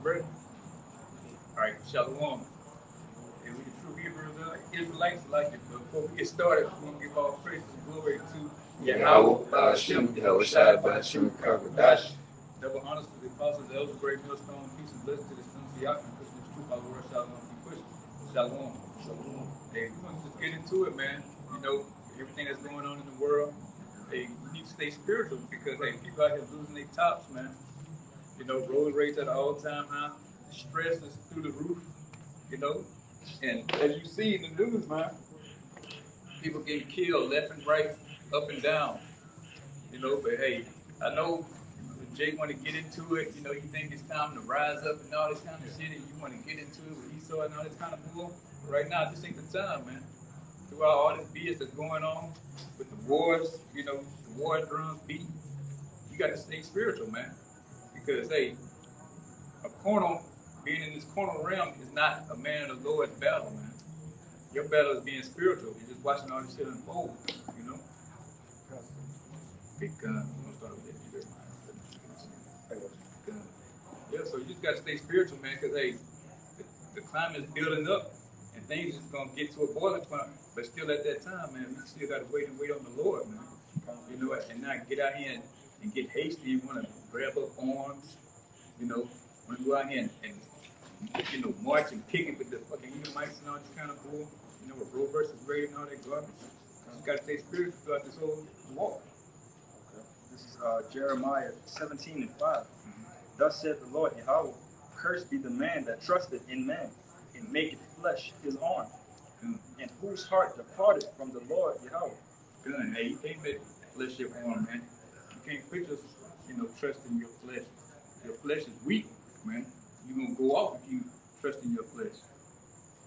Ready? All right, Shalom. And we the true Hebrews, Israelites, like it. But before we get started, we want to give all praise and glory to Yahweh, Ba'ashem, Yahushai, Ba'ashem, Karadash. double honors to the apostles, the elders, great millstone, peace and blessings to the sons of Yahweh, and Christian truth, our Lord, Shalom, be pushed. Shalom. Shalom. Hey, we want to just get into it, man. You know, everything that's going on in the world. Hey, we need to stay spiritual because, hey, people out here losing their tops, man. You know, road rage at an all-time high. Stress is through the roof, you know. And as you see in the news, man, people getting killed left and right, up and down. You know, but hey, I know Jake want to get into it. You know, you think it's time to rise up and all this kind of shit, and you want to get into it with Esau and all this kind of bull. Right now, this ain't the time, man. Throughout all this BS that's going on with the wars, you know, the war drums beating, you got to stay spiritual, man. Because, hey, a carnal, being in this carnal realm is not a man of the Lord's battle, man. Your battle is being spiritual. You're just watching all this shit unfold, you know? Big gun. I'm gonna start with that. Big gun. Yeah, so you just gotta stay spiritual, man, because, hey, the climate is building up and things is gonna get to a boiling point. But still at that time, man, we still gotta wait on the Lord, man. You know, and not get out here and get hasty and wanna grab up arms, you know, wanna go out here and you know, march and kick it with the fucking Edomites and all this kind of bull, you know, with Roe versus Wade and all that garbage. You gotta stay spiritual throughout this whole walk. Okay. This is Jeremiah 17:5. Thus said the Lord Yahweh, cursed be the man that trusted in man, and maketh flesh his arm, and whose heart departed from the Lord Yahweh. Good. Hey, you can't make flesh your arm, man. You can't put your, you know, trust in your flesh. Your flesh is weak, man. You're gonna go off if you trust in your flesh.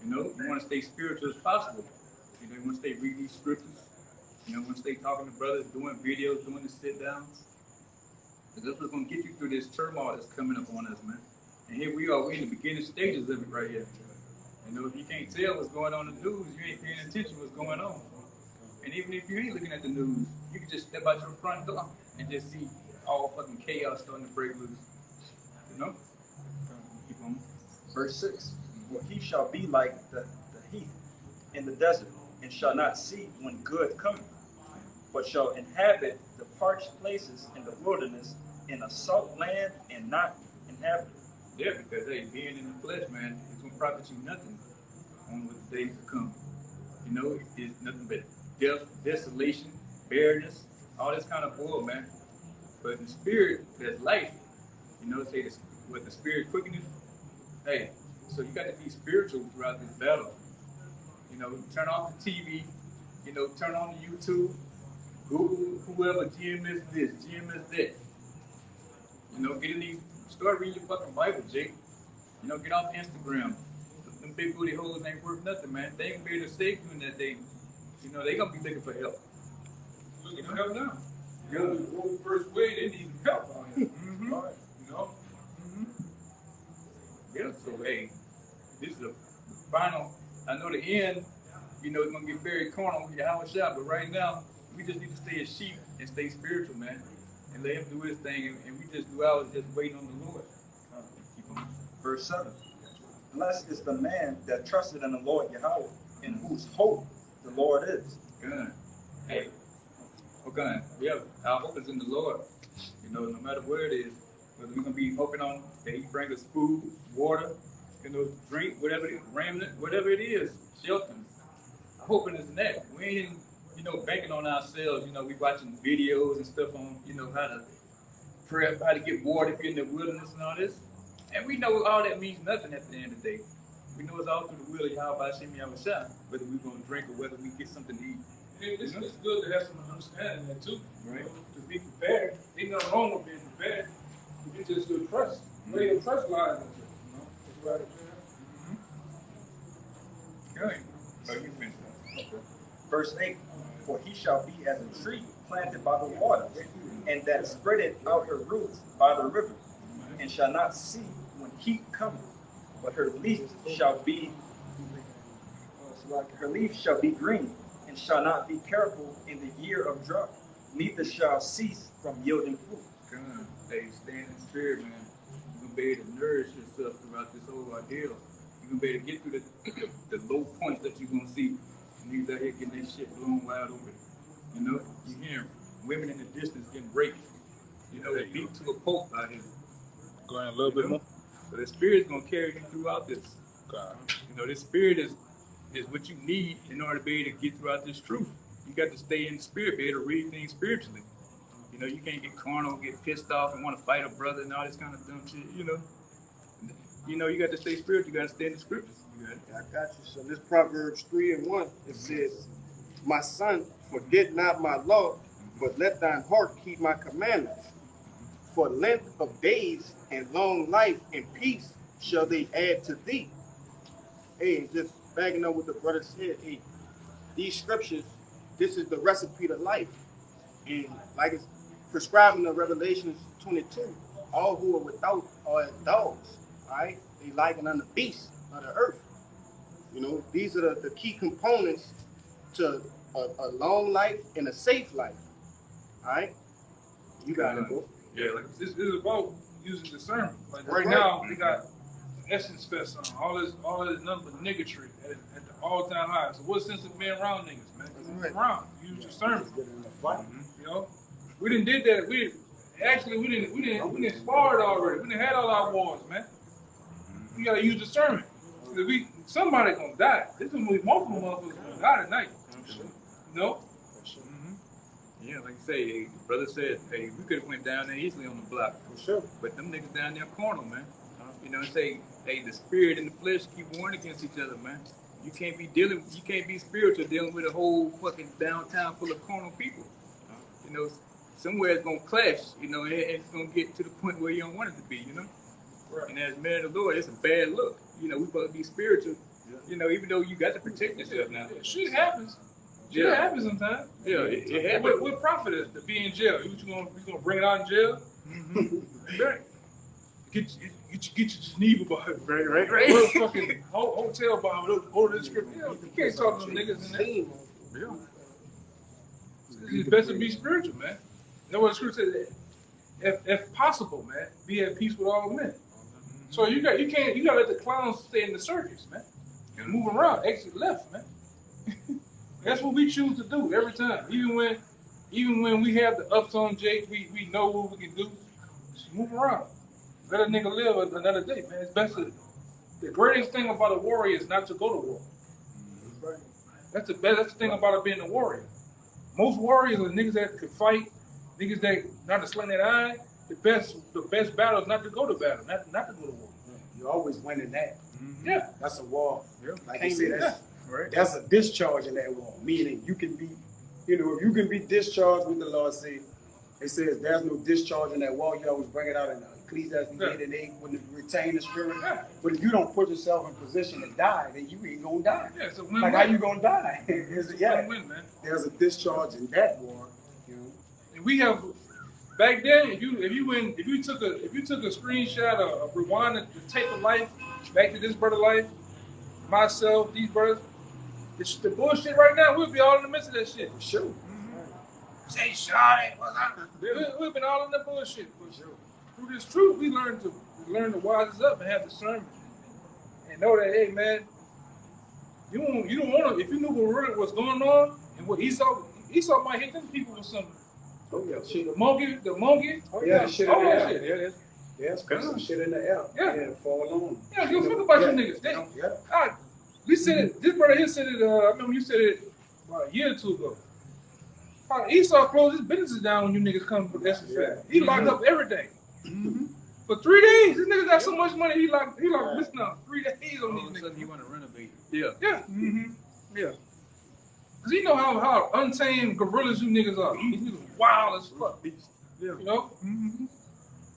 You know, you want to stay spiritual as possible. You know, you want to stay reading these scriptures. You know, you want to stay talking to brothers, doing videos, doing the sit downs. Because that's what's gonna get you through this turmoil that's coming up on us, man. And here we are, we're in the beginning stages of it right here. You know, if you can't tell what's going on in the news, you ain't paying attention to what's going on. And even if you ain't looking at the news, you can just step out your front door and just see all fucking chaos starting to break loose. You know? Keep on. Verse 6. For he shall be like the heath in the desert, and shall not see when good cometh, but shall inhabit the parched places in the wilderness, in a salt land, and not inhabited. Yeah, because hey, being in the flesh, man, it's gonna profit you nothing on what the days to come. You know, it's nothing but death, desolation, barrenness, all this kind of bull, man. But in the spirit, there's life. You know, say this, what the spirit quickeneth. Hey, so you got to be spiritual throughout this battle. You know, turn off the TV. You know, turn on the YouTube. Google whoever GMS this, GMS that. You know, get in these. Start reading your fucking Bible, Jake. You know, get off Instagram. Them big booty hoes ain't worth nothing, man. They ain't gonna be able to save you in that day. You know, they gonna be looking for help. Looking for help now. You know, the first way they need help out here. Mm-hmm. Right. You know? Mm-hmm. Yeah, so hey, this is the final. I know the end, you know, it's gonna get very carnal with your house shop, but right now, we just need to stay as sheep and stay spiritual, man. And let him do his thing, and we just do ours, just waiting on the Lord. Keep on. Verse 7. Blessed is the man that trusted in the Lord Yahweh, in whose hope the Lord is. Good. Hey, okay. Yeah, our hope is in the Lord. You know, no matter where it is, whether we're gonna be hoping on that He bring us food, water, you know, drink, whatever it is, raiment, whatever it is, shelter. Our hoping is in that. We ain't, you know, banking on ourselves. You know, we watching videos and stuff on, you know, how to prep, how to get water if you're in the wilderness and all this. And we know all that means nothing at the end of the day. We know it's all through the will of Yahweh Hashem Yahushua, whether we're going to drink or whether we get something to eat. It's good to have some understanding there too. Right. To be prepared. Ain't nothing wrong with being prepared. You just do trust. Where your trust lies in it. You know? That's right. Okay. So you finished that. Okay. Verse 8. For he shall be as a tree planted by the waters, and that spreadeth out her roots by the river, and shall not see when heat cometh, but her leaf shall be green, and shall not be careful in the year of drought, neither shall cease from yielding fruit. Good. Hey, stay in the spirit, man. You're gonna be able to nourish yourself throughout this whole ordeal. You're gonna be able to get through the low points that you're gonna see. Niggas out here getting their shit blown wide open. You know, you hear women in the distance getting raped. You know, they beat to a pulp out here. Go ahead a little bit more. So the spirit's gonna carry you throughout this. God. You know, this spirit is what you need in order to be able to get throughout this truth. You got to stay in the spirit, be able to read things spiritually. You know, you can't get carnal, get pissed off, and want to fight a brother and all this kind of dumb shit. You know, you got to stay spiritual. You got to stay in the scriptures. I got you. So this Proverbs 3:1, it says, "My son, forget not my law, but let thine heart keep my commandments. For length of days and long life and peace shall they add to thee." Hey, just backing up what the brother said. Hey, these scriptures, this is the recipe to life. And like it's prescribing in Revelations 22, all who are without are as dogs. All right, they liken unto beasts of the earth. You know, these are the key components to a long life and a safe life. All right, you got it, bro. Yeah, like This is about using discernment. Like That's right right. now, we got Essence Fest on. All this nothing but niggatry at the all-time high. So what's the sense of being around niggas, man? That's right. Around. Use discernment. mm-hmm. You know? We didn't did that. We didn't spar it already. We didn't had all our wars, man. We gotta use discernment. Somebody gonna die. There's gonna be multiple motherfuckers gonna die tonight. You know? Yeah, like you say, the brother said, hey, we could have went down there easily on the block. For sure. But them niggas down there carnal, man. You know, say, hey, the spirit and the flesh keep warring against each other, man. You can't be spiritual dealing with a whole fucking downtown full of carnal people. You know, somewhere it's gonna clash, you know, and it's gonna get to the point where you don't want it to be, you know. Right. And as men of the Lord, it's a bad look. You know, we supposed to be spiritual, you know, even though you got to protect yourself now. Shit happens. Shit Yeah. happens sometimes. Yeah, it happens. What profit is to be in jail? You gonna bring it out in jail? Right. Get your Geneva Bible. Right. Go to fucking hotel Bible. Go to the script. You can't talk to them niggas in there. Yeah. It's best to be spiritual, man. You know what the scripture says? If possible, man, be at peace with all men. So you gotta let the clowns stay in the circus, man. And move around, exit left, man. That's what we choose to do every time. Even when we have the ups on Jake, we know what we can do. Just move around. Let a nigga live another day, man. It's best to, the greatest thing about a warrior is not to go to war. That's the thing about it being a warrior. Most warriors are niggas that could fight, niggas that not to sling that eye. The best battle is not to go to battle, not to go to war. You're always winning that. Yeah. That's a war. Yeah. Like you said, Right. that's a discharge in that war. Meaning you can be, if you can be discharged with the Lord say, it says there's no discharge in that war. You always bring it out in Ecclesiastes 8:8 when you retain the spirit. Yeah. But if you don't put yourself in position to die, then you ain't gonna die. Yeah, it's a win-win. Like how you gonna die? It's a Yeah. win-win, man. There's a discharge in that war. And we have back then. If you took a screenshot or rewind the tape of life back to this brother life, myself, these brothers, the bullshit right now, we'll be all in the midst of that shit. For sure. Say sorry, we've been all in the bullshit. For sure. Through this truth, we learn to wise up and have discernment, and know that, hey man, you don't want to. If you knew what really was going on and what Esau might hit them people with something. Oh yeah. Shit, the monkey. Oh yeah, the shit in all the that air. shit. Yeah, put some shit in the air. Yeah. And fall on. Yeah, you think about your niggas. Yeah. We said it. This brother here said it. I remember you said it about a year or two ago. Esau closed his businesses down when you niggas come with that shit. He locked up everything. For 3 days. This nigga got so much money. He locked missing out 3 days on All of a these sudden niggas. you want to renovate. Yeah. Yeah. Yeah. Cause you know how untamed gorillas you niggas are. These niggas wild as fuck. You know?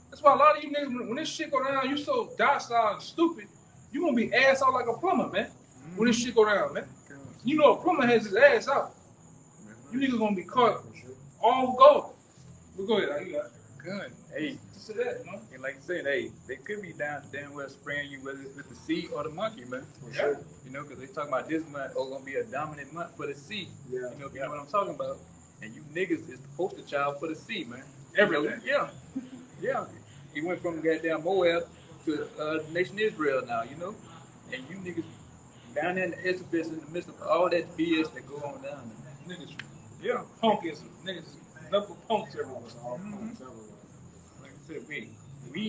That's why a lot of you niggas, when this shit go down, you so docile and stupid, you gonna be ass out like a plumber, man. When this shit go down, man. You know a plumber has his ass out. You niggas gonna be caught all gold. But go ahead, you got it. Good. Hey, Just say that, you know? and like you said, hey, they could be damn well spraying you whether it's with the sea or the monkey, man. Yeah. You know, because they talking about this month, gonna be a dominant month for the sea. Yeah. You know, if you know what I'm talking about. And you niggas is the poster child for the sea, man. Everything. Yeah. Yeah. He went from goddamn Moab to the nation Israel now, you know, and you niggas down there in the Exodus in the midst of all that BS that go on down there. Niggas, Yeah. punkism. Niggas, nothing but punks everywhere. Like I said, we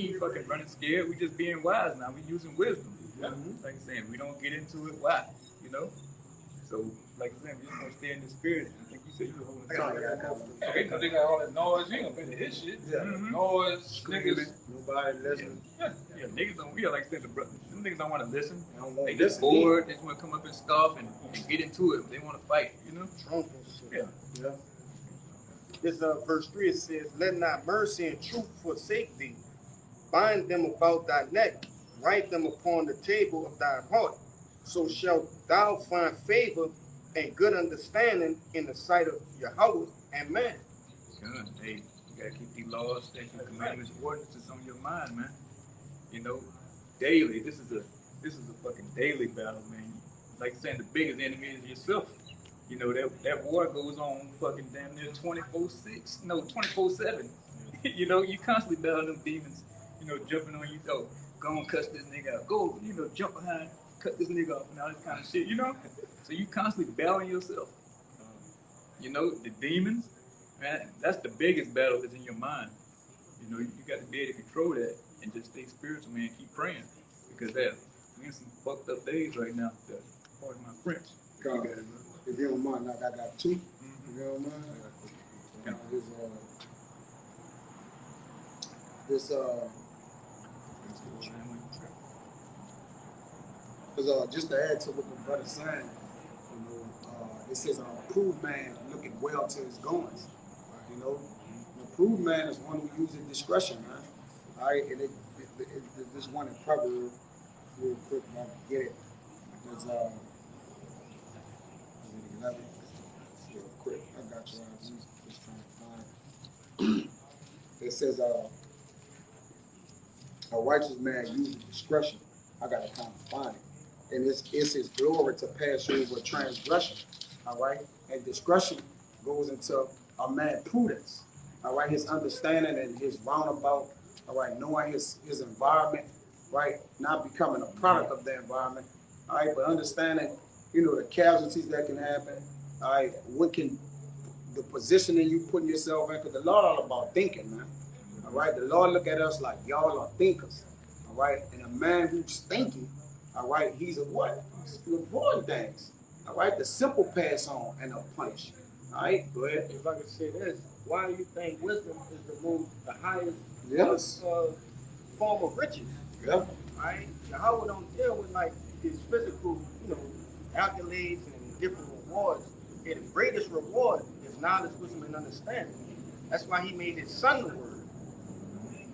ain't fucking running scared. We just being wise now. We using wisdom. Yeah. Like I said, we don't get into it. Why? You know. So, like I said, we just gonna stay in the spirit. I think you said you were holding something. Okay, because they got all that noise. You ain't gonna pay his shit. Yeah. Noise, niggas. Nobody listening. Yeah, niggas don't. Yeah, like I said, them niggas don't want to listen. They don't want They to just listen. bored. They just want to come up and stuff and get into it. They want to fight. You know. Trump and shit. Yeah. This verse 3, it says, let not mercy and truth forsake thee. Bind them about thy neck, write them upon the table of thy heart. So shalt thou find favor and good understanding in the sight of Yahweh and man. Good. Hey, you gotta keep these laws, statutes, commandments, ordinances on your mind, man. You know, daily. This is a fucking daily battle, man. Like saying, the biggest enemy is yourself. You know, that war goes on fucking damn near 24/6. No, 24/7. You know, you constantly battling them demons. You know, jumping on you. Oh, go and cuss this nigga out. Go, you know, jump behind, cut this nigga off, and all this kind of shit. You know, so you constantly battling yourself. You know, the demons, man. That's the biggest battle that's in your mind. You know, you got to be able to control that and just stay spiritual, man. Keep praying, because we in some fucked up days right now. Pardon my French. God, if you don't mind, like I got two. Mhm. If you don't mind. Yeah. Just to add to what the brother's saying, it says an approved man looking well to his goings. You know, an approved man is one who uses discretion, man. All right, and this one in Proverbs, real quick, I get it. There's 11. Real quick, I got you. I was just trying to find. It says a righteous man uses discretion. I gotta kind of find it. And it's his glory to pass over transgression. All right? And discretion goes into a man's prudence. All right, his understanding and his roundabout, all right, knowing his environment, right? Not becoming a product of the environment. All right, but understanding, you know, the casualties that can happen. All right, the positioning you putting yourself in, because the Lord all about thinking, man. All right, the Lord look at us like y'all are thinkers. All right, and a man who's thinking, all right, he's a what? To avoid things. All right, the simple pass on and a punish. All right, go ahead. If I could say this, why do you think wisdom is the highest Yes. form of riches? Yeah. Right? Yahweh don't deal with like his physical, you know, accolades and different rewards. And the greatest reward is knowledge, wisdom, and understanding. That's why he made his son the word.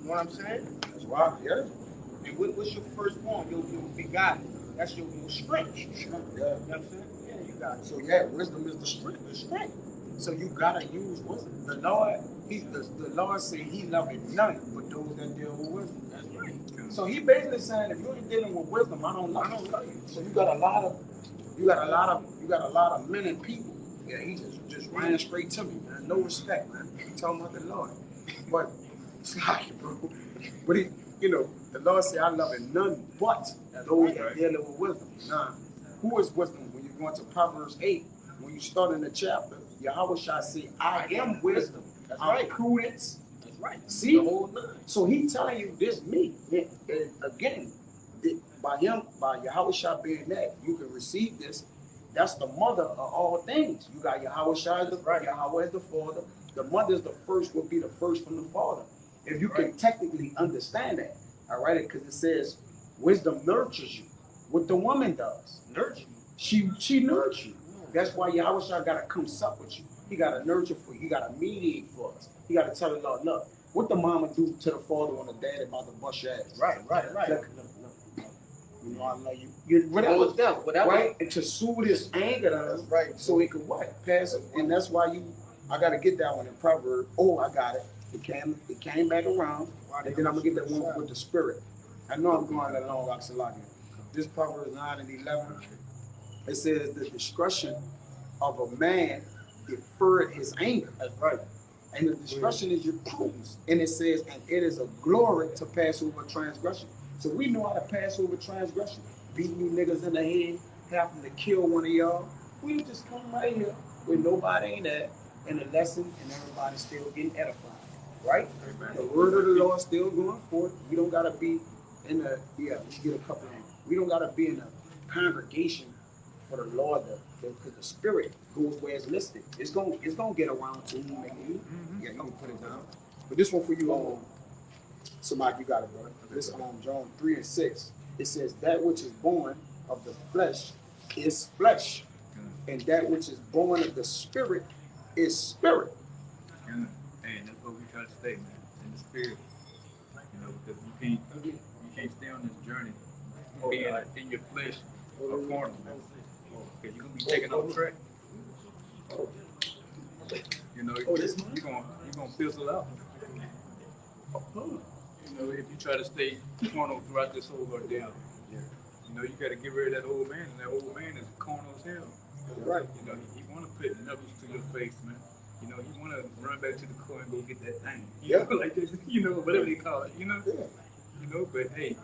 You know what I'm saying? That's right. Yeah. And what's your firstborn? Your begotten. That's your strength. Yeah. You know what I'm saying? Yeah, you got it. So yeah, wisdom is the strength. The strength. So you gotta use wisdom. The Lord, the Lord said He loveth none but those that deal with wisdom. That's right. So He basically saying, if you ain't dealing with wisdom, I don't love you. So you got a lot of men and people. Yeah, he just ran straight to me, man. No respect, man. He talking about the Lord, but it's like, bro. But he, you know, the Lord said, I love none but those that dealing with wisdom. Now, who is wisdom? When you go into Proverbs 8, when you start in the chapter, Yahweh shall say, I am wisdom. That's I'm right. prudence. That's right. See? The whole nine. So he telling you this me. And again, by Yahweh Shah being that, you can receive this. That's the mother of all things. You got Yahweh Shah as the right, Yahweh as the father. The mother is the first, will be the first from the father. If you can technically understand that, all right, because it says wisdom nurtures you. What the woman does, Nurture. she nurtures you. That's why Yahweh Shah gotta come sup with you. He gotta nurture for you. He gotta mediate for us. He gotta tell the Lord, look, what the mama do to the father when the daddy about to bust your ass? Right. Look, you know I love you. Whatever. Right? And to soothe his anger on him, Right. so he could what? Pass it. And that's why I gotta get that one in Proverbs. Oh, I got it. It came back around. And then I'm gonna get that one with the spirit. I know I'm going that long, Oxalagia. This Proverbs 9 and 11. It says the discretion of a man deferred his anger. That's right. And the discretion is your prudence. And it says, and it is a glory to pass over transgression. So we know how to pass over transgression. Beating you niggas in the head, having to kill one of y'all. We just come right here with nobody ain't at, and a lesson, and everybody still getting edified. Right? The word of the Lord still going forth. We don't gotta be in the let's get a couple of them. We don't gotta be in a congregation for the Lord, because the spirit goes where it's listed. It's gonna get around to you, make you. Yeah, you can put it down. But this one for you, somebody, you got it, brother. This John 3:6. It says that which is born of the flesh is flesh, and that which is born of the spirit is spirit. And that's what we try to stay, man, in the spirit. You know, because you can't stay on this journey being in your flesh or carnal, man. Because you're gonna be taking off track. You know, you're gonna fizzle out. You know, if you try to stay carnal throughout this whole ordeal. You know, you got to get rid of that old man, and that old man is carnal as hell. Right. You know, he want to put knuckles to your face, man. You know, he want to run back to the car and go get that thing. You know, like this, you know, whatever they call it. You know. Yeah. You know, but hey,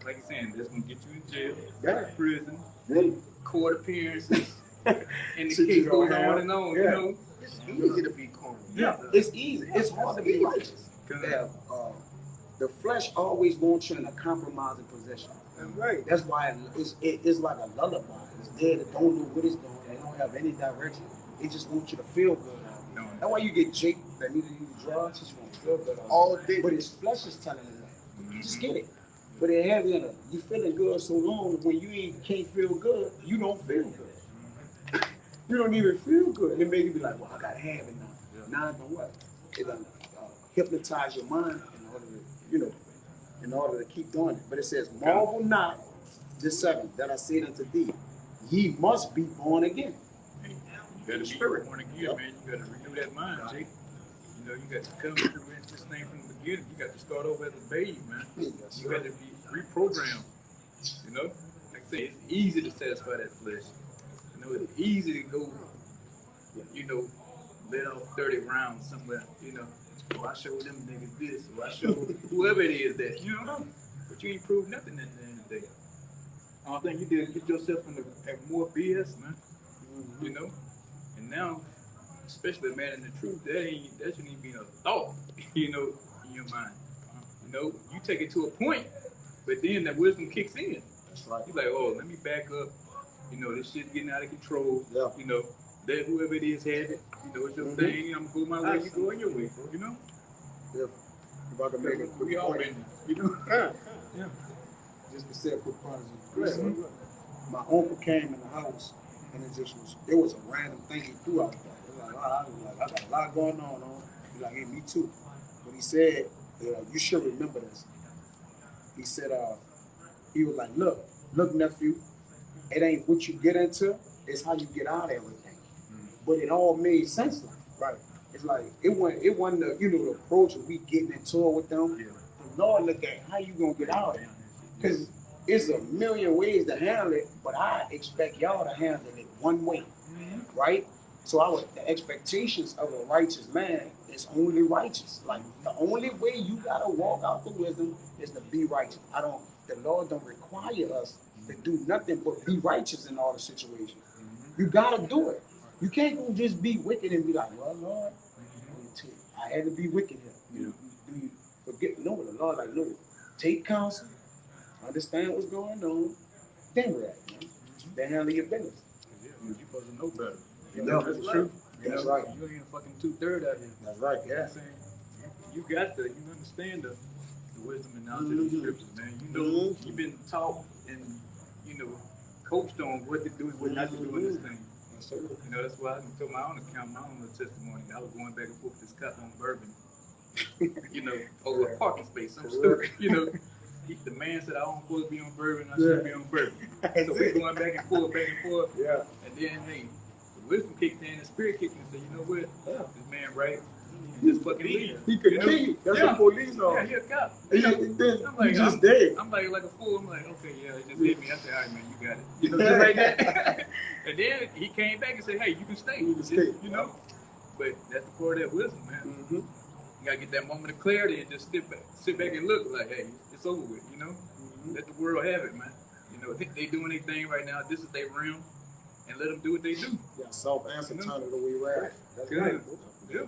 like you're saying, that's gonna get you in jail, Yeah. prison, Yeah. court appearances, and the Shit case you goes gonna on have. and on. Yeah. You know. It's easy to be carnal. Yeah, it's easy. It's hard to be righteous. Good. Yeah, the flesh always wants you in a compromising position. Right. That's why it's like a lullaby. It's there that don't know what it's doing. They don't have any direction. It just wants you to feel good. No. That's why you get Jake that need to use drugs. Just want to feel good. All day. But his flesh is telling him that. Just get it. But it has you feeling good so long that when you can't feel good, you don't feel good. You don't even feel good. And it make you be like, well, I gotta have it now. Now it don't what? It hypnotize your mind in order to, in order to keep doing it. But it says, marvel not, this 7, that I said unto thee, ye must be born again. Hey, you gotta be born again, man. You gotta renew that mind, Jake. You know, you got to come through this thing from the beginning. You got to start over as a babe, man. Yes, You got to be reprogrammed. You know, like I say, it's easy to satisfy that flesh. You know, it's easy to go, let off 30 rounds somewhere. You know, I showed them niggas this, or I showed whoever it is that, but you ain't proved nothing at the end of the day. I don't think you did get yourself in more BS, man. You know, and now, especially man in the truth, that shouldn't even be a thought, in your mind. You know, you take it to a point, but then that wisdom kicks in. That's right. You're like, oh, let me back up. This shit's getting out of control. Yeah. Let whoever it is have it. It's your thing. I'm going my way. You going your way, bro. Yeah. If I can make a quick We all point. been there. Yeah. Just to say a quick part. Mhm. My uncle came in the house, and it was a random thing he threw out there. It was like, I got a lot going on. He's like, hey, me too. But he said, you should remember this. He said, he was like, look, nephew, it ain't what you get into, it's how you get out of everything. But it all made sense, right? It's like it wasn't the approach of we getting into it with them. Yeah. The Lord look at how you gonna get out of it. Because it's a million ways to handle it, but I expect y'all to handle it one way, right? So the expectations of a righteous man is only righteous. Like the only way you gotta walk out the wisdom is to be righteous. The Lord don't require us to do nothing but be righteous in all the situations. You gotta do it. You can't go just be wicked and be like, well, Lord, I had to be wicked here. Do you forget? No, the Lord like, no, take counsel, understand what's going on, then react. Then handle your business. You're supposed to know better. That's That's right. true. That's right. You ain't a fucking 2/3 out here. That's right. You know what I'm saying? You got you understand the wisdom and knowledge of the scriptures, man. You've been taught and, coached on what to do and what not to do in this thing. That's why I can tell my own account, my own testimony. I was going back and forth with this cop on Bourbon, over a parking space. I'm stupid, The man said I don't supposed to be on Bourbon, I should be on Bourbon. So we're going back and forth. Yeah. And then, hey, the wisdom kicked in, the spirit kicked in and said, you know what? This man right. Just fucking leave. He could kill you. That's the police Yeah, on. he a cop. I'm like, just dead. I'm like a fool. I'm like, okay, yeah, it just hit me. I said, all right, man, you got it. Just like that. And then he came back and said, hey, you can stay. You can stay. But that's the part of that wisdom, man. gotta get that moment of clarity and just sit back and look like, hey, it's over with, you know? Let the world have it, man. You know, they doing their thing right now. This is their realm, and let them do what they do. Yeah, self-answer turn it away right. That's Good. right. Yeah.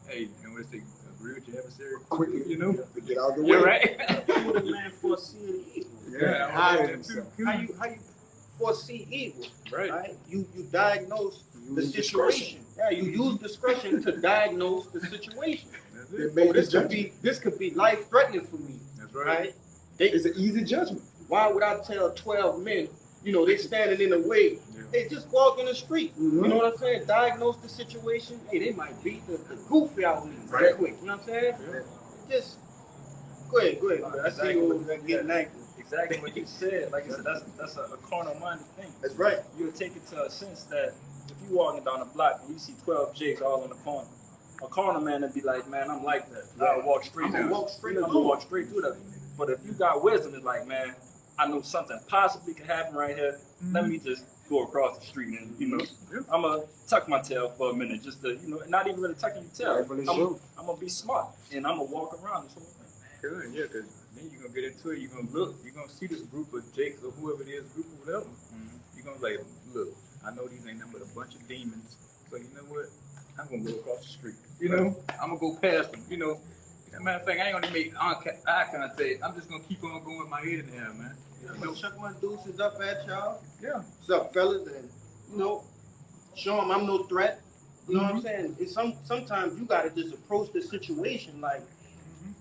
Hey, you know what they agree with your adversary Quickly, you know? to get out of the way. You're right. How would a man foreseeing evil? Yeah, hide himself. How you foresee evil? Right. Right? You diagnose the Use situation. Yeah, you use discretion to diagnose the situation. That's It it. made This this could be life threatening for me. That's right. Right? It's an easy judgment. Why would I tell 12 men, you know, they standing in the way? Yeah. Hey, just walk in the street. Mhm. You know what I'm saying? Diagnose the situation. Hey, they might beat the goofy out of me Right. that quick. You know what I'm saying? Yeah. Just go ahead. I see Exactly you what- over there getting angry. Exactly what you said. Like I said, that's a carnal minded thing. That's right. You'll take it to a sense that if you walking down the block and you see 12 Jakes all in the corner, a carnal man would be like, man, I'm like that. I'll walk straight I'm gonna down. walk straight I'm through. gonna walk straight through that. But if you got wisdom, it's like, man, I know something possibly could happen right here. Let me just go across the street and, you know, I'm gonna tuck my tail for a minute, just to, you know, not even really tucking your tail. Right, but it's you. I'm gonna be smart and I'm gonna walk around this whole thing. Good, yeah, because then you're gonna get into it, you're gonna look, you're gonna see this group of Jakes or whoever it is, group of whatever. You're gonna like, look, I know these ain't nothing but a bunch of demons, so you know what? I'm gonna go across the street. You know, I'm gonna go past them, you know. As a matter of fact, I ain't gonna make eye contact. I'm just gonna keep on going with my head in the air, man. I'm gonna chuck my deuces up at y'all. Yeah. What's up, fellas? And, you know, show them I'm no threat. You know what I'm saying? It's sometimes you gotta just approach the situation like,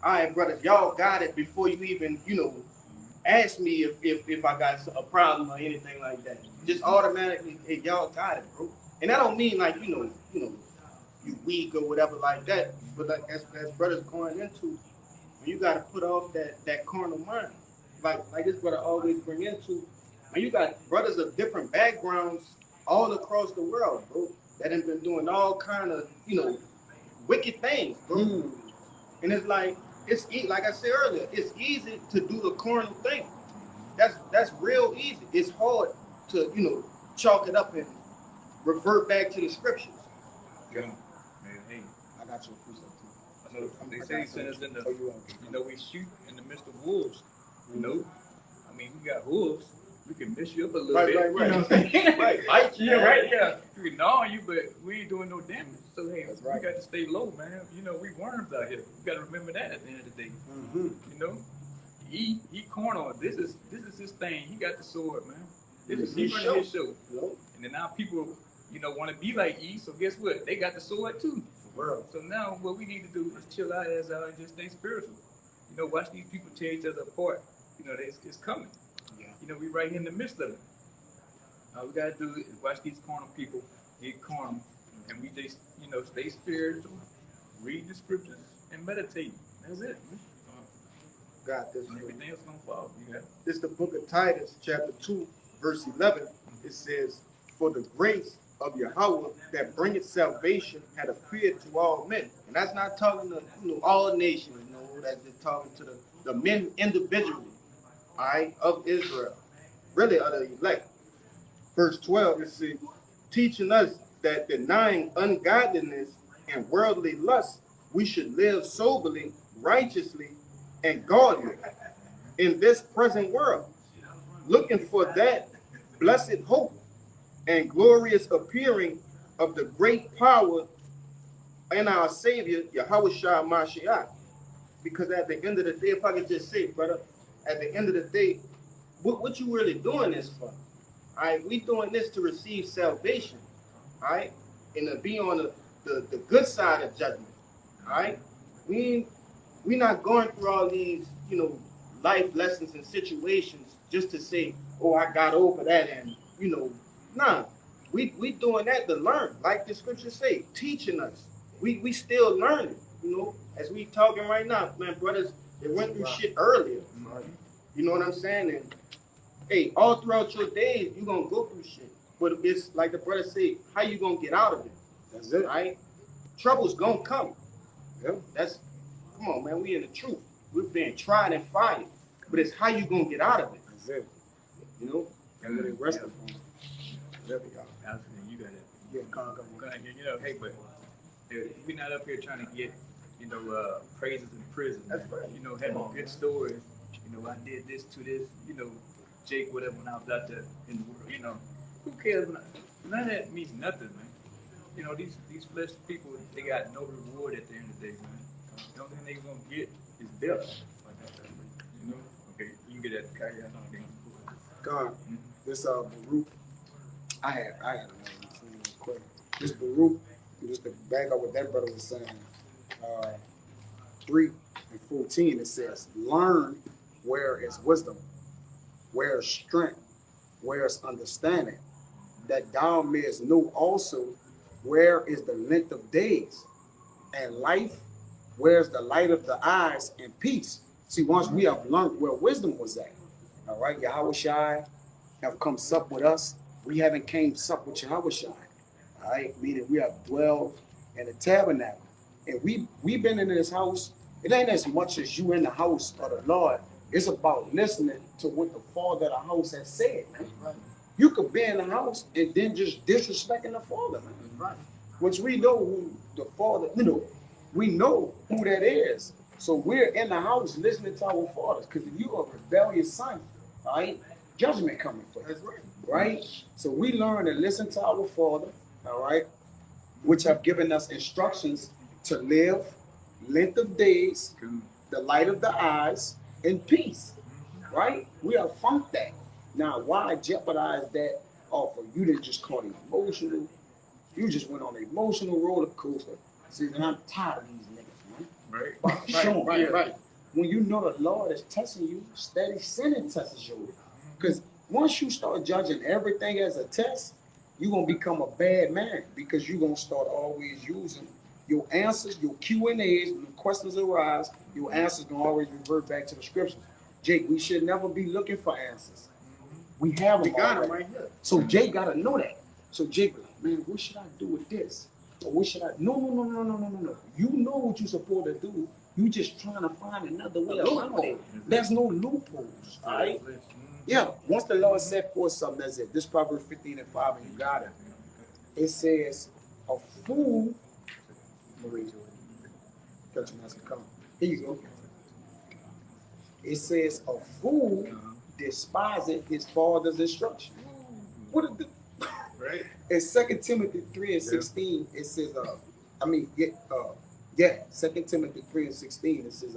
all right, brothers, y'all got it before you even, you know, ask me if I got a problem or anything like that. Just automatically, hey, y'all got it, bro. And that don't mean like, you know, you weak or whatever like that. But like as brothers going into, you gotta put off that carnal mind. Like this brother always bring into, and you got brothers of different backgrounds all across the world, bro, that have been doing all kind of, you know, wicked things, bro. And it's like like I said earlier, it's easy to do the carnal thing. That's real easy. It's hard to, you know, chalk it up and revert back to the scriptures. Yeah. Man, hey, I got you a precept too. I know they say he sent us in the, Oh, you you know, we shoot in the midst of wolves. You know, I mean, we got wolves. We can mess you up a little Right, bit. right, You know what I'm saying? Right. Bite you. Yeah, right. Yeah. We can gnaw on you, but we ain't doing no damage. So hey, That's we right. got to stay low, man. You know, we worms out here. We got to remember that at the end of the day. Mm-hmm. You know, he corner. This is his thing. He got the sword, man. This is His running his show. Nope. And then now people, you know, want to be like E. So guess what? They got the sword too. World. So now what we need to do is chill our ass out and just stay spiritual. You know, watch these people tear each other apart. You know, it's coming. Yeah. You know, we right here in the midst of it. All we gotta do is watch these carnal people get carnal, and we just, you know, stay spiritual, read the scriptures, and meditate. That's it. Got this. And everything else gonna follow. You got it. This is the book of Titus, chapter 2, verse 11. It says, for the grace of Yahweh that bringeth salvation had appeared to all men. And that's not talking to, you know, all nations, you know, that's just talking to the men individually, all right, of Israel, really are the elect. Verse 12, it says, teaching us that denying ungodliness and worldly lust, we should live soberly, righteously, and godly in this present world, looking for that blessed hope and glorious appearing of the great power in our Savior, Yahushua Mashiach. Because at the end of the day, if I could just say, brother, at the end of the day, what you really doing this for? All right, we doing this to receive salvation, all right, and to be on the good side of judgment, all right. We not going through all these, you know, life lessons and situations just to say, oh, I got over that, and you know, nah. We doing that to learn, like the scriptures say, teaching us. We still learning, you know, as we talking right now, man, brothers, they went through shit earlier. You know what I'm saying? And hey, all throughout your days, you're gonna go through shit. But it's like the brother said, how you gonna get out of it? That's it. Right? Trouble's gonna come. Yep. Come on, man, we in the truth. We're being tried and fired. But it's how you gonna get out of it, That's it. you know? And really rest upon it. There we go. Absolutely, you got it. Yeah, conquer. You know, hey, but we're not up here trying to get praises in prison. That's right. Having good stories. I did this to this. Jake, whatever, when I was out there in the world. Who cares? None of that means nothing, man. These flesh people, they got no reward at the end of the day, man. The only thing they gonna get is death. Okay, you can get that carry on again. God, this Baruch, I had another one quick. This Baruch, just to back up what that brother was saying, 3:14, it says, learn where is wisdom, where is strength, where is understanding, that thou mayest know also where is the length of days, and life, where is the light of the eyes, and peace. See, once we have learned where wisdom was at, all right, Yahweh Shai have come sup with us. We haven't came sup with Yahweh Shai, all right, meaning we have dwelled in the tabernacle. And we been in this house. It ain't as much as you in the house of the Lord. It's about listening to what the father of the house has said, man. Right. You could be in the house and then just disrespecting the father, man. Right. Which we know who the father, we know who that is. So we're in the house listening to our fathers. Because if you're a rebellious son, right, judgment coming for you. That's right. Right? So we learn to listen to our father, all right, which have given us instructions to live, length of days, the light of the eyes, and peace, right? We have funked that. Now, why jeopardize that off of you? Didn't just call it emotional. You just went on an emotional roller coaster. See, and I'm tired of these niggas, man. Right. When you know the Lord is testing you, steady sinning tests you. Because once you start judging everything as a test, you're going to become a bad man, because you're going to start always using your answers, your Q&As, when questions arise, your answers going to always revert back to the scriptures. Jake, we should never be looking for answers. We have them right here. So Jake got to know that. So Jake, man, what should I do with this? Or what should I? No. You know what you're supposed to do. You just trying to find another way around it. There's no loopholes, all right? Yeah, once the Lord set forth something, that's it. This Proverbs 15:5, and you got it. It says, a fool, here you go. It says, a fool despiseth his father's instruction. What is the right? In 2 Timothy 3:16, it says, 2 Timothy 3:16, it says,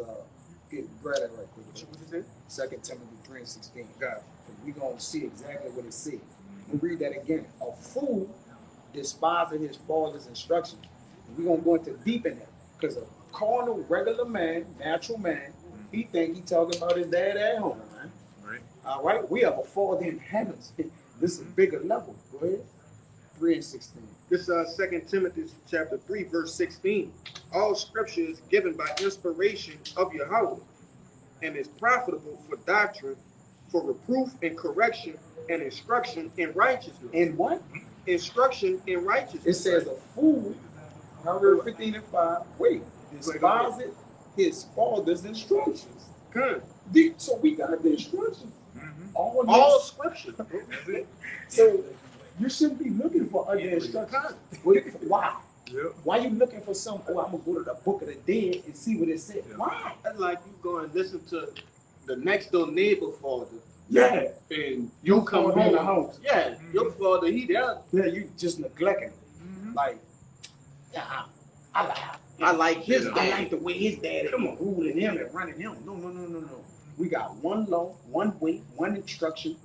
grab that right quick. What is it? 2 Timothy 3:16. God, we're going to see exactly what it says. We'll read that again. A fool despising his father's instruction. We're going to go into deep in that, because a carnal, regular man, natural man, he think he talking about his dad at home, man. Right. All right, we have a father in heavens. This is a bigger level. Go ahead. 3:16. This 2 Timothy chapter 3, verse 16. All scripture is given by inspiration of Yahweh, and is profitable for doctrine, for reproof and correction, and instruction in righteousness. And what? Instruction in righteousness. It says a fool, Proverbs 15:5, despiseth his father's instructions. Good. So we got the instructions. All scripture. So you shouldn't be looking for other instructions. Why? Yep. Why you looking for some? Oh, I'm gonna go to the Book of the Dead and see what it said. Yeah. Why? That's like you go and listen to the next door neighbor father. Yeah. And you come home in the house. Yeah. Your father, he there. Yeah, you just neglecting him. Like, yeah, I like his dad. I like the way his dad is ruling him and running him. No. We got one law, one way, one instruction.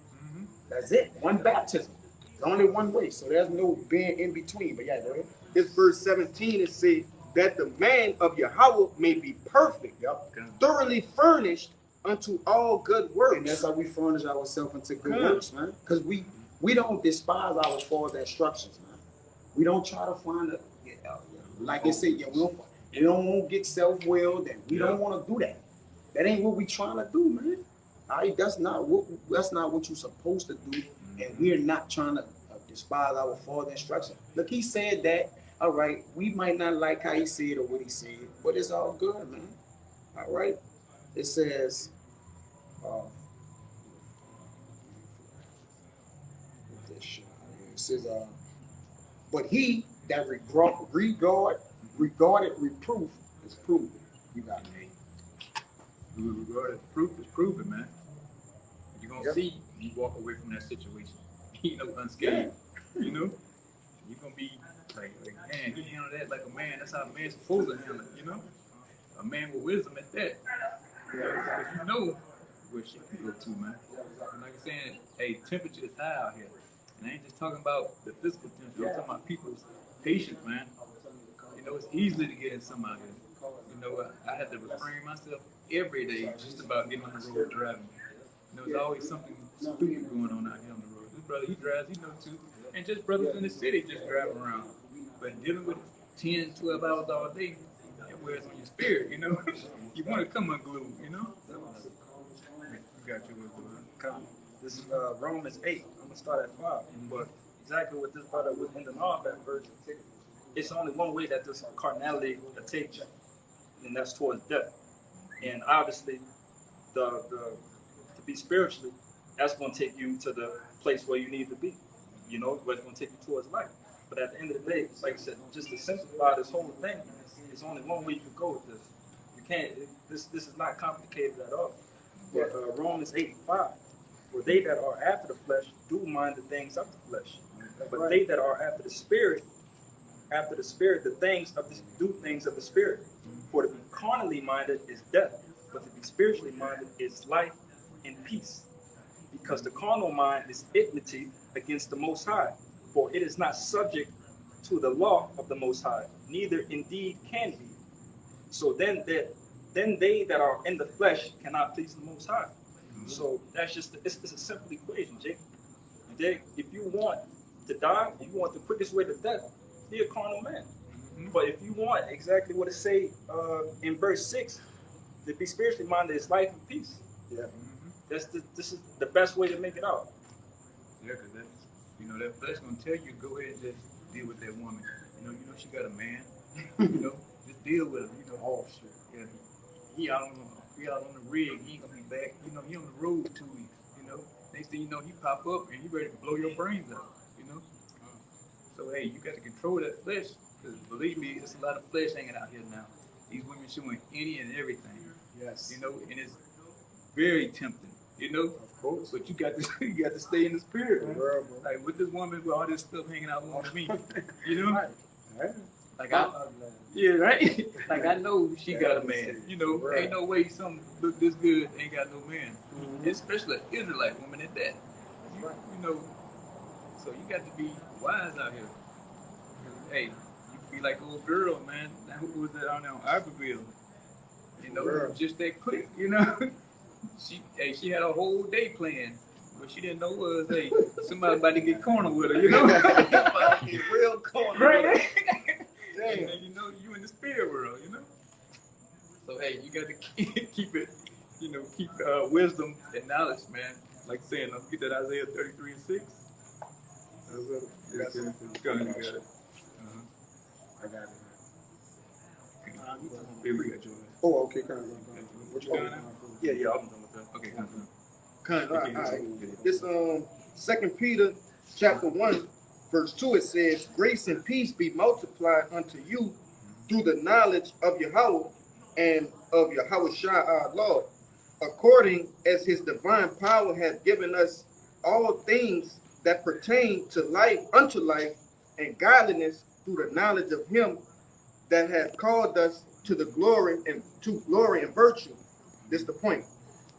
That's it. One baptism. There's only one way. So there's no being in between. But yeah, go ahead. This verse 17 it says that the man of Yahweh may be perfect, thoroughly furnished unto all good works. And that's how we furnish ourselves into good works, man. Because we don't despise our father's instructions, man. We don't try to find like they say, we don't want to get self-willed, and we don't want to do that. That ain't what we trying to do, man. All right, that's not what you're supposed to do, and we're not trying to despise our father's instruction. Look, he said that. All right, we might not like how he said or what he said, but it's all good, man. All right, it says, but he that regarded reproof It's proven. You got it. Regardless, proof is proven, man. You're gonna Yep. see you walk away from that situation, unscathed. You're gonna be like, man, he handled that like a man. That's how a man's supposed to handle it, A man with wisdom at that. Because you know where shit can go to, man. And like I'm saying, hey, temperature is high out here. And I ain't just talking about the physical temperature, I'm talking about people's patience, man. It's easy to get in some out here. I had to refrain myself every day just about getting on the road driving. There's always something stupid going on out here on the road. This brother, he drives, too. And just brothers in the city just driving around. But dealing with 10, 12 hours all day, it wears on your spirit, You want to come unglued, You got your Come. This is Romans 8. I'm gonna start at 5. But exactly what this brother was ending off at verse. It's only one way that this carnality takes you, and that's towards death. And obviously, to be spiritually, that's going to take you to the place where you need to be. Where it's going to take you towards life. But at the end of the day, like I said, just to simplify this whole thing, there's only one way you can go with this. You can't. This is not complicated at all. But Romans 8:5, for they that are after the flesh do mind the things of the flesh, but they that are after the spirit, the things of do things of the spirit. For to be carnally minded is death, but to be spiritually minded is life and peace. Because the carnal mind is enmity against the Most High, for it is not subject to the law of the Most High, neither indeed can be. So then they that are in the flesh cannot please the Most High. So that's just it's a simple equation, Jake. If you want to die, if you want the quickest way to death, be a carnal man. But if you want exactly what it say in verse 6, to be spiritually minded is life and peace. Yeah. This is the best way to make it out. Yeah, because that flesh gonna tell you go ahead and just deal with that woman. She got a man. Just deal with him. Oh shit. Yeah, he out on the rig. He ain't gonna be back. He on the road 2 weeks. Next thing you know, he pop up and he ready to blow your brains out. So hey, you got to control that flesh. Because believe me, there's a lot of flesh hanging out here now. These women showing any and everything. Yes. And it's very tempting. Of course. But you got to stay in the spirit, man. Like with this woman with all this stuff hanging out on me, Right. Like right. Like I know she got a man. Ain't no way something look this good ain't got no man. Especially an Israelite woman at that. So you got to be wise out here. Hey, you be like old girl, man. Who was that on Iberville? Just that quick, She had a whole day planned. What she didn't know was, hey, somebody about to get cornered with her, Real corner. Right? Damn. And you in the spirit world, So hey, you got to keep it, keep wisdom and knowledge, man. Like saying, let's get that Isaiah 33:6. You got it. I got it. Here we got yours. Oh, okay, kind of. What you got now? Yeah, I'm done with that. Okay, come on. All right. This 2 Peter chapter 1, verse 2, it says, grace and peace be multiplied unto you through the knowledge of Yahweh and of Yahushua our Lord, according as his divine power hath given us all things that pertain to life, unto life and godliness, through the knowledge of him that hath called us to the glory and virtue. This is the point.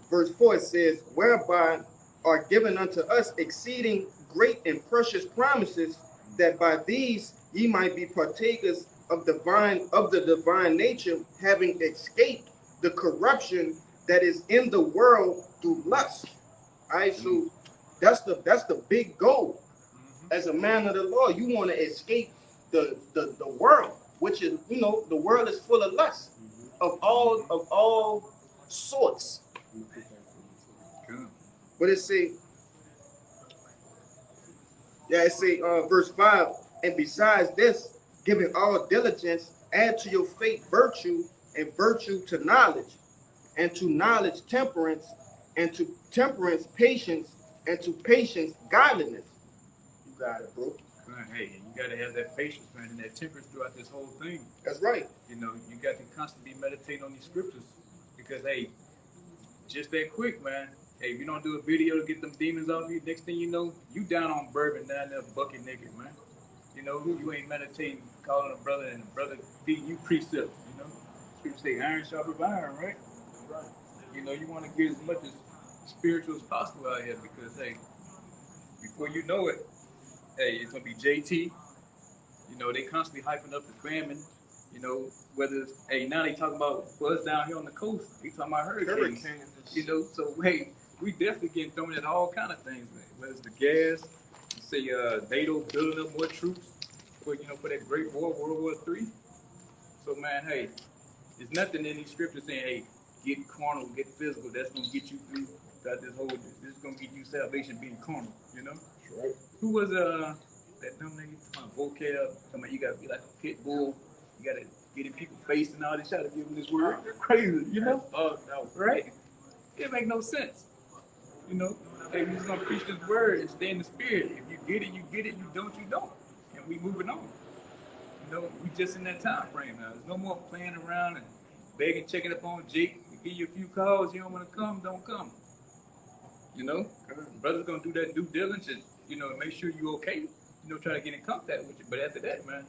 Verse 4 says, whereby are given unto us exceeding great and precious promises, that by these ye might be partakers of the divine nature, having escaped the corruption that is in the world through lust. All right, so that's the big goal. As a man of the law, you want to escape the world, which is, the world is full of lust of all sorts. But it say, verse 5, and besides this, giving all diligence, add to your faith virtue, and virtue to knowledge, and to knowledge temperance, and to temperance patience, and to patience godliness. You got it, bro. Man, hey, you gotta have that patience, man, and that temperance throughout this whole thing. That's right. You know, you got to constantly meditate on these scriptures because, hey, just that quick, man. Hey, if you don't do a video to get them demons off you, next thing you know, you down on bourbon down there bucket naked, man. You know, you ain't meditating, calling a brother, and a brother feeding you precepts, you know. People say iron sharpens iron, right? Right. You know, you want to get as much as spiritual as possible out here because, hey, before you know it, hey, it's gonna be JT. You know, they constantly hyping up the famine. You know, whether it's, hey, now they talking about for us down here on the coast. They talking about hurricanes. You know, so hey, we definitely getting thrown at all kind of things, man. Whether it's the gas, you say NATO building up more troops for for that Great War, World War III. So man, hey, there's nothing in these scriptures saying, hey, get carnal, get physical. That's gonna get you through that this whole. This is gonna get you salvation being carnal. You know. That's right. Who was that dumb nigga? Vocab. Somebody you gotta be like a pit bull. You gotta get in people's face and all this. Try to give them this word. They're crazy, you know? Oh no. Right? It make no sense. You know? Hey, we just gonna preach this word and stay in the spirit. If you get it, you get it. You don't, you don't. And we moving on. You know, we just in that time frame now. There's no more playing around and begging, checking up on Jake. We give you a few calls. You don't want to come, don't come. You know? Brother's gonna do that due diligence. You know, make sure you okay. You know, try to get in contact with you. But after that, man,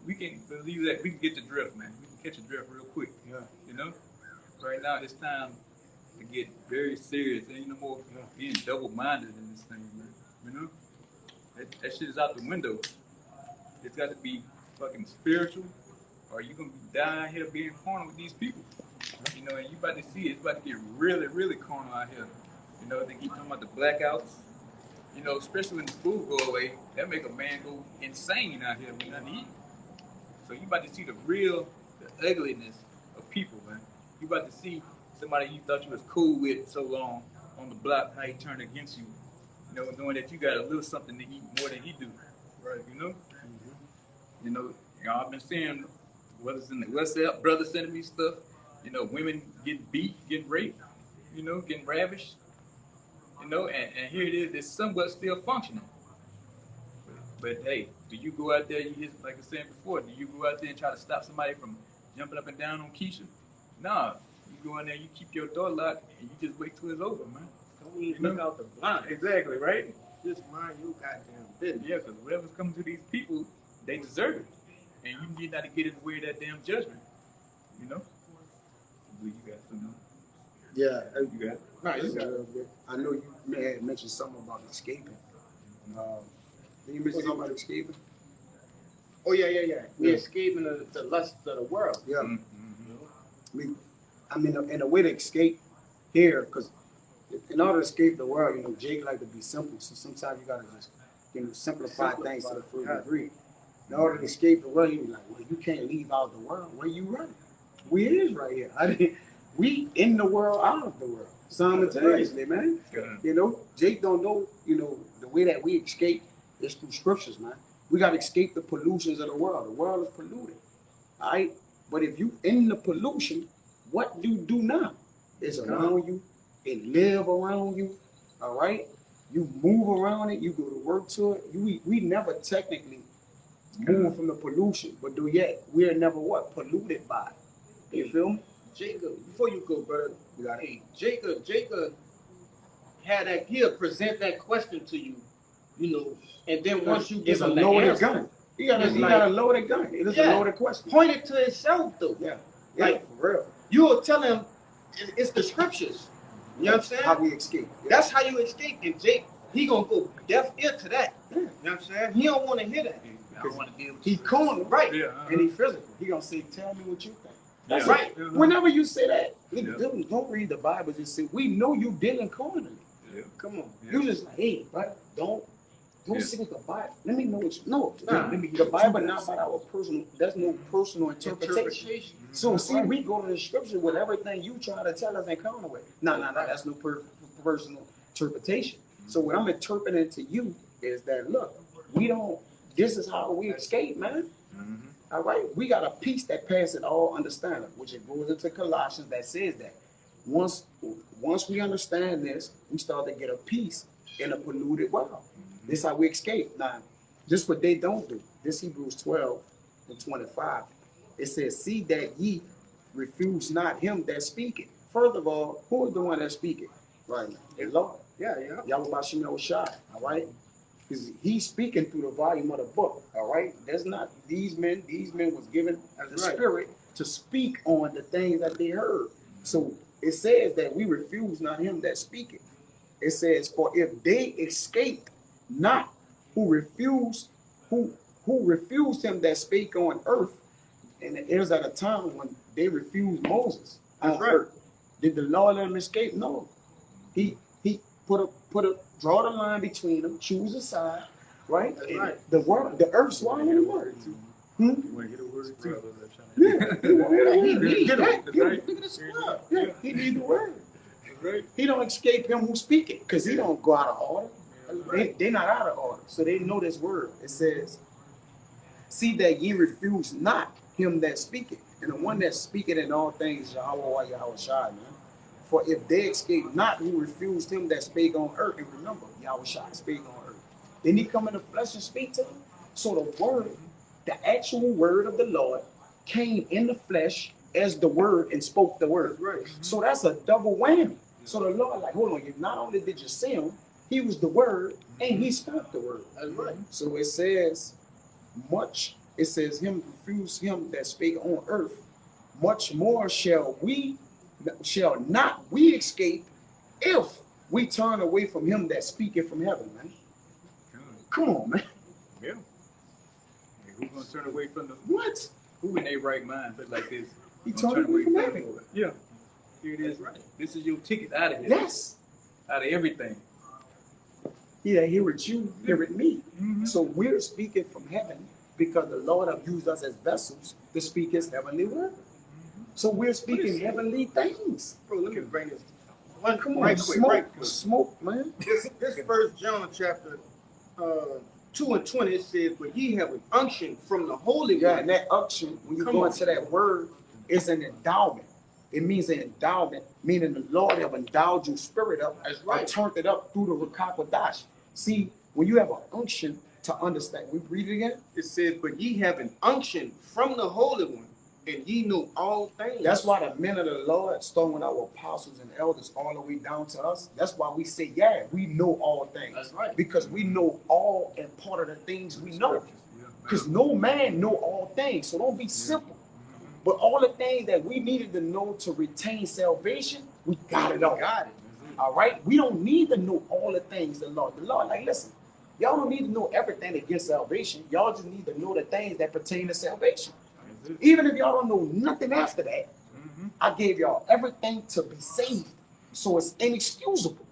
we can believe that we can get the drift, man. We can catch the drift real quick. Yeah. You know? Right now, it's time to get very serious. Ain't no more being double-minded in this thing, man. You know? That shit is out the window. It's got to be fucking spiritual, or you gonna be down here being carnal with these people. You know, and you about to see it. It's about to get really, really carnal out here. You know, they keep talking about the blackouts. You know, especially when the food go away, that make a man go insane out here when nothing to eat. So you about to see the ugliness of people, man. You about to see somebody you thought you was cool with so long on the block, how he turned against you. You know, knowing that you got a little something to eat more than he do. Right, you know? You know, I've been seeing whether it's in the WhatsApp, brother sending me stuff, you know, women getting beat, getting raped, you know, getting ravished. You know, and here it is, it's somewhat still functioning. But hey, do you go out there, like I said before, do you go out there and try to stop somebody from jumping up and down on Keisha? Nah, you go in there, you keep your door locked, and you just wait till it's over, man. Don't even look out the blind. Exactly, right? Just mind your goddamn business. Yeah, because whatever's coming to these people, they deserve it. And you need not to get in the way of that damn judgment. You know? I believe you got something. Yeah, You got it. Right, you got I know you may have mentioned something about escaping. Did you mention something about escaping? Oh yeah. We Yeah. escaping the lust of the world. Yeah. Mm-hmm. I mean, in a way to escape here, because in order to escape the world, you know, Jake like to be simple. So sometimes you gotta just, you know, simplify things to the full degree. In order to escape the world, you be like, well, you can't leave out the world. Where you running? We is right here. We in the world, out of the world, simultaneously, man. Yeah. You know, Jake don't know, you know, the way that we escape is through scriptures, man. We got to escape the pollutions of the world. The world is polluted, all right? But if you in the pollution, what you do now is around you, it live around you, all right? You move around it, you go to work to it. We never technically move from the pollution, but do yet we are never what? Polluted by it. You feel me? Jacob, before you go, brother, hey, Jacob had that, he'll present that question to you, you know, and then once you give It's a him the loaded answer, gun. You got it's a loaded gun. It is a loaded question. point it to itself though. Yeah, Like, for real. you will tell him it's the scriptures. You know what I'm saying? How we escape. Yeah. That's how you escape. And Jake, he gonna go deaf ear to that. You know what I'm saying? He don't want to hear that. I don't want to deal with He corny, right? Yeah, And he physical. He gonna say, "Tell me what you think." That's Yeah. right. Yeah. Whenever you say that, Yeah. don't read the Bible. Just say, "We know you dealing cornily." Yeah. Come on. Yeah. You just like, hey, but don't Yeah. say the Bible. Let me know what you know. Nah. Let me the Bible not by our personal. There's no personal interpretation. So see, we go to the scripture with everything you try to tell us and counter with. No, that's no personal interpretation. So what I'm interpreting to you is that look, we don't. This is how we escape, man. Mm-hmm. All right, we got a peace that passes all understanding, which it goes into Colossians that says that once we understand this, we start to get a peace in a polluted world. This is how we escape. Now, Just what they don't do. This Hebrews 12 and 25. It says, see that ye refuse not him that speaketh. First of all, who is the one that speaketh? Right now? The Lord. Yeah, yeah. Yahweh Bashim Yahushai, all right? Because he's speaking through the volume of the book, all right? There's not these men was given the right. spirit to speak on the things that they heard. So it says that we refuse not him that speaketh. It says, for if they escape not who refused him that spake on earth, and it was at a time when they refused Moses on That's right. earth. Did the Lord let them escape? No. He draw the line between them, choose a side, right? That's And right. the earth swallowed the word. You want to get a word too? Yeah, he need Get that. it, Yeah, right? look at the scribe. Yeah, he need the word. Right. He don't escape him who speak it, because he don't go out of order. They're not out of order, so they know this word. It says, see that ye refuse not him that speaketh, and the one that speaketh in all things, Yahweh Yahweh Shai, man. For if they escape not who refused him that spake on earth, and remember, Yahweh Shai spake on earth. Didn't he come in the flesh and speak to them? So the word, the actual word of the Lord, came in the flesh as the word and spoke the word. Right. So that's a double whammy. So the Lord, like, hold on, you not only did you see him, he was the word and he spoke the word. That's right. So it says, him refuse him that spake on earth, much more shall not we escape if we turn away from him that speaketh from heaven, man. Come on, man. Yeah. Who's gonna turn away from the What? who in their right mind but like this? He Gonna turned away from the heaven. Lord. Yeah. Here it is. Right. This is your ticket out of here. Yes. Out of everything. He that heareth you, heareth me. Mhm. So we're speaking from heaven because the Lord have used us as vessels to speak his heavenly word. So we're speaking heavenly things. Bro, let me bring this one Come on, right quick, smoke, right quick. smoke, man. This First John chapter 2 and 20, it says, but ye have an unction from the Holy Yeah, One. and that unction, when you Come go on. into that word, it's an endowment. It means an endowment, meaning the Lord have endowed your spirit up, That's or right. turned it up through the Rakakwadash. See, when you have an unction to understand, we read it again. It says, but ye have an unction from the Holy One, and ye know all things. That's why the men of the Lord, starting with our apostles and elders, all the way down to us. That's why we say, yeah, we know all things. That's right. Because we know all and part of the things we know. Because no man know all things. So don't be simple. But all the things that we needed to know to retain salvation, we got it all. Got it. All right? We don't need to know all the things the Lord. The Lord, like, listen, y'all don't need to know everything that gets salvation. Y'all just need to know the things that pertain to salvation. Even if y'all don't know nothing after that, I gave y'all everything to be saved. So it's inexcusable.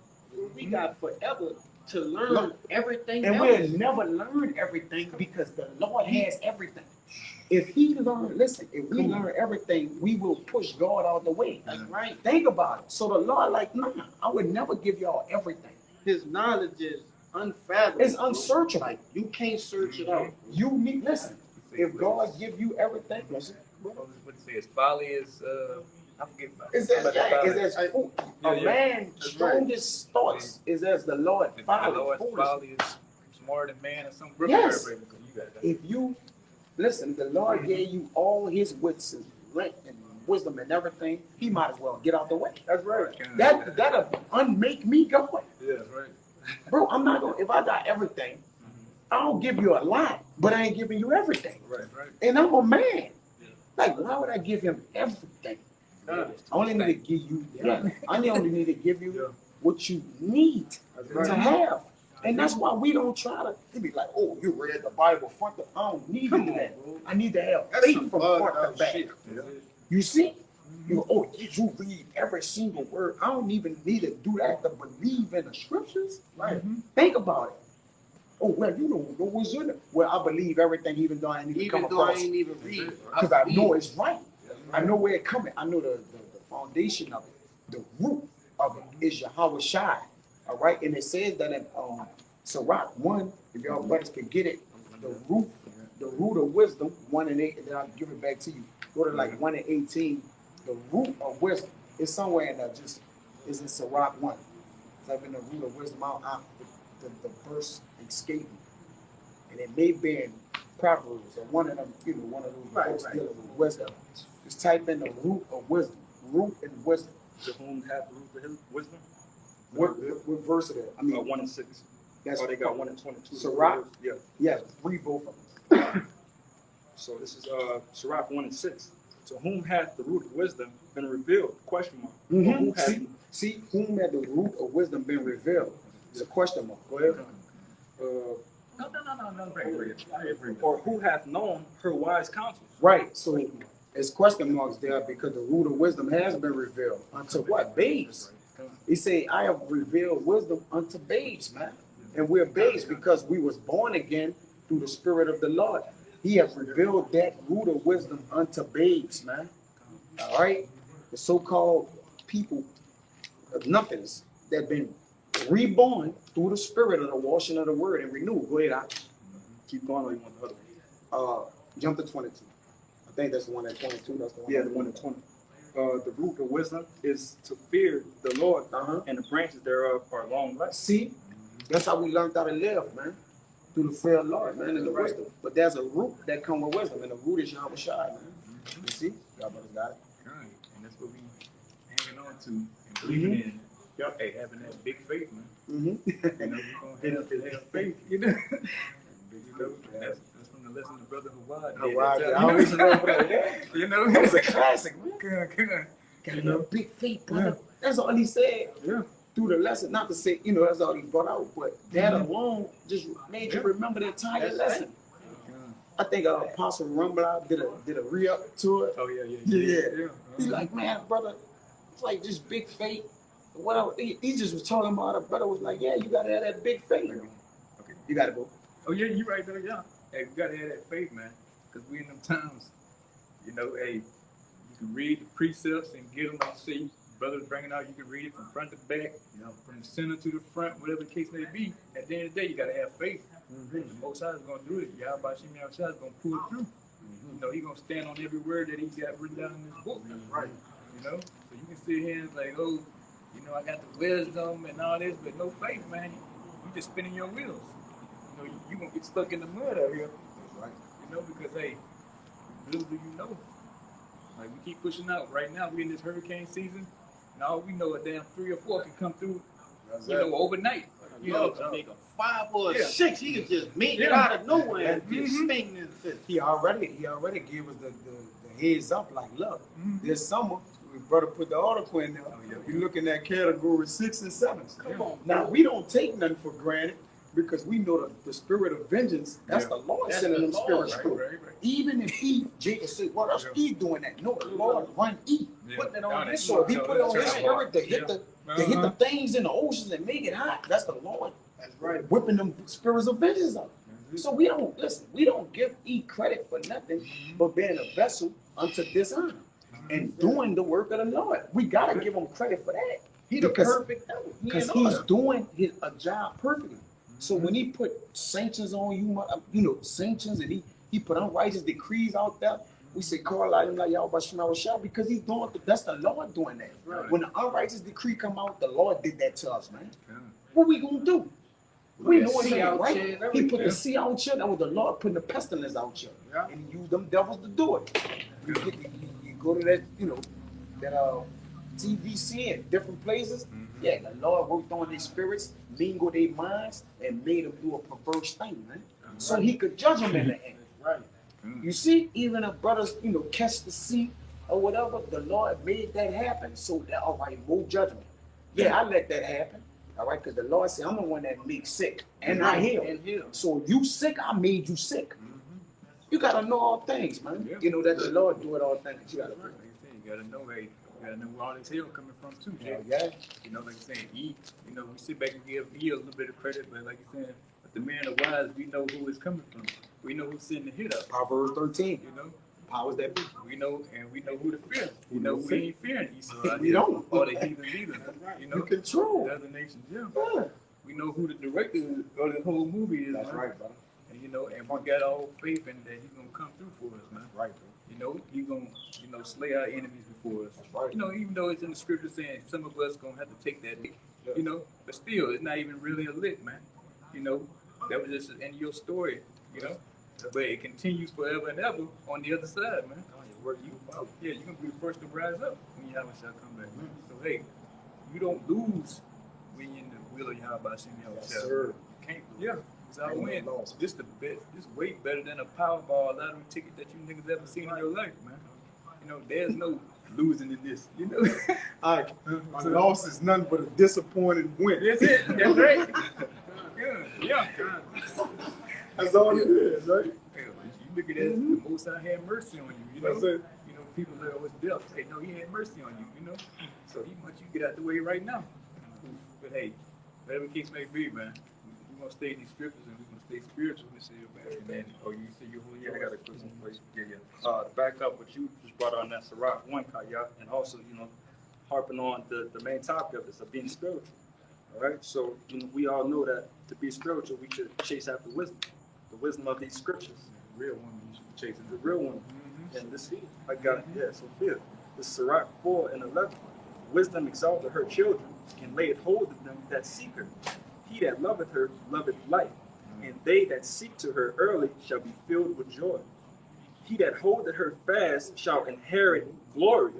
We got forever to learn Look, everything And else. we'll never learn everything because the Lord has everything. If he learn, listen, if we learn everything, we will push God out the way. That's right. Think about it. So the Lord, like, nah, I would never give y'all everything. His knowledge is unfathomable. It's unsearchable. Like, you can't search it out. You need, listen, if God give you everything, listen, What it says? Folly is I forget about it's as, about yeah, folly. it's as Yeah, a yeah. man's That's strongest thoughts is as the Lord The folly, Lord's foolish. folly is smarter than man or something. Yes. You got that. If you listen, the Lord gave you all his wits and wisdom and everything, he might as well get out the way. That's right. That'll unmake me God. Yeah, right. Bro, I'm not gonna, if I got everything, I'll give you a lot, but I ain't giving you everything. Right, right. And I'm a man. Like, why would I give him everything? Huh. I only need to give you, I only need to give you Yeah. what you need That's to right. have. And that's why we don't try to, they be like, oh, you read the Bible front to, I don't need to Come do on, that. bro. I need to have That's faith some from bugged front out to back. shit. You see? You go, oh, did you read every single word? I don't even need to do that to believe in the scriptures. Right? Think about it. Oh, well, you don't know what's in it. Well, I believe everything even though I ain't even come Even though I across ain't it. even read it. Because I know it's right. I know where it coming. I know the foundation of it. The root of it is Yahweh Shai. All right? And it says that in Sirach 1, if y'all brothers can get it, the root of wisdom, 1 and 8, and then I'll give it back to you. Go to like 1 and 18. The root of wisdom is somewhere in there, just is in Sirach 1. It's like in the root of wisdom, the verse escaped me. and it may be in Proverbs or one of them, one of those books dealing with wisdom. Just type in the root of wisdom, root and wisdom. To whom hath the root of his wisdom? What verse is that? I mean, 1 and 6. that's Oh, they got 1 and 22. Sirach? Yeah. Yeah, read both of them. So this is Sirach 1 and 6. To whom hath the root of wisdom been revealed? Question mark. Or who hath, See, whom had the root of wisdom been revealed? It's a question mark. Go ahead. or who hath known her wise counsels? Right. So it's question marks there because the root of wisdom has been revealed unto what? Babes. He say, I have revealed wisdom unto babes, man. And we're babes because we was born again through the Spirit of the Lord. He has revealed that root of wisdom unto babes, man. All right? The so-called people of nothings that been reborn through the Spirit of the washing of the word and renewed. Go ahead, Keep going, or you want the other one? jump to 22. I think that's the one at 22. That's the one. Yeah, the 1 and 20. The root of wisdom is to fear the Lord, and the branches thereof are long life. See, that's how we learned how to live, man. Through the fear of the Lord, man, and the wisdom. But there's a root that comes with wisdom, and the root is Yahweh Shai, man. You see? Y'all brothers got it. Right. And that's what we hanging on to and believing in. Yep. Hey, having that big faith, man. Mm-hmm. You know, we're gonna have faith, you know. That's from the lesson of Brother Hawad. I always remember that. You know, That was a classic, man. Good. Got a little big faith, brother. That's all he said. Yeah. Through the lesson, not to say, that's all he brought out, but that alone just made you remember the entire lesson. I think Apostle Rumbler did a re-up to it. Oh yeah. Yeah. He's like, man, brother, it's like just big faith. Well, he just was talking about it. Brother was like, yeah, you gotta have that big faith. Okay. You gotta go. Oh yeah, you right there, yeah. Hey, we gotta have that faith, man. Cause we in them times, hey, you can read the precepts and get them on see. Brothers bringing out, you can read it from front to back, from the center to the front, whatever the case may be. At the end of the day, you gotta have faith. The Most High is gonna do it. Yahweh Shem Yahushua is gonna pull it through. He's gonna stand on every word that he got written down in this book. Right. So you can sit here and like, I got the wisdom and all this, but no faith, man. You just spinning your wheels. You gonna get stuck in the mud out here. Right. Because hey, little do you know. Like we keep pushing out. Right now we in this hurricane season, and all we know a damn 3 or 4 can come through, overnight. Make a 5 or a Yeah. 6. He could just make it out of nowhere and just sting this. He already gave us the heads up, like, look, this summer, we brother put the article in there. You looking at category 6 and 7. Come on. Now we don't take nothing for granted because we know the spirit of vengeance. That's the Lord That's sending the them Lord, spirits Right, through. right. Even if Jacob said, "What else he doing that?" No, the Lord run Yeah. putting it on No, his that's sword. He true. put it on his That's spirit to hit right. to hit the things in the oceans and make it hot. That's the Lord That's right. whipping them spirits of vengeance up. So we don't give credit for nothing but being a vessel unto dishonor and doing the work of the Lord. We gotta give him credit for that. He the Because- perfect. Because he's doing a job perfectly. So when he put sanctions on you, sanctions, and he put unrighteous decrees out there, we say call out him like Yahweh Shema Shah because he's doing that's the Lord doing that. Right. When the unrighteous decree come out, the Lord did that to us, man. Yeah. What we gonna do? We know it sea ain't out right. here and He everything. put the sea out here. That was the Lord putting the pestilence out here, Yeah. and he used them devils to do it. You go to that, that TVC in different places. Yeah, the Lord worked on their spirits, mingled their minds, and made them do a perverse thing, man. So he could judge them in the end. Right. You see, even if brothers, catch the sea or whatever, the Lord made that happen. So that, all right, more judgment. Yeah, I let that happen. All right, because the Lord said, I'm the one that makes sick and I heal. And heal. So if you sick, I made you sick. You gotta know all things, man. Yeah. You know that the Lord do it all things. You gotta Like you said, you gotta know, hey, you gotta know where all this hell coming from too, Jay. yeah. Like you're saying, we sit back and give E a little bit of credit, but like you're saying, but the man of wise, we know who it's coming from. We know who's sending the hit up. Proverbs 13. Powers that be. We know who to fear. We know we ain't fearing Esau. We don't. Or the heathen leader. You know, You control. the other nations, yeah. Yeah. We know who the director of the whole movie is. That's man. right, brother. And and we got all faith in that he's gonna come through for us, man. Right, bro. He's gonna slay our enemies before us. That's right. Even though it's in the scripture saying some of us gonna have to take that lick, but still, it's not even really a lick, man. That was just the end of your story, you know. But it continues forever and ever on the other side, man. You're gonna be the first to rise up when Yahweh shall come back, man. So hey, you don't lose when you're in the will of Yahweh Shem Yes, Yahweh. sir. You can't. Yeah, it's our Ain't no win. loss. This the best. This way better than a Powerball lottery ticket that you niggas ever seen in your life, man. You know, there's no losing in this. You know. All right, my loss is nothing but a disappointed win. That's it. That's right. Yeah. That's all it is, right? You look at it as the Most High had mercy on you. You know, That's it. you know, people that was deaf say, no, he had mercy on you. You know, so he wants you to get out the way right now. But hey, whatever the case may be, man, we're gonna stay in these scriptures and we're gonna stay spiritual and say, man, oh, you say you're holy. Yeah, I got a question for you. To back up what you just brought on that Sirach 1, Kaya, and also, you know, harping on the main topic of this, of being spiritual. All right, so you know, we all know that to be spiritual, we should chase after wisdom, the wisdom of these scriptures, The real one you should be chasing. the real one. And this, I got, so feel the Sirach 4 and 11. Wisdom exalteth her children, and layeth hold of them that seek her. He that loveth her loveth life, and they that seek to her early shall be filled with joy. He that holdeth her fast shall inherit glory,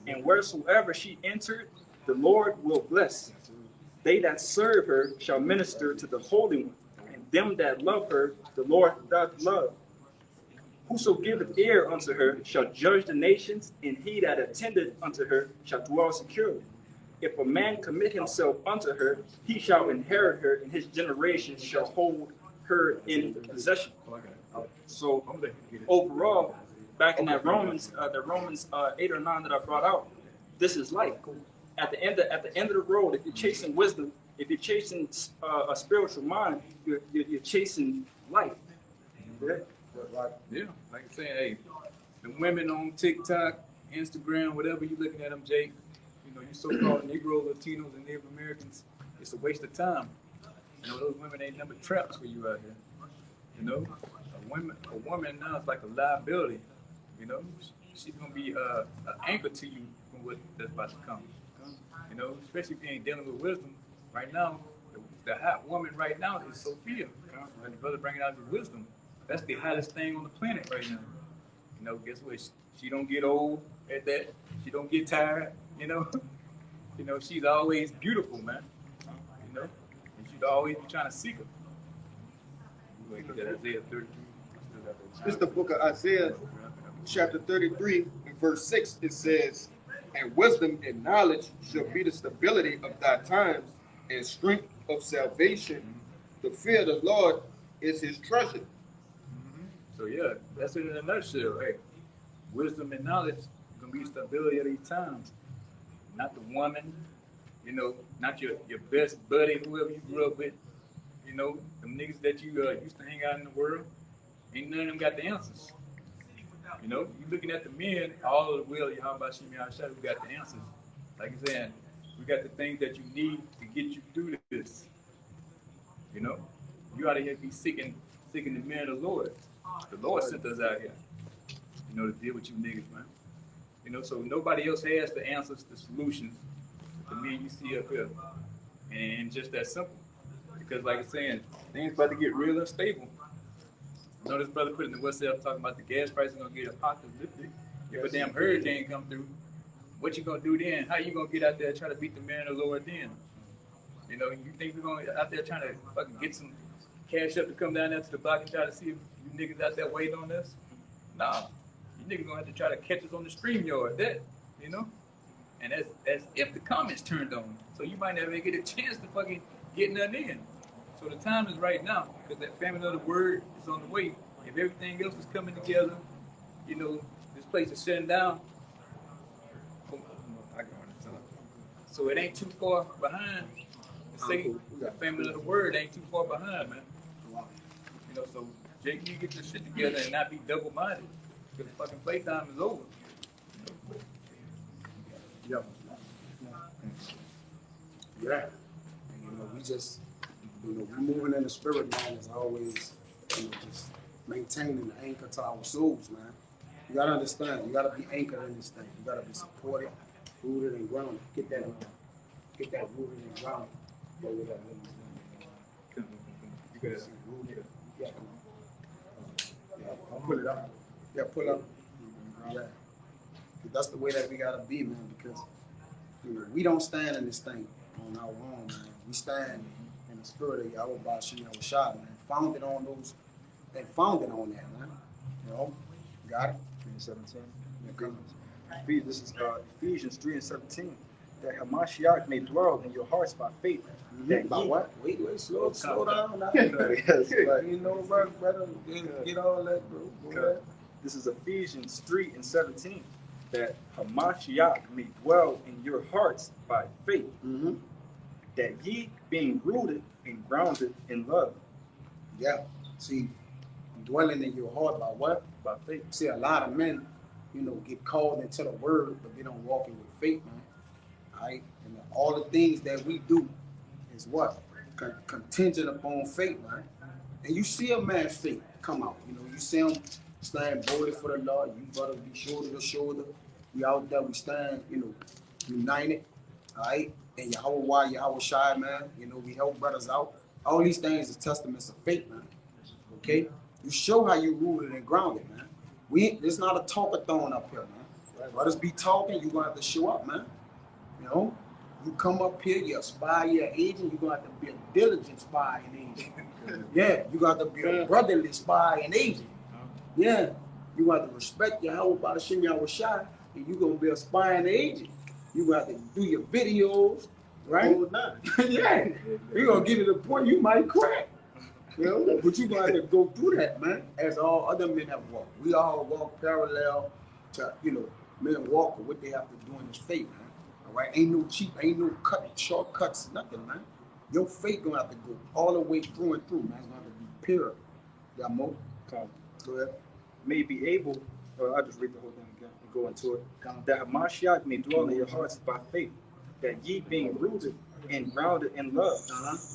and wheresoever she entered, the Lord will bless. They that serve her shall minister to the Holy One, and them that love her, the Lord doth love. Whoso giveth ear unto her shall judge the nations, and he that attendeth unto her shall dwell securely. If a man commit himself unto her, he shall inherit her, and his generations shall hold her in possession. So overall, back in that Romans 8 or 9 that I brought out, this is life. At the end of the road, if you're chasing wisdom, if you're chasing a spiritual mind, you're chasing life. Right. Yeah, like I said, hey, the women on TikTok, Instagram, whatever you looking at them, Jake, you know, you so-called Negro, Latinos, and Native Americans, it's a waste of time. You know, those women ain't nothing but traps for you out here. You know, a woman now is like a liability. You know, she's gonna be an anchor to you from what that's about to come. You know, especially if you ain't dealing with wisdom. Right now, the hot woman right now is Sophia. And the brother bringing out the wisdom. That's the hottest thing on the planet right now. You know, guess what? She don't get old at that. She don't get tired. You know, you know, she's always beautiful, man. You know, and she'd always be trying to seek her. Wait, is that Isaiah 33? This is the book of Isaiah, chapter 33, and verse 6. It says, and wisdom and knowledge shall be the stability of thy times, and strength of salvation. The fear of the Lord is his treasure. So yeah, that's it in a nutshell. Hey, wisdom and knowledge gonna be the stability of these times. Not the woman, you know, not your best buddy, whoever you grew up with. You know, them niggas that you used to hang out in the world. Ain't none of them got the answers. You know, you looking at the men, all of the will, Yahweh Shem Yahweh, we got the answers. Like I said, we got the things that you need to get you through this. You know, you out of here be seeking the men of the Lord. The Lord sent us out here, you know, to deal with you niggas, man. You know, so nobody else has the answers, the solutions, the men you see up here. And just that simple. Because like I'm saying, things about to get real unstable. You know, this brother put in the WhatsApp talking about the gas prices gonna get apocalyptic. If a damn hurricane come through, what you gonna do then? How you gonna get out there and try to beat the man of the Lord then? You know, you think we're gonna out there trying to fucking get some cash up to come down there to the block and try to see if you niggas out there waiting on us? Nah, you niggas gonna have to try to catch us on the StreamYard, that, you know? And that's if the comments turned on. So you might never get a chance to fucking get nothing in. So the time is right now, because that famine of the word is on the way. If everything else is coming together, you know, this place is shutting down. So it ain't too far behind. Say the famine of the word ain't too far behind, man. You know, so Jake, you get your shit together and not be double-minded, because the fucking playtime is over. Yeah. Yeah. And, you know, we just, you know, we moving in the spirit, man, is always, you know, just maintaining the anchor to our souls, man. You gotta understand, you gotta be anchored in this thing. You gotta be supported, rooted and grounded. Get that rooted and grounded. Go with that. You got Yeah. I'll pull it up. Yeah, pull up. Yeah. That's the way that we gotta be, man, because you know, we don't stand in this thing on our own, man. We stand in the spirit of Yahweh Bashim Yahushua, man. Founded on those and founded on that, man. You know, got it? 17. Okay. This is Ephesians 3 and 17. That Hamashiach may dwell in your hearts by faith. That By ye- what? Wait, slow down now. Yes, right. You know, brother, get all that, bro. Go ahead. This is Ephesians 3 and 17. That Hamashiach may dwell in your hearts by faith. Mm-hmm. That ye being rooted and grounded in love. Yeah. See, dwelling in your heart by what? By faith. See, a lot of men, you know, get called into the word, but they don't walk in with faith, man. All right? And all the things that we do is what? Contingent upon faith, man. And you see a man's faith come out. You know, you see him stand boldly for the Lord. You brothers be shoulder to shoulder. We out there, we stand, you know, united. All right? And Yahweh Shai, man. You know, we help brothers out. All these things is testaments of faith, man. Okay? You show how you rooted and grounded, man. It's not a talkathon up here, man. Brothers be talking, you gonna have to show up, man. You know? You come up here, you aspire your agent, you're gonna have to be a diligent spy and agent. Yeah, you got to be a brotherly spy and agent. Yeah, you got to respect Yahweh Bashim Yahushua, and you're gonna be a spy and agent. You got to do your videos, right? Yeah, you're gonna get to the point you might crack. You know, but you gonna have to go through that, man, as all other men have walked. We all walk parallel to, you know, men walk with what they have to do in this faith, man. All right, ain't no cheap, ain't no shortcuts, nothing, man. Your faith gonna have to go all the way through and through, man. It's gonna have to be pure. Got more? Go ahead. May be able, I'll just read the whole thing again and go into it. That Hamashiach may dwell in your hearts by faith. That ye being rooted and grounded in love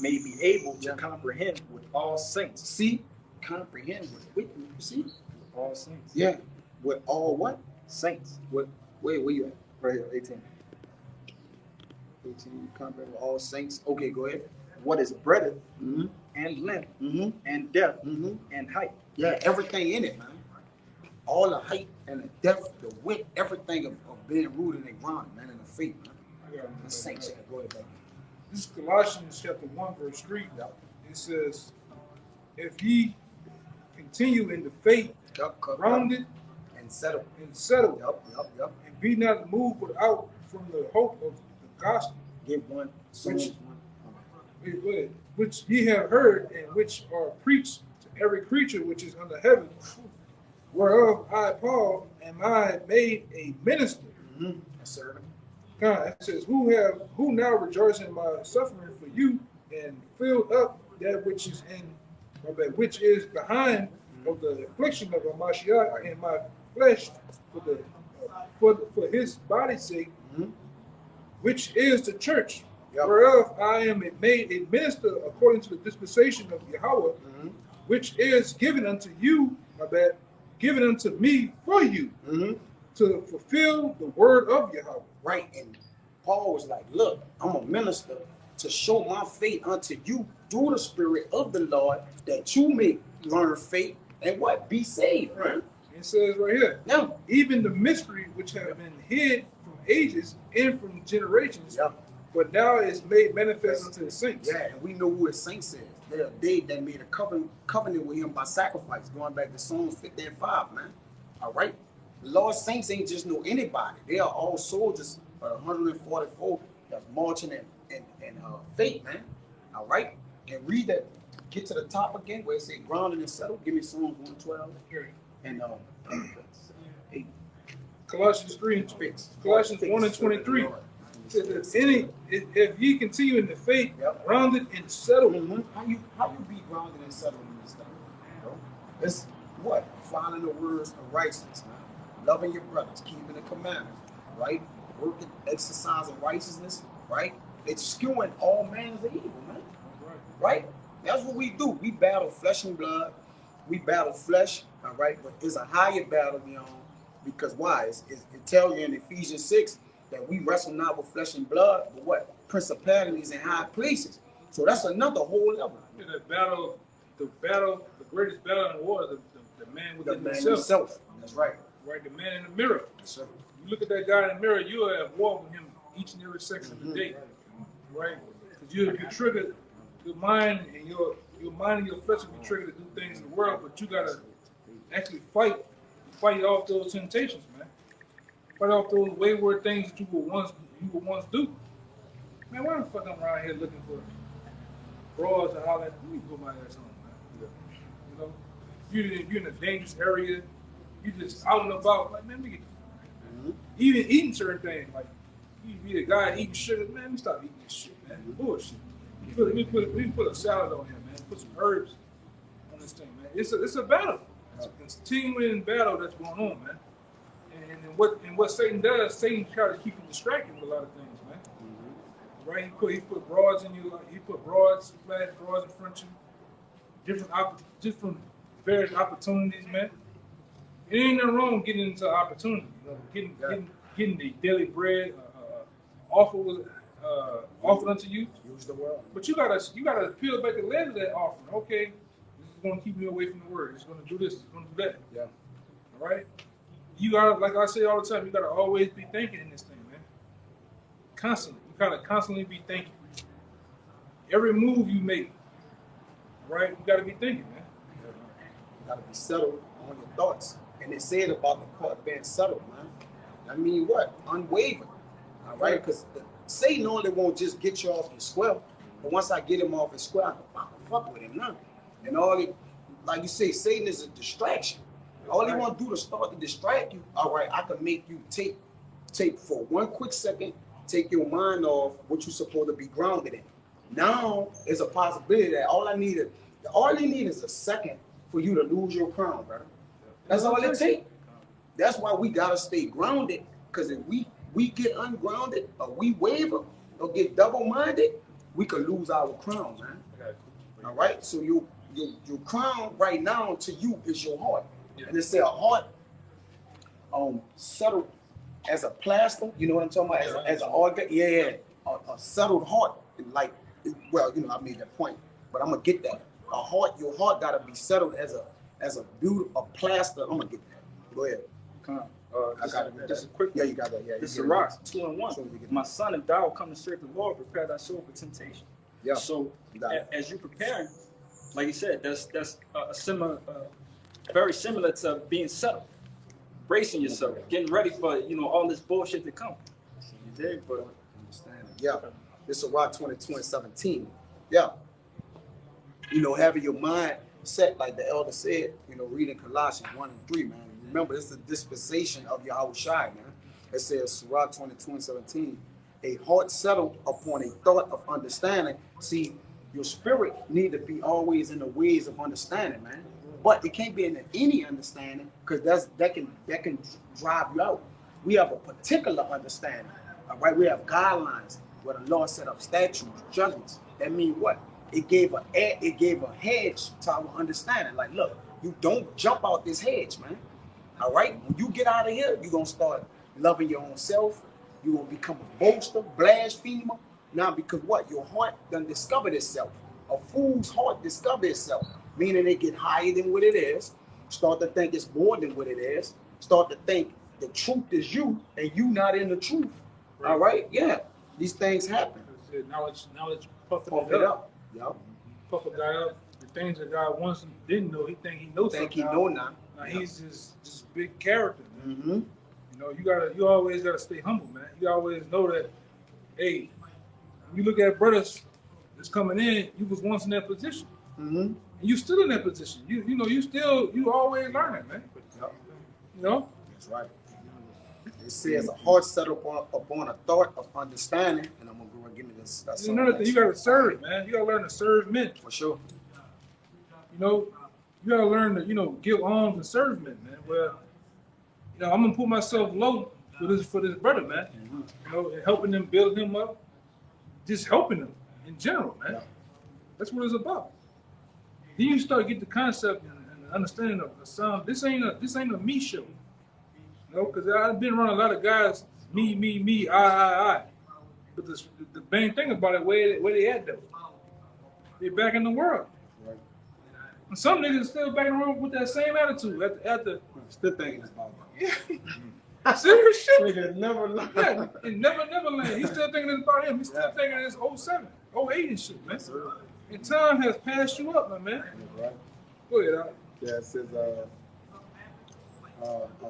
may be able to comprehend with all saints. See, comprehend with see? All saints. Yeah. With all what? Saints. With where you at? Right here, 18. 18, comprehend with all saints. Okay, go ahead. What is breadth Mm-hmm. and length Mm-hmm. and depth Mm-hmm. and height. Yeah, everything in it, man. All the height and the depth, the width, everything of being rooted and grounded, man, in the faith, man. The saints. Go ahead, baby. This is Colossians chapter 1, verse 3. It says, if ye continue in the faith, Yup, grounded and settle. and settled, Yup. and be not moved without from the hope of the gospel, Give one. Which- one. which ye have heard, and which are preached to every creature which is under heaven, whereof I, Paul, am I made a minister. Mm-hmm. A servant. God, it says, who now rejoice in my suffering for you, and filled up that which is which is behind of the affliction of Hamashiach in my flesh for his body's sake, Mhm. which is the church, Yep. whereof I am made a minister according to the dispensation of Yahweh, Mm-hmm. which is given unto you, given unto me for you, Mm-hmm. to fulfill the word of Yahweh. Right. And Paul was like, look, I'm a minister to show my faith unto you through the spirit of the Lord, that you may learn faith and what? Be saved. Right. It says right here, Now, even the mystery which have been hid from ages and from generations, yeah. but now is made manifest unto the saints. Yeah, and we know who his saints is. They're they that made a covenant with him by sacrifice, going back to Psalms 50 and 5, man. All right? The Lord's saints ain't just know anybody. They are all soldiers of 144 that's marching in faith, man. All right? And read that. Get to the top again where it says grounded and settled. Give me Psalms 112 and 8. Colossians 3 and Colossians 1 and 23. It says, if ye continue in the faith, Yep. grounded and settled, How you be grounded and settled in this thing? You know? It's what? Following the words of righteousness, man. Loving your brothers, keeping the commandments, right? Working, exercising righteousness, right? It's skewing all manners of evil, man. Right? That's what we do. We battle flesh and blood. We battle flesh, all right? But there's a higher battle we on, because why? It tells you in Ephesians 6 that we wrestle not with flesh and blood, but what? Principalities in high places. So that's another whole level. in the battle the battle, the greatest battle in the war is the man The within man himself. himself. That's right. Right, the man in the mirror. Yes, sir. You look at that guy in the mirror, you are at war with him each and every second of the day, right? Because you triggered your mind and your mind and your flesh will be triggered to do things in the world, but you gotta actually fight off those temptations, man. Fight off those wayward things that you would once do. Man, why the fuck I'm around here looking for broads and all that? Let me put my ass on, man. You know, you're in a dangerous area. You just out and about, like, man, we get even eating certain things, like you be a guy eating sugar, man, we stop eating this shit, man. Bullshit. We put a salad on here, man. Put some herbs on this thing, man. It's a battle. It's a continuing battle that's going on, man. And what Satan does, Satan tries to keep you distracted with a lot of things, man. Right? He put broads in you, he put flash broads in front of you, different various opportunities, man. It ain't nothing wrong with getting into opportunity, you know, getting the daily bread offered unto you. Use the world. But you gotta peel back the layers of that offering. Okay, this is gonna keep me away from the word. It's gonna do this. It's gonna do that. Yeah. All right. You gotta, like I say all the time, you gotta always be thinking in this thing, man. Constantly, you gotta constantly be thinking. Every move you make, right? You gotta be thinking, man. You gotta be settled on your thoughts. And they said about the part being settled, man. I mean, what? Unwavering. All right? Because Satan only won't just get you off your square. But once I get him off his square, I can fuck with him now. And like you say, Satan is a distraction. All he want to do to start to distract you, all right, I can make you take for 1 quick second, take your mind off what you're supposed to be grounded in. Now, there's a possibility that all you need is a second for you to lose your crown, brother. That's all it takes. That's why we gotta stay grounded. Because if we get ungrounded or we waver or get double-minded, we could lose our crown, man. All right. So your crown right now to you is your heart, and they say a heart settled as a plaster. You know what I'm talking about? As an organ. Yeah. A settled heart, like, well, you know, I made that point, but I'm gonna get that. Your heart gotta be settled as a beautiful plaster. I'm gonna get that. Go ahead. I got it. Just a quick. Yeah, you got that. Yeah, This is you a get it. rock, 2 and 1. My son, if thou come to serve the Lord, prepare thy soul for temptation. Yeah. So You got it. as you preparing, like you said, that's a similar, very similar to being settled, bracing yourself, getting ready for all this bullshit to come. You dig? But Yeah. This is Rock 2017. Yeah. Having your mind set, like the elder said, reading Colossians 1 and 3, man. Remember, it's the dispensation of Yahushua, man. It says, Rock 2017, a heart settled upon a thought of understanding. See, your spirit need to be always in the ways of understanding, man. But it can't be in any understanding, because that can drive you out. We have a particular understanding, all right? We have guidelines where the law set up statutes, judgments. That means what? It gave a hedge to our understanding. Like, look, you don't jump out this hedge, man. All right? When you get out of here, you're going to start loving your own self. You're going to become a boaster, blasphemer. Now, because what? Your heart done discovered itself. A fool's heart discovered itself, meaning they get higher than what it is, start to think it's more than what it is, start to think the truth is you, and you not in the truth. Right. All right? Yeah. These things happen. Knowledge Pump puffing it up. Yep. Puff a guy up. The things that God once didn't know, he think he knows Think something. he know now. Now he's just big character, man. Mm-hmm. You always gotta stay humble, man. You always know that, hey, when you look at brothers that's coming in, you was once in that position. Mm-hmm. And you still in that position. You always learning, man. Yep. That's right. It says a heart settled upon a thought of understanding, and I'm gonna go and give me this. That's Another thing, you gotta serve, man. You gotta learn to serve men. for sure. You gotta learn to, give alms and serve men, man. Well, I'm gonna put myself low for this brother, man. And helping them, build him up, just helping them in general, man. Yeah. That's what it's about. Then you start to get the concept and understanding of the sound. This ain't a me show. Because I've been around a lot of guys, me, I. But the main thing about it, where they at though? They're back in the world. Right. And some niggas still back around with that same attitude after Still thinking it's about serious shit. nigga never learn. Yeah, it never land. He's still thinking it's about him. He's still thinking it's 07, 08 and shit, man. And time has passed you up, my man. Right. Go ahead, Al. Yeah, it says a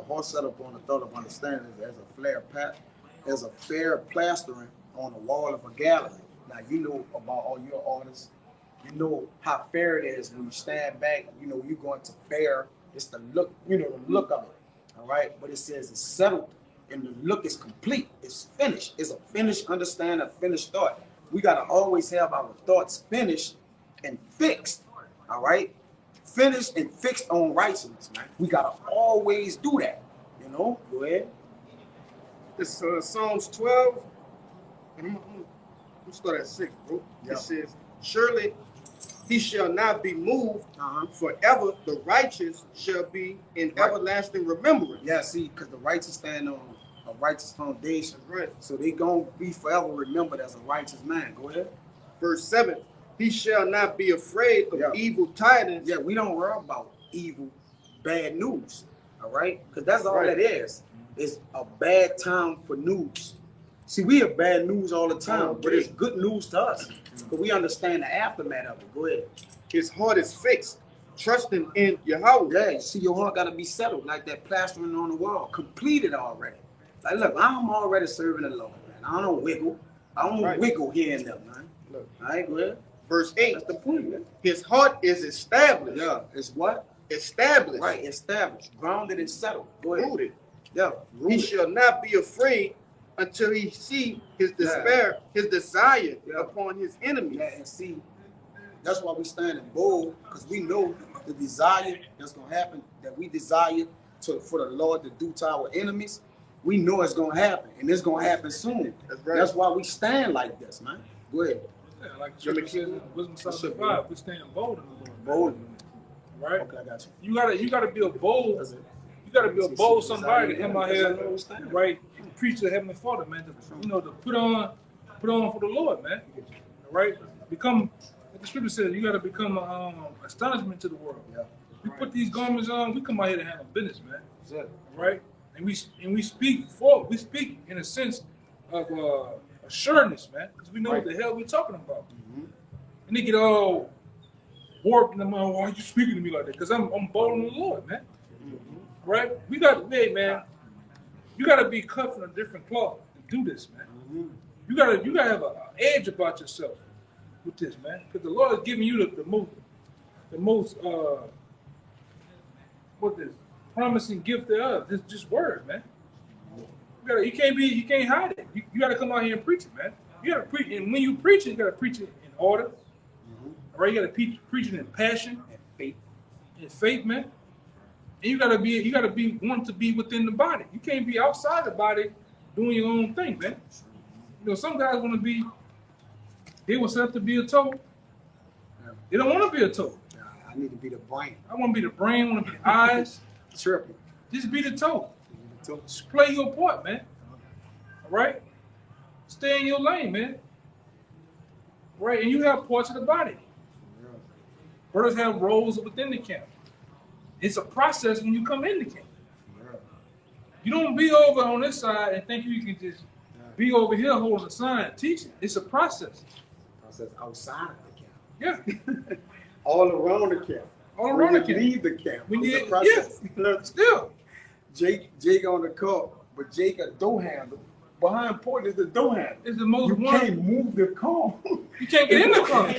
horse set up on the thought of understanding as a fair plastering on the wall of a gallery. Now you know about all your artists. You know how fair it is when you stand back. You know you're going to fair. It's the look. You know the look of it. All right, but it says it's settled and the look is complete. It's finished. It's a finished understanding, a finished thought. We gotta always have our thoughts finished and fixed. All right. Finished and fixed on righteousness, man. We gotta always do that. You know. Go ahead. It's Psalms 12. And I'm gonna start at 6, bro. Yeah. It says, surely he shall not be moved forever. The righteous shall be in everlasting remembrance. Yeah, see, because the righteous stand on a righteous foundation. Right. So they gonna be forever remembered as a righteous man. Go ahead. Verse 7, he shall not be afraid of evil tidings. Yeah, we don't worry about evil, bad news. All right? Because that's all Right. it is. It's a bad time for news. See, we have bad news all the time, but it's good news to us. Because we understand the aftermath of it. Go ahead. His heart is fixed, trusting in Yahweh. Yeah, you see, your heart got to be settled like that plastering on the wall, completed already. Like, look, I'm already serving the Lord, man. I don't wiggle. I don't wiggle here and there, man. Look, all right, go ahead. Verse 8, That's the point, man. his heart is established. Yeah, it's what? Established. Right, established, grounded and settled. Go ahead. Rooted. Yeah, He rooted. shall not be afraid until he see his despair, his desire upon his enemies. Yeah, and see, that's why we standing bold, because we know the desire that's gonna happen, that we desire for the Lord to do to our enemies. We know it's gonna happen, and it's gonna happen soon. That's right. That's why we stand like this, man. Go ahead. Yeah, like the scripture says in Wisdom Psalm 5, we stand bold in the Lord. Bold. Right? Okay, I got you. You gotta be a bold. That's it. You gotta be a bold somebody to come out here, That's right? Preach to the Heavenly Father, man. To put on for the Lord, man. Right? Become, like the scripture says, you gotta become astonishment to the world. Yeah. We put these garments on. We come out here to handle business, man. That's it. Right? And we speak in a sense of assuredness, man, because we know what the hell we're talking about. And they get all warped in the mind. Why are you speaking to me like that? Because I'm bold in the Lord, man. Right? We got, hey, man. You got to be cut from a different cloth to do this, man. You gotta have an edge about yourself with this, man, because the Lord is giving you the most promising gift thereof. This just word, man. You can't hide it. You got to come out here and preach it, man. You got to preach, and when you preach it, you got to preach it in order. All right, you got to preach it in passion and faith, man. And you gotta be want to be within the body. You can't be outside the body doing your own thing, man. You know, some guys want to be. They want to be a toe. They don't want to be a toe. I need to be the brain. I want to be the brain. I want to be the eyes. Tripping. Just be the toe. Just play your part, man. All right. Stay in your lane, man. All right, and you have parts of the body. Brothers have roles within the camp. It's a process when you come in the camp. You don't be over on this side and think you can just be over here holding a sign teaching. It's a process. Process outside of the camp. Yeah. All around the camp. All around the When you camp. leave the camp. When It's you- a process. Look, Still. Jake on the court, but Jake a door handle. Behind port is the door handle. It's the most You one. can't move the car. You can't get in the car.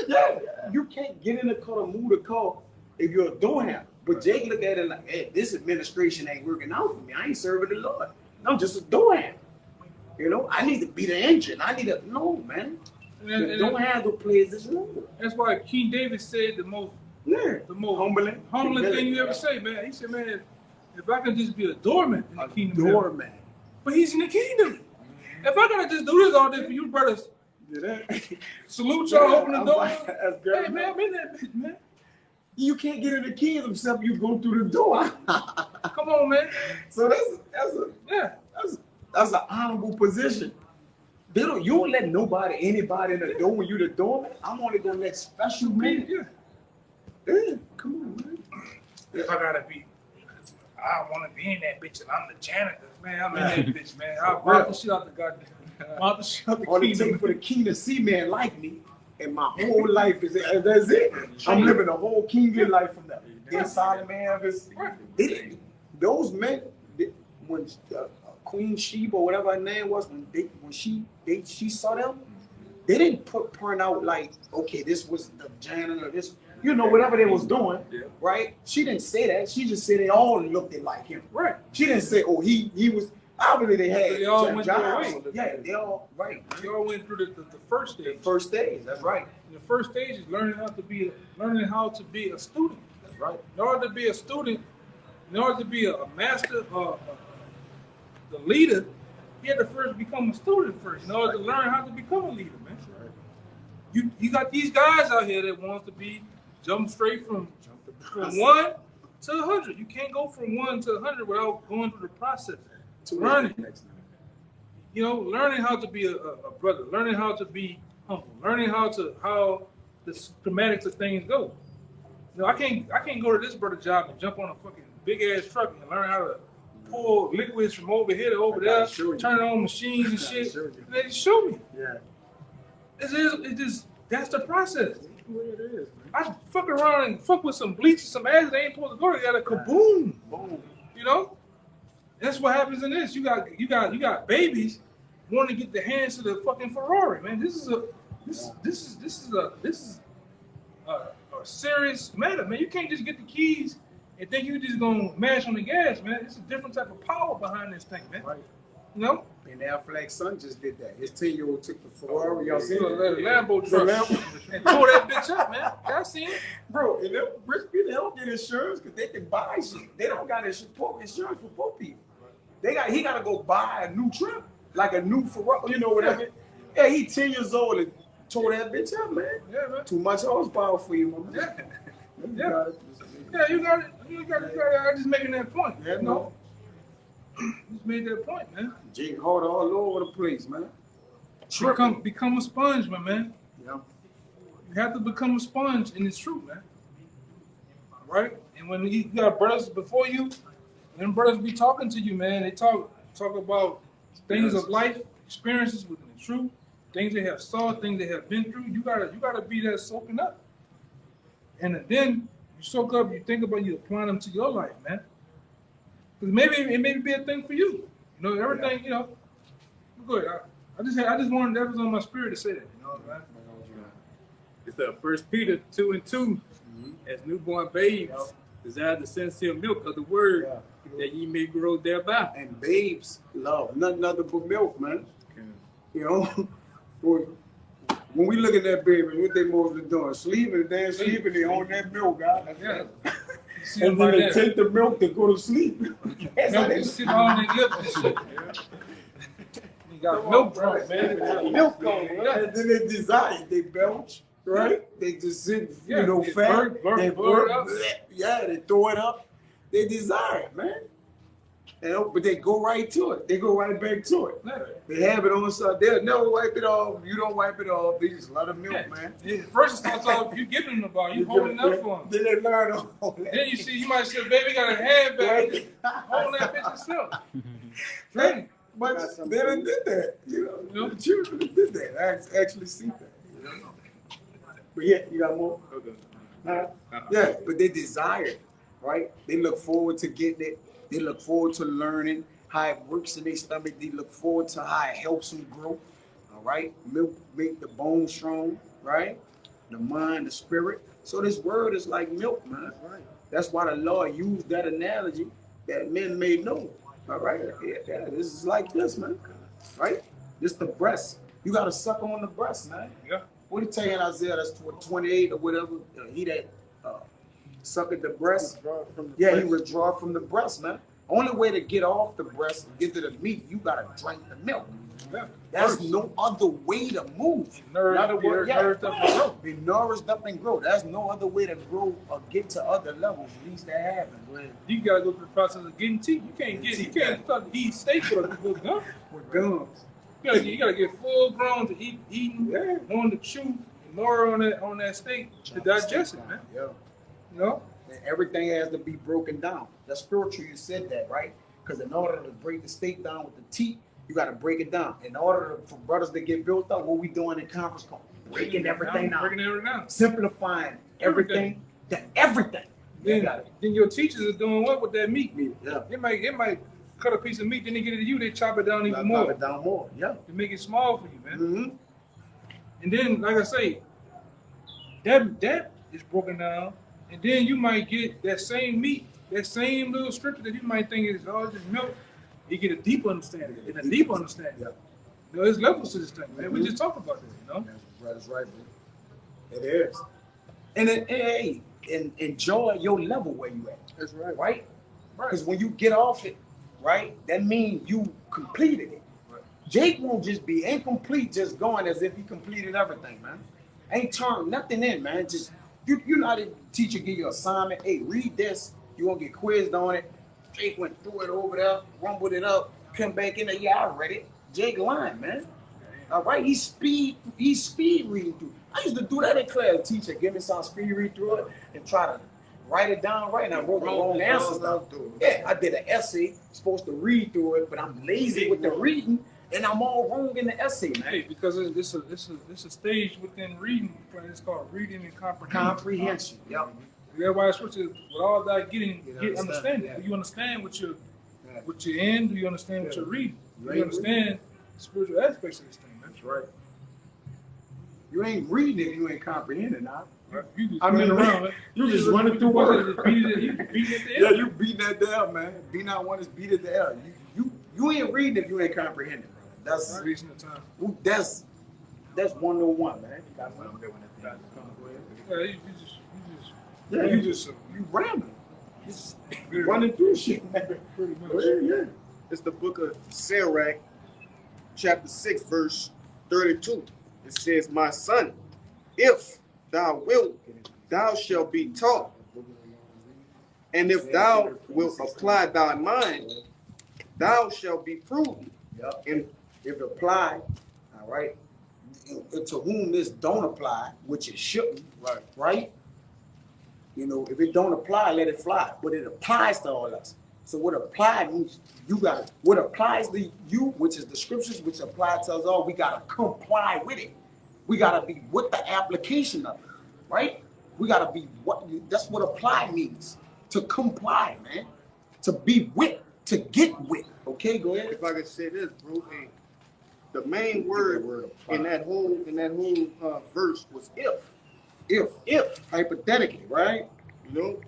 Yeah, you can't get in the car to move the car if you're a door handle. But Jake look at it like, hey, this administration ain't working out for me. I ain't serving the Lord. I'm just a door handle. You know, I need to be the engine. I need to, no, man. The door handle plays this role. That's why King David said the most humbling thing you ever say, man. He said, man, if I can just be a doorman in the kingdom of heaven. Doorman. But he's in the kingdom. If I gotta just do this all day for you brothers, salute y'all, open the door. That's good. Hey man, I'm in that bitch, man. You can't get in the keys except you go through the door. Come on, man. So Yeah. that's an honorable position. You don't let anybody in the door when you the doorman. I'm only gonna let special men. Yeah. Yeah. come on, man. If I gotta be, I want to be in that bitch and I'm the janitor. Man, I'm in that bitch, man. I'll mount the shit out the goddamn. Mount the shit out the All it kingdom. takes for the king to see man like me, and my whole life is that's it. I'm living a whole kingly life from that. Inside of man, they didn't. Those men, when Queen Sheba, or whatever her name was, when she saw them, they didn't point out like, okay, this was the janitor, this, you know, whatever they was doing, right? She didn't say that. She just said they all looked like him. Right. She didn't say, oh, he was. Obviously, they had. They all went jobs. their way. Yeah, they all right. We all went through the first stage. The first stage. That's right. And the first stage is learning how to be a student. That's right. In order to be a student, in order to be a master, the leader, you had to first become a student first. In order to learn how to become a leader, man. Right. You got these guys out here that want to be jump straight from 1 to 100. You can't go from 1 to 100 without going through the process. Learning, you know, learning how to be a brother, learning how to be humble, learning how the schematics of things go. You know, I can't go to this brother job and jump on a fucking big ass truck and learn how to pull liquids from over here to over there, turn on machines and shit. They just show me. Yeah. It just that's the process. It is. I fuck around and fuck with some bleach and some acid. They ain't supposed to go together. Kaboom. Boom. You know. That's what happens in this. You got babies wanting to get their hands to the fucking Ferrari, man. This is a serious matter, man. You can't just get the keys and think you just gonna mash on the gas, man. It's a different type of power behind this thing, man. Right. You know? And Affleck's son just did that. His 10-year-old took the Ferrari, y'all seen The it? Lambo truck and tore that bitch up, man. Y'all seen it? Bro, and them rich people, they don't get insurance because they can buy shit. They don't got insurance for poor people. He gotta go buy a new truck, like a new Ferrari, you know what I mean? Yeah, he 10 years old and tore that bitch up, man. Yeah, man. Too much horsepower for you, man. Yeah. Yeah, you got it. I'm just making that point. Yeah, you know? Just made that point, man. Jig hard all over the place, man. Become a sponge, my man. Yeah. You have to become a sponge, and it's true, man. Right? And when you got brothers before you, them brothers be talking to you, man. They talk about things of life, experiences within the truth, things they have saw, things they have been through. You gotta be there soaking up. And then you soak up, you think about you applying them to your life, man. Because maybe it may be a thing for you. You know, everything, you know. Go ahead. I just wanted that was on my spirit to say that, you know, man. It's 1 Peter 2:2. As newborn babes, desire the sincere milk of the word, that ye may grow thereby. And babes love nothing other but milk, man. You know, when we look at that baby, what they mostly doing? Sleeping, they're sleeping, they on that milk, guys. Yeah. And then they take the milk to go to sleep. That's how Milk they is sitting on their lips and shit. You got milk drunk, man. milk on it. And then they desire, they belch, right? They just sit, Yeah, you know, they fat. blur They it up. Yeah, they throw it up. They desire it, man. But they go right to it. They go right back to it. They have it on side. They'll never wipe it off. You don't wipe it off. They just let them milk, man. Yeah, first it starts off, you giving them the ball, you holding it up for them. Then they learn all that. Then you might say, baby got a handbag, holding that bitch himself. Training. But they done did that. You know, the children did that. I actually see that. You know? But yeah, you got more? Yeah, but they desire it, right? They look forward to getting it. They look forward to learning how it works in their stomach. They look forward to how it helps them grow. All right? Milk make the bone strong, right? The mind, the spirit. So this word is like milk, man. Right. That's why the Lord used that analogy that men may know. All right? Yeah, this is like this, man. Right? This the breast. You got to suck on the breast, man. Yeah. What did it tell you in Isaiah? That's 28 or whatever. He that suck at the breast. Yeah, he withdraw from the breast, man. Only way to get off the breast and get to the meat, you gotta drink the milk. Yeah. There's no other way to move. Be nourished up and grow. There's no other way to grow or get to other levels. At least that happens. You gotta go through the process of getting teeth. You can't start to eat steak with gum. With gums. You gotta get full grown to eating, on the chew, more on that steak to digest it, man. Yeah. You know? And everything has to be broken down. That's spiritual. You said that, right? Because in order to break the steak down with the teeth, you got to break it down. In order for brothers to get built up, what we doing in conference call? Breaking everything down. Breaking everything down. Simplifying everything to everything. Then your teachers are doing what with that meat? Yeah. It might cut a piece of meat, then they get it to you, they chop it down even Chop more. it down more. Yeah. To make it small for you, man. Mm-hmm. And then, like I say, that is broken down, and then you might get that same meat, that same little scripture that you might think is all just milk. You get a deeper understanding, and a deeper understanding. Yeah. You know, there's levels to this thing, man. We just talked about this, you know. That's right, bro. It is. And hey, enjoy your level where you at. That's right. Right? Because when you get off it, right, that means you completed it. Right. Jake won't just be incomplete, just going as if he completed everything, man. Ain't turned nothing in, man. Just you not a teacher give you an assignment. Hey, read this. You won't get quizzed on it. Jake went through it over there, rumbled it up, come back in there. Yeah, I read it. Jake lying, man. All right, he's speed reading through. I used to do that in class. Teacher, give me some speed read through it and try to write it down right. And I wrote the wrong answers down. Yeah, I did an essay, supposed to read through it, but I'm lazy with the reading, and I'm all wrong in the essay, man. Hey, because it's a stage within reading. It's called reading and comprehension. Comprehension. Yep. That's why I switch it with all that get understand, understanding. yeah. Do you understand what you're in? Do you understand what you're reading? Do Right. you understand the spiritual aspects of this thing, man? That's right. You ain't reading if you ain't comprehending, now. You just I mean, running around, man. you just running through words. words. You beat it at the Yeah, end. you beating that down, man. Be not one is beat it down. You ain't reading if you ain't comprehending, bro. Wasting the time. That's 101, man. Yeah, you just You rambling. Just Very running through shit, man. pretty much. Yeah. It's the book of Sirach, chapter 6, verse 32. It says, my son, if thou wilt, thou shalt be taught. And if thou wilt apply thy mind, thou shalt be prudent. Yep. And If it apply, all right, and to whom this don't apply, which it shouldn't, right? You know, if it don't apply, let it fly. But it applies to all of us. So what apply means you got to, what applies to you, which is the scriptures, which apply to us all, we got to comply with it. We got to be with the application of it, right? We got to be that's what apply means. To comply, man. To be with, to get with. Okay, go ahead. if I could say this, bro, hey, the main word in that whole verse was if, Hypothetically, right? you know,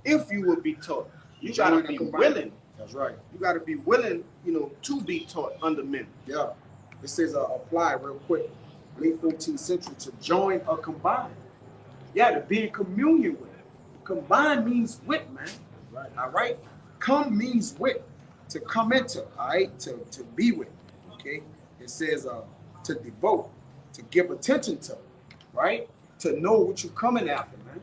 if you would be taught, you gotta be willing. That's right. You gotta be willing, you know, to be taught under men. Yeah. It says apply real quick. Late 14th century to join or combine. Yeah, to be in communion with. Combine means with, man. Right. All right. Come means with. To come into. All right. To be with. Okay. It says to devote. To give attention to. Right. To know what you're coming after, man.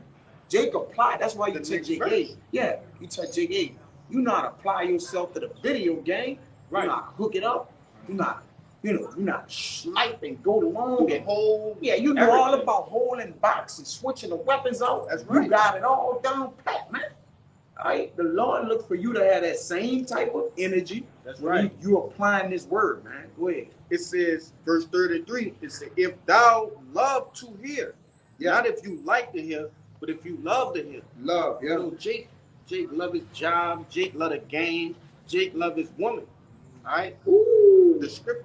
Jake apply. That's why you took Jake A. Yeah. You took Jake A. You not apply yourself to the video game. Right. You not hook it up. You not. You're not snipe and go long and Hold. yeah, you know all about holding box and switching the weapons out. That's right. You got it all down pat, man. All right, the Lord look for you to have that same type of energy. That's when right. You applying this word, man. Go ahead. It says, verse 33, it says, if thou love to hear, not if you like to hear, but if you love to hear. Love, You know, Jake love his job, Jake love the game, Jake love his woman. All right? Ooh, The scripture.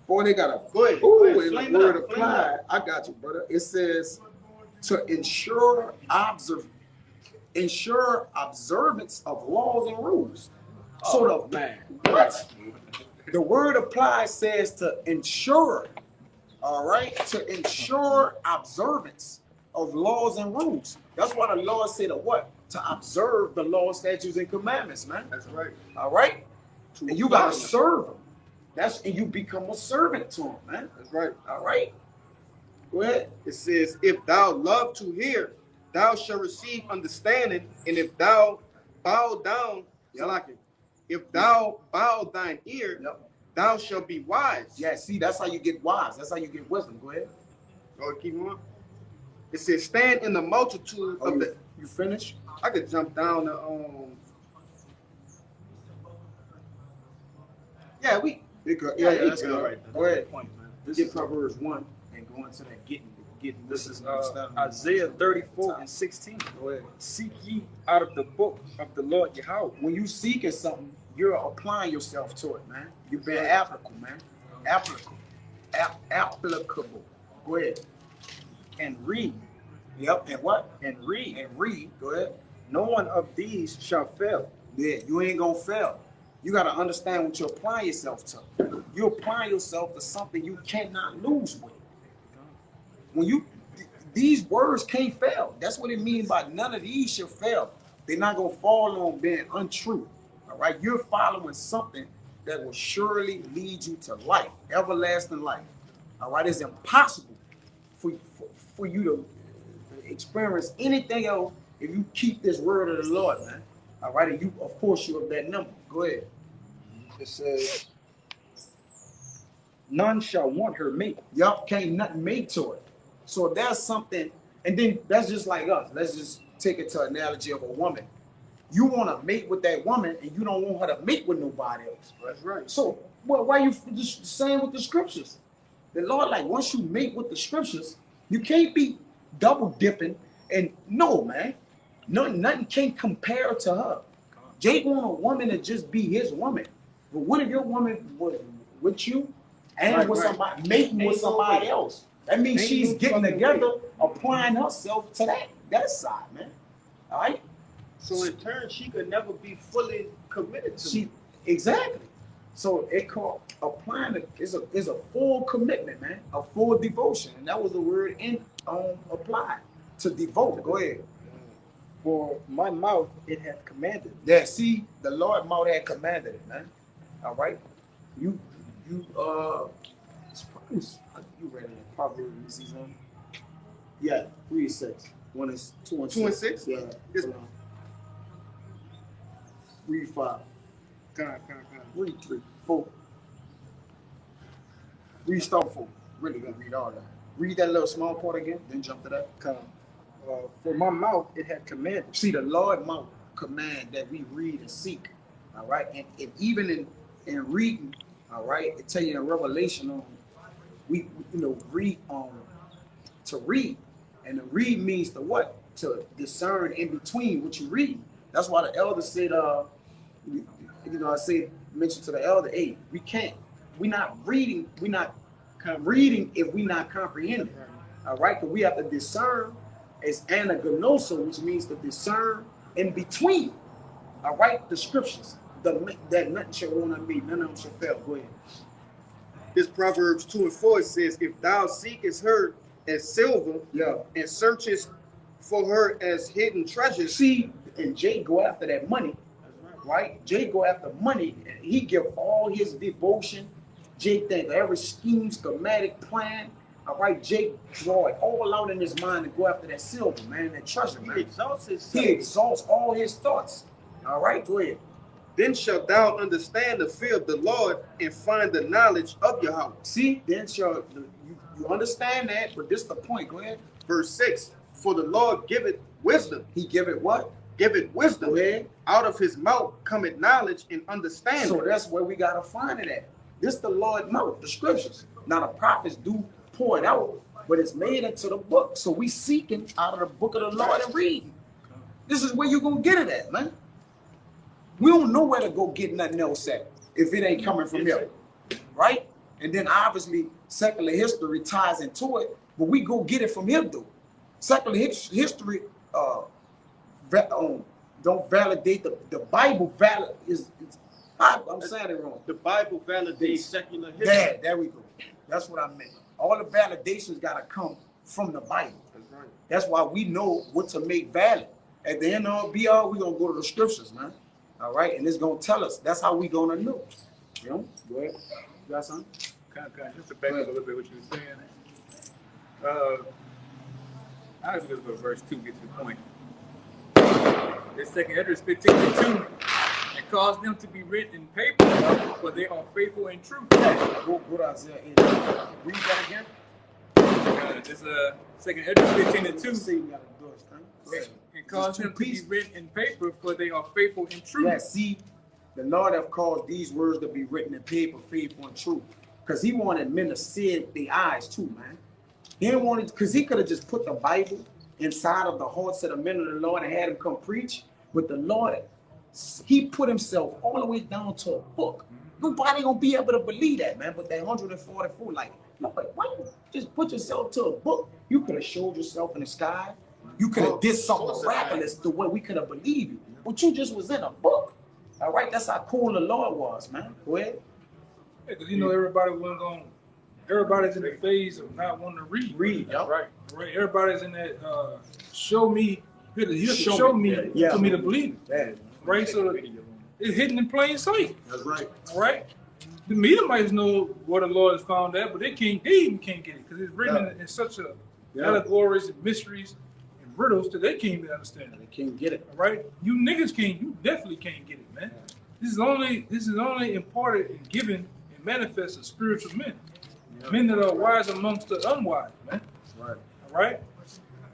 boy, they got a Go ahead. ooh, Go ahead. and Flame the it word up, flame it apply. up. I got you, brother. It says to ensure observance of laws and rules. So the man. what? The word apply says to ensure, all right, to ensure observance of laws and rules. That's why the Lord said to what? To observe the law, statutes, and commandments, man. That's right. All right? To And you apply gotta them. serve them. And you become a servant to them, man. That's right. All right? Go ahead. It says, if thou love to hear, thou shalt receive understanding, and if thou bow down, if thou bow thine ear, thou shalt be wise. Yeah, see, that's how you get wise. That's how you get wisdom. Go ahead. Oh, keep on. It says, stand in the multitude of the You finish? I could jump down to yeah, we Yeah, we that's good. good right there. Go ahead. Point, man. This Get is Proverbs 1 and go into that getting. this is understanding. Isaiah 34:16. Go ahead. Seek ye out of the book of the Lord Yahweh. When you seeking something, you're applying yourself to it, man. You're being applicable, man. Applicable. Applicable. Go ahead. And read, Yep. And what? and read. And read. Go ahead. No one of these shall fail. Yeah, you ain't gonna fail. You gotta understand what you're applying yourself to. You're applying yourself to something you cannot lose with. When you these words can't fail. That's what it means by none of these shall fail. They're not gonna fall on being untrue. All right, you're following something that will surely lead you to life, everlasting life. All right, it's impossible for you to experience anything else if you keep this word of the Lord, man. All right, and you, of course, you're of that number. Go ahead. It says, none shall want her mate. Y'all can't nothing made to it. So if that's something, and then that's just like us. Let's just take it to an analogy of a woman. You want to mate with that woman, and you don't want her to mate with nobody else. That's right. So, well, why you just saying with the scriptures? The Lord, like, once you mate with the scriptures, you can't be double dipping. And no, man, nothing can compare to her. Jake want a woman to just be his woman. But what if your woman was with you and Right, with right. somebody, mating with Ain't no somebody way. else? That means Ain't she's no getting fucking together, applying herself to that side, man. All right? So in turn, she could never be fully committed to She exactly. So it called applying it is a full commitment, man, a full devotion, and that was the word in apply to devote. Go ahead. For my mouth it hath commanded. Yeah, see, the Lord mouth had commanded it, man. All right, you it's probably, you read it in Proverbs, you see something? Yeah, 3:6. One is 2 and 6. 2 and 6? Yeah. Yes. Hold on. Read 5. Con. Read 3, 4. Read start 4. Really gonna read all that. Read that little small part again, then jump to that. For my mouth it hath commanded. See, the Lord mouth command that we read and seek. All right, and even in reading, all right, it tell you in Revelation we read to read, and to read means to what? To discern in between what you read. That's why the elder said, mentioned to the elder, hey, we're not reading if we're not comprehending. All right, because we have to discern as anagnoso, which means to discern in between. All right, the scriptures. That nothing shall want on me, none of them shall fail. Go ahead. This Proverbs 2 and 4 says, if thou seekest her as silver, Yeah. and searchest for her as hidden treasures. See, and Jay go after that money, right? Jay go after money, and he give all his devotion. Jay think of every scheme, schematic, plan. All right, Jay draw it all out in his mind to go after that silver, man, that treasure, He man. exalts He himself. exalts all his thoughts. All right, go ahead. Then shalt thou understand the fear of the Lord and find the knowledge of Yahweh. See, then shall you understand that, but this the point. Go ahead. Verse 6, for the Lord giveth wisdom. He give it what? Giveth wisdom. Go ahead. Out of his mouth cometh knowledge and understanding. So that's where we gotta find it at. This the Lord mouth, the scriptures. Now the prophets do pour it out, but it's made into the book. So we seeking out of the book of the Lord and reading. This is where you gonna get it at, man. We don't know where to go get nothing else at if it ain't coming from here, right? And then obviously secular history ties into it, but we go get it from him though. Secular history don't validate the Bible. I'm saying it wrong. the Bible validates secular history. There we go. That's what I meant. All the validations gotta come from the Bible. That's right. That's why we know what to make valid. At the end of be all, we gonna go to the scriptures, man. All right, and it's gonna tell us. That's how we gonna know. You know? Go ahead. You got something? Just to back up a little bit what you were saying. I was going to go to verse 2, get to the point. It's 2 Esdras 15:2, and cause them to be written in paper, for they are faithful and true. Go to Isaiah 8. Read that again. This second Ezra 15 and 2. See, we gotta do it, right? And cause them to be written in paper, for they are faithful and true. Yeah, see, the Lord have caused these words to be written in paper, faithful and true. Because he wanted men to see their eyes too, man. He didn't want it, because he could have just put the Bible inside of the hearts of the men of the Lord and had them come preach. But the Lord, he put himself all the way down to a book. Nobody gonna be able to believe that, man. But that 144, like, Lord, why you just put yourself to a book? You could have showed yourself in the sky. You could have did something miraculous the way we could have believed you. But you just was in a book. All right, that's how cool the Lord was, man. Go ahead. Yeah, because you know everybody's in the phase of not wanting to read. Yep. Right. Everybody's in that show me, show me Yeah. for me to believe it. Yeah. Right? So it's hidden in plain sight. That's right. All right. The Edomites know what the Lord has found out, but they even can't get it because it's written in such a allegories and mysteries and riddles that they can't even understand it. They can't get it. All right, you niggas can't. You definitely can't get it, man. This is only imparted and given and manifest to spiritual men, men that are wise amongst the unwise, man. Right. All right.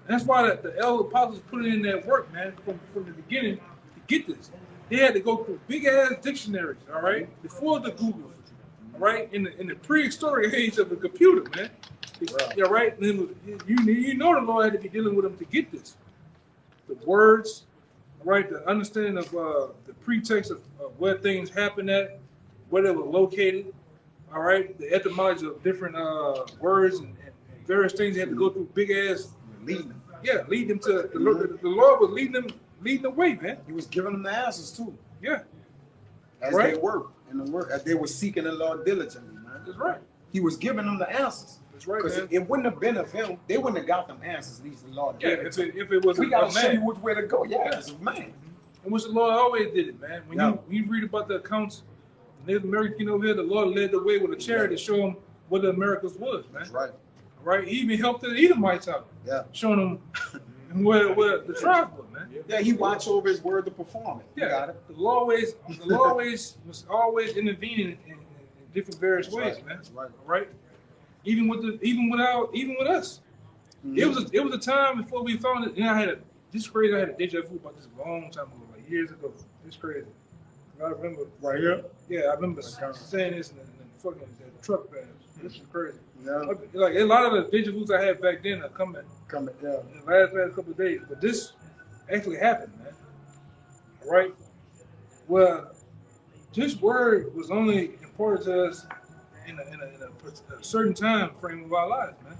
And that's why the elder apostles put in that work, man, from the beginning to get this. They had to go through big ass dictionaries, all right, before the Google, all right, in the prehistoric age of the computer, man. Yeah, right. And you know the Lord had to be dealing with them to get this. The words, all right, the understanding of the pretext of where things happened at, where they were located, all right, the etymology of different words and various things. They had to go through big ass lead them to the Lord was leading the way, man. He was giving them the answers too. Yeah, As right. they work in the work, as they were seeking the Lord diligently, man. That's right. He was giving them the answers. That's right, Because man. it wouldn't have been of him. They wouldn't have got them answers. These the Lord Yeah, gave it if to it was we a gotta show you man, which way to go. Yeah, it's a man. and which the Lord always did it, man. When Yeah. you read about the accounts, Native American over here, the Lord led the way with a chariot to show them what the Americas was, man. That's right. Right? He even helped the Edomites out, Yeah. showing them where the tribes were, man. Yeah, he watched over his word to perform it. You Yeah, got it. the Lord was always intervening in different various ways, man. That's right. All right? Even with us. Mhm. It was a time before we found it. And I had a deja vu about this a long time ago, like years ago. It's crazy. I remember Right here. Yeah, I remember saying this in the fucking truck pass. This is crazy. Yeah. Like a lot of the deja vus I had back then are coming Coming down. in the last couple of days, but this actually happened, man. All right. Well, this word was only important to us in a certain time frame of our lives, man.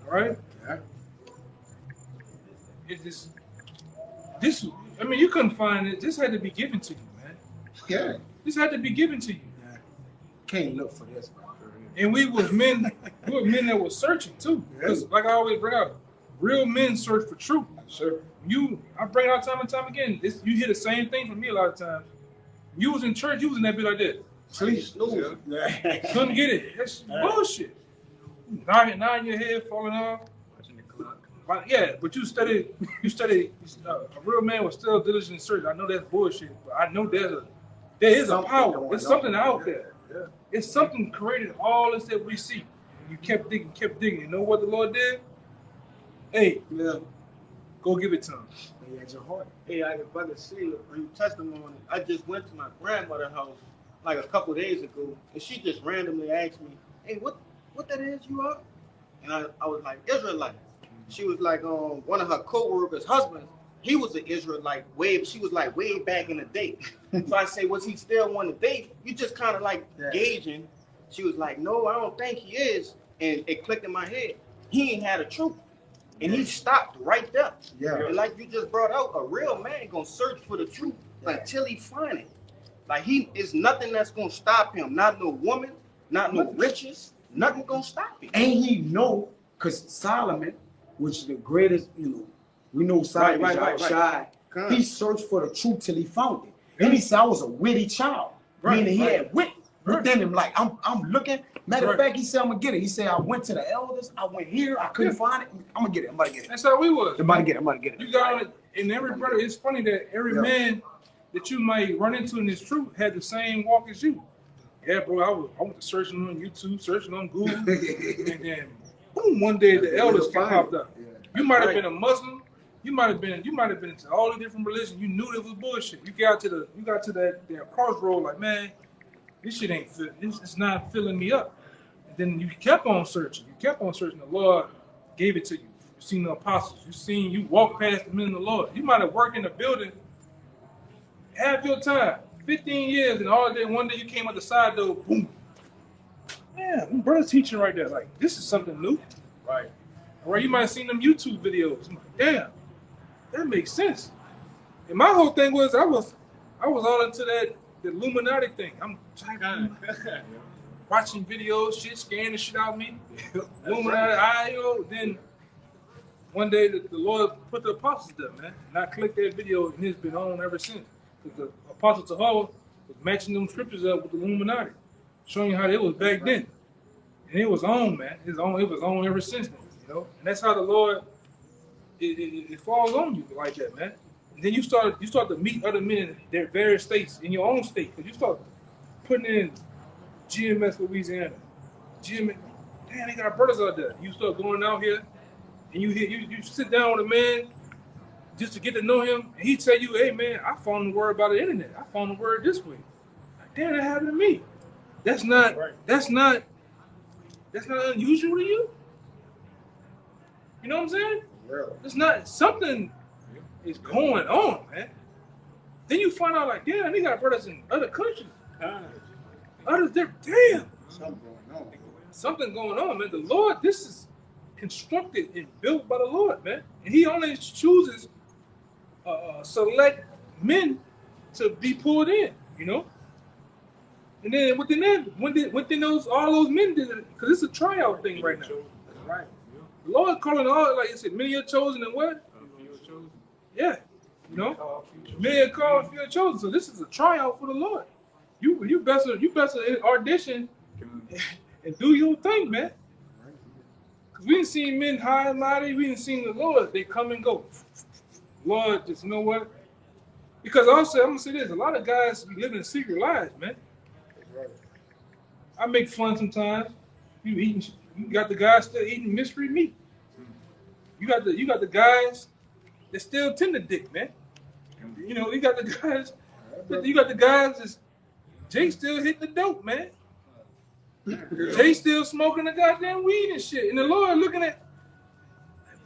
All right. Yeah. It's this. I mean, you couldn't find it. This had to be given to you, man. Yeah. This had to be given to you. Can't look for this, man. And we were men that were searching too. Because like I always bring out, real men search for truth. Sure. I bring it out time and time again. You hear the same thing from me a lot of times. You was in church, you was in that bit like that. Please. Yeah. Couldn't get it. That's bullshit. Nodding your head, falling off. But you studied. A real man was still diligent in search. I know that's bullshit, but I know there is a power. There's something out there. Yeah. It's something created all this that we see. You kept digging. You know what the Lord did? Hey, Yeah. go give it to him. He had your heart. Hey, if I could see your testimony, I just went to my grandmother's house like a couple of days ago, and she just randomly asked me, "Hey, what that is you are?" And I was like, "Israelite." She was like, one of her co-workers' husbands, he was an Israelite she was like way back in the day. So I say, was he still want to date? You just kind of like gauging. She was like, no, I don't think he is. And it clicked in my head. He ain't had a truth. And he stopped right there. Yeah. And like you just brought out, a real man gonna search for the truth until he find it. Like is nothing that's gonna stop him. Not no woman, not no riches, nothing gonna stop him. And he know, because Solomon, which is the greatest, we know Solomon Right. shy. He searched for the truth till he found it. And he said, I was a witty child. Meaning he had wit within him. Like, I'm looking. Matter of fact, he said, I'm going to get it. He said, I went to the elders. I went here. I couldn't find it. I'm going to get it. I'm about to get it. That's how we was. I'm about to get it. I'm about to get it. You got it. And every brother, it's funny that every man that you might run into in this truth had the same walk as you. Yeah, bro, I went to searching on YouTube, searching on Google, and then boom, one day the elders Find popped it. up. Yeah. You might have been a Muslim. You might have been into all the different religions. You knew it was bullshit. You got to that crossroad like, man, this shit ain't fit. It's not filling me up. And then you kept on searching. The Lord gave it to you. You seen the apostles. You walked past the men of the Lord. You might have worked in a building half your time, 15 years, and all day one day you came out the side door, boom. Man, brother's teaching right there. Like, this is something new. Right. Or you might have seen them YouTube videos. I'm like, damn, that makes sense. And my whole thing was I was all into the Illuminati thing. I'm watching videos, shit, scaring the shit out of me. Illuminati, then one day the Lord put the apostles there, man. And I clicked that video and it's been on ever since. Because the Apostle Tahar was matching them scriptures up with the Illuminati, showing you how it was back then. And it was on, man. It was on ever since then, you know? And that's how the Lord, it falls on you like that, man. And then you start to meet other men in their various states, in your own state. Because you start putting in GMS Louisiana. GMS, damn, they got brothers out there. You start going out here, and you sit down with a man just to get to know him, and he tell you, hey, man, I found the word about the internet. I found the word this way. Like, damn, that happened to me. That's not unusual to you. You know what I'm saying? Really? It's not, something is going on, man. Then you find out, like, damn, they got brothers in other countries. Others, damn. Something going on, man. The Lord, this is constructed and built by the Lord, man. And he only chooses select men to be pulled in, you know? And then within all those men did it, because it's a tryout thing right now. Right. The Lord calling all, like I said, many are chosen and what? Yeah, you know? Many are called, few are chosen. So this is a tryout for the Lord. You best audition and do your thing, man. Because we didn't see men high and mighty. We didn't see the Lord. They come and go. Lord, just, you know what? Because also, I'm going to say this. A lot of guys be living secret lives, man. I make fun sometimes. You got the guys still eating mystery meat. You got the guys that still tend to dick, man. You know, you got the guys that's Jay still hitting the dope, man. Jay still smoking the goddamn weed and shit. And the Lord looking at,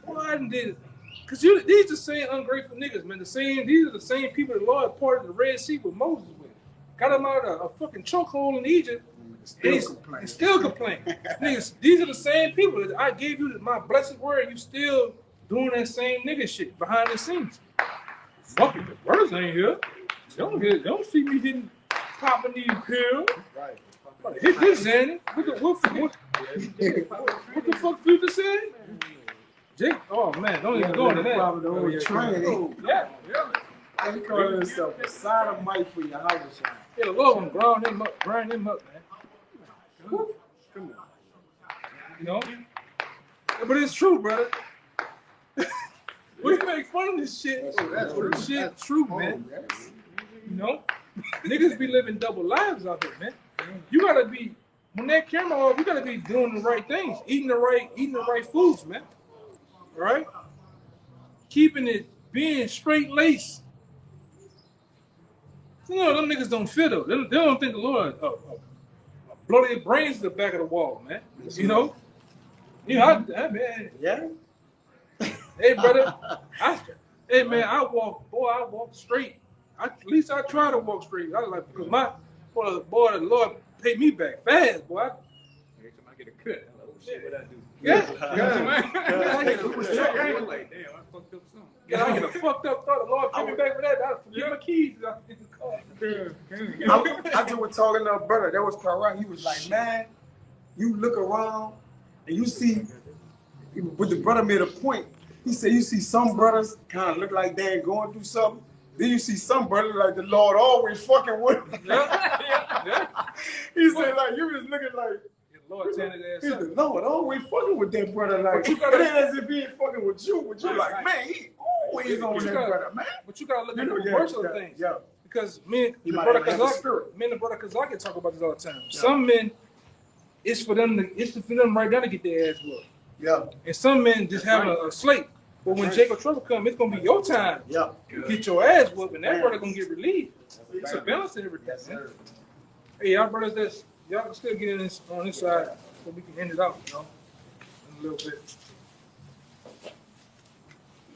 boy, I done did it. Because these are the same ungrateful niggas, man. These are the same people the Lord parted the Red Sea with Moses with. Got him out of a fucking chokehold in Egypt. And still complain. Niggas, these are the same people that I gave you my blessed word. You still doing that same nigga shit behind the scenes. Fuck it, the brothers ain't here. Don't see me popping these pills. Right. Hit this, Zanny. What the fuck Future said? Jake, oh man, don't even go into that. Probably the old train. Yeah. He calling himself a sodomite for your house. Yeah, the Lord gonna grind him up, man. Come on. You know? Yeah, but it's true, brother. We make fun of this shit. This shit true, man. You know? Niggas be living double lives out here, man. You gotta be, when that camera off, you gotta be doing the right things, eating the right foods, man. All right? Keeping it, being straight laced. You know, them niggas don't fit though. They don't think the Lord blow their brains to the back of the wall, man. You know? Man. Yeah. Hey, brother. I walk straight. At least I try to walk straight. I was like, because the Lord paid me back fast, boy. Every time I get a cut, I'm like, oh shit, what I do? I get I fucked up something. I get a fucked up thought. The Lord paid me back for that. I forget my keys. I just was talking to a brother. That was quite right. He was like, man, you look around and you see, but the brother made a point. He said, you see some brothers kind of look like they ain't going through something. Then you see some brothers like the Lord always fucking with them. Yeah. He said, like, you was looking like, Lord tearing his ass up. the Lord always fucking with that brother. Like, it ain't as if he ain't fucking with you. But you like, man, he always on that brother, man. But you gotta look at the reverse of things. Yeah. Because me and the might brother have a spirit. Kazaki talk about this all the time. Yeah. Some men, it's for them right now to get their ass whooped. Yeah, And some men just have a slate. But when Jacob Trouble come, it's gonna be your time. yeah. You get your ass whooped, and that brother gonna get relieved. It's a balance in everything, Yes, man. sir. Hey, y'all brothers, y'all can still get in this on this side so we can end it out, you know, in a little bit.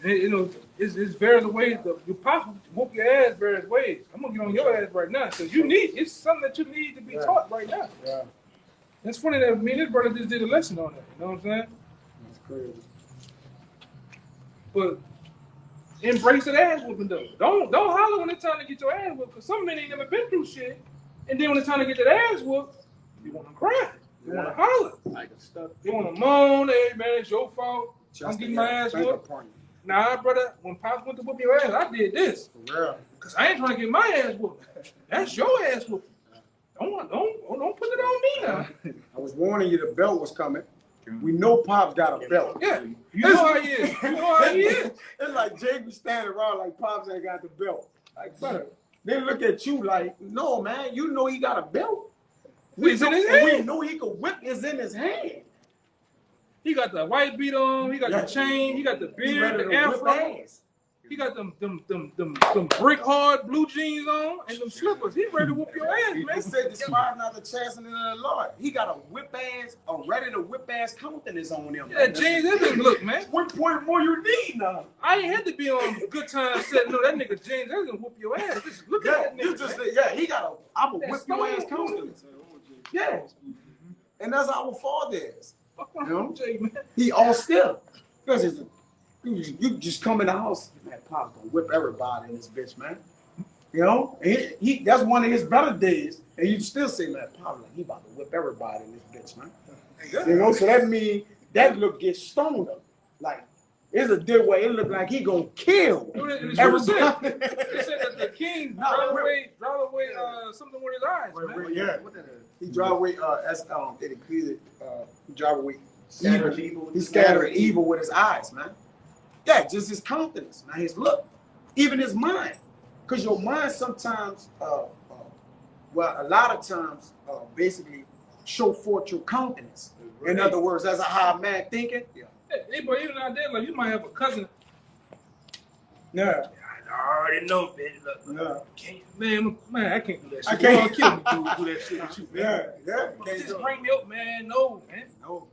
And, you know, it's various ways. You possibly whoop your ass various ways. I'm gonna get on your ass right now because it's something that you need to be taught right now. Yeah, It's funny that me and this brother just did a lesson on that. You know what I'm saying? that's crazy. But embrace that ass whooping though. Don't holler when it's time to get your ass whooped because some men ain't never been through shit. And then when it's time to get that ass whooped, you want to cry. You want to holler. Like a stuff. You want to moan, hey man, it's your fault. I'm getting my ass whooped. Nah, brother, when Pops went to whoop your ass, I did this. For real. Because I ain't trying to get my ass whooped. That's your ass whooped. Don't put it on me now. I was warning you the belt was coming. We know Pop's got a belt. Yeah, you know how he is. You know how he is. It's like Jake was standing around like Pops ain't got the belt. Like, brother, they look at you like, no, man, you know he got a belt. It's in his And we hand. know he could whip is in his hand. He got the white beat on, he got the chain, he got the He ready beard, to the whip afro. ass. He got them brick hard blue jeans on and them slippers. He ready to whoop your ass, They man. said despise not the chastening of the Lord. He got a whip ass, a ready to whip ass countenance on him. Yeah, jeans, that didn't look, man. What point more you need now? I ain't had to be on good time set. No, that nigga James, that's gonna whoop your ass. Just look Yeah, at that you nigga. just man. yeah, he got a I'm a That's whip your ass so countenance. Yeah. And that's our father is. Fuck wrong with Jay, man. He all still. Because you just come in the house, man, Pop's gonna whip everybody in this bitch, man. You know? And he that's one of his better days. And you still say, man, Pop, like, he about to whip everybody in this bitch, man. You know, so that means that look gets stoned up. Like, it's a day where it look like he gonna kill everybody. They said that the king No, drive wait. away something with his eyes, man. Yeah. He drive away, he drive away evil. He scattered evil with his eyes, man. Yeah, just his countenance, man, his look, even his mind. Because your mind sometimes, well, a lot of times, basically show forth your countenance. In other words, that's how a man thinking. Yeah. Hey, but even out there, like you might have a cousin. Yeah. I already know, man. Look, Yeah. man, I can't do that shit. I can't. You gonna kill me do that shit with you, man. Yeah. Just bring me up, man. No, man. No.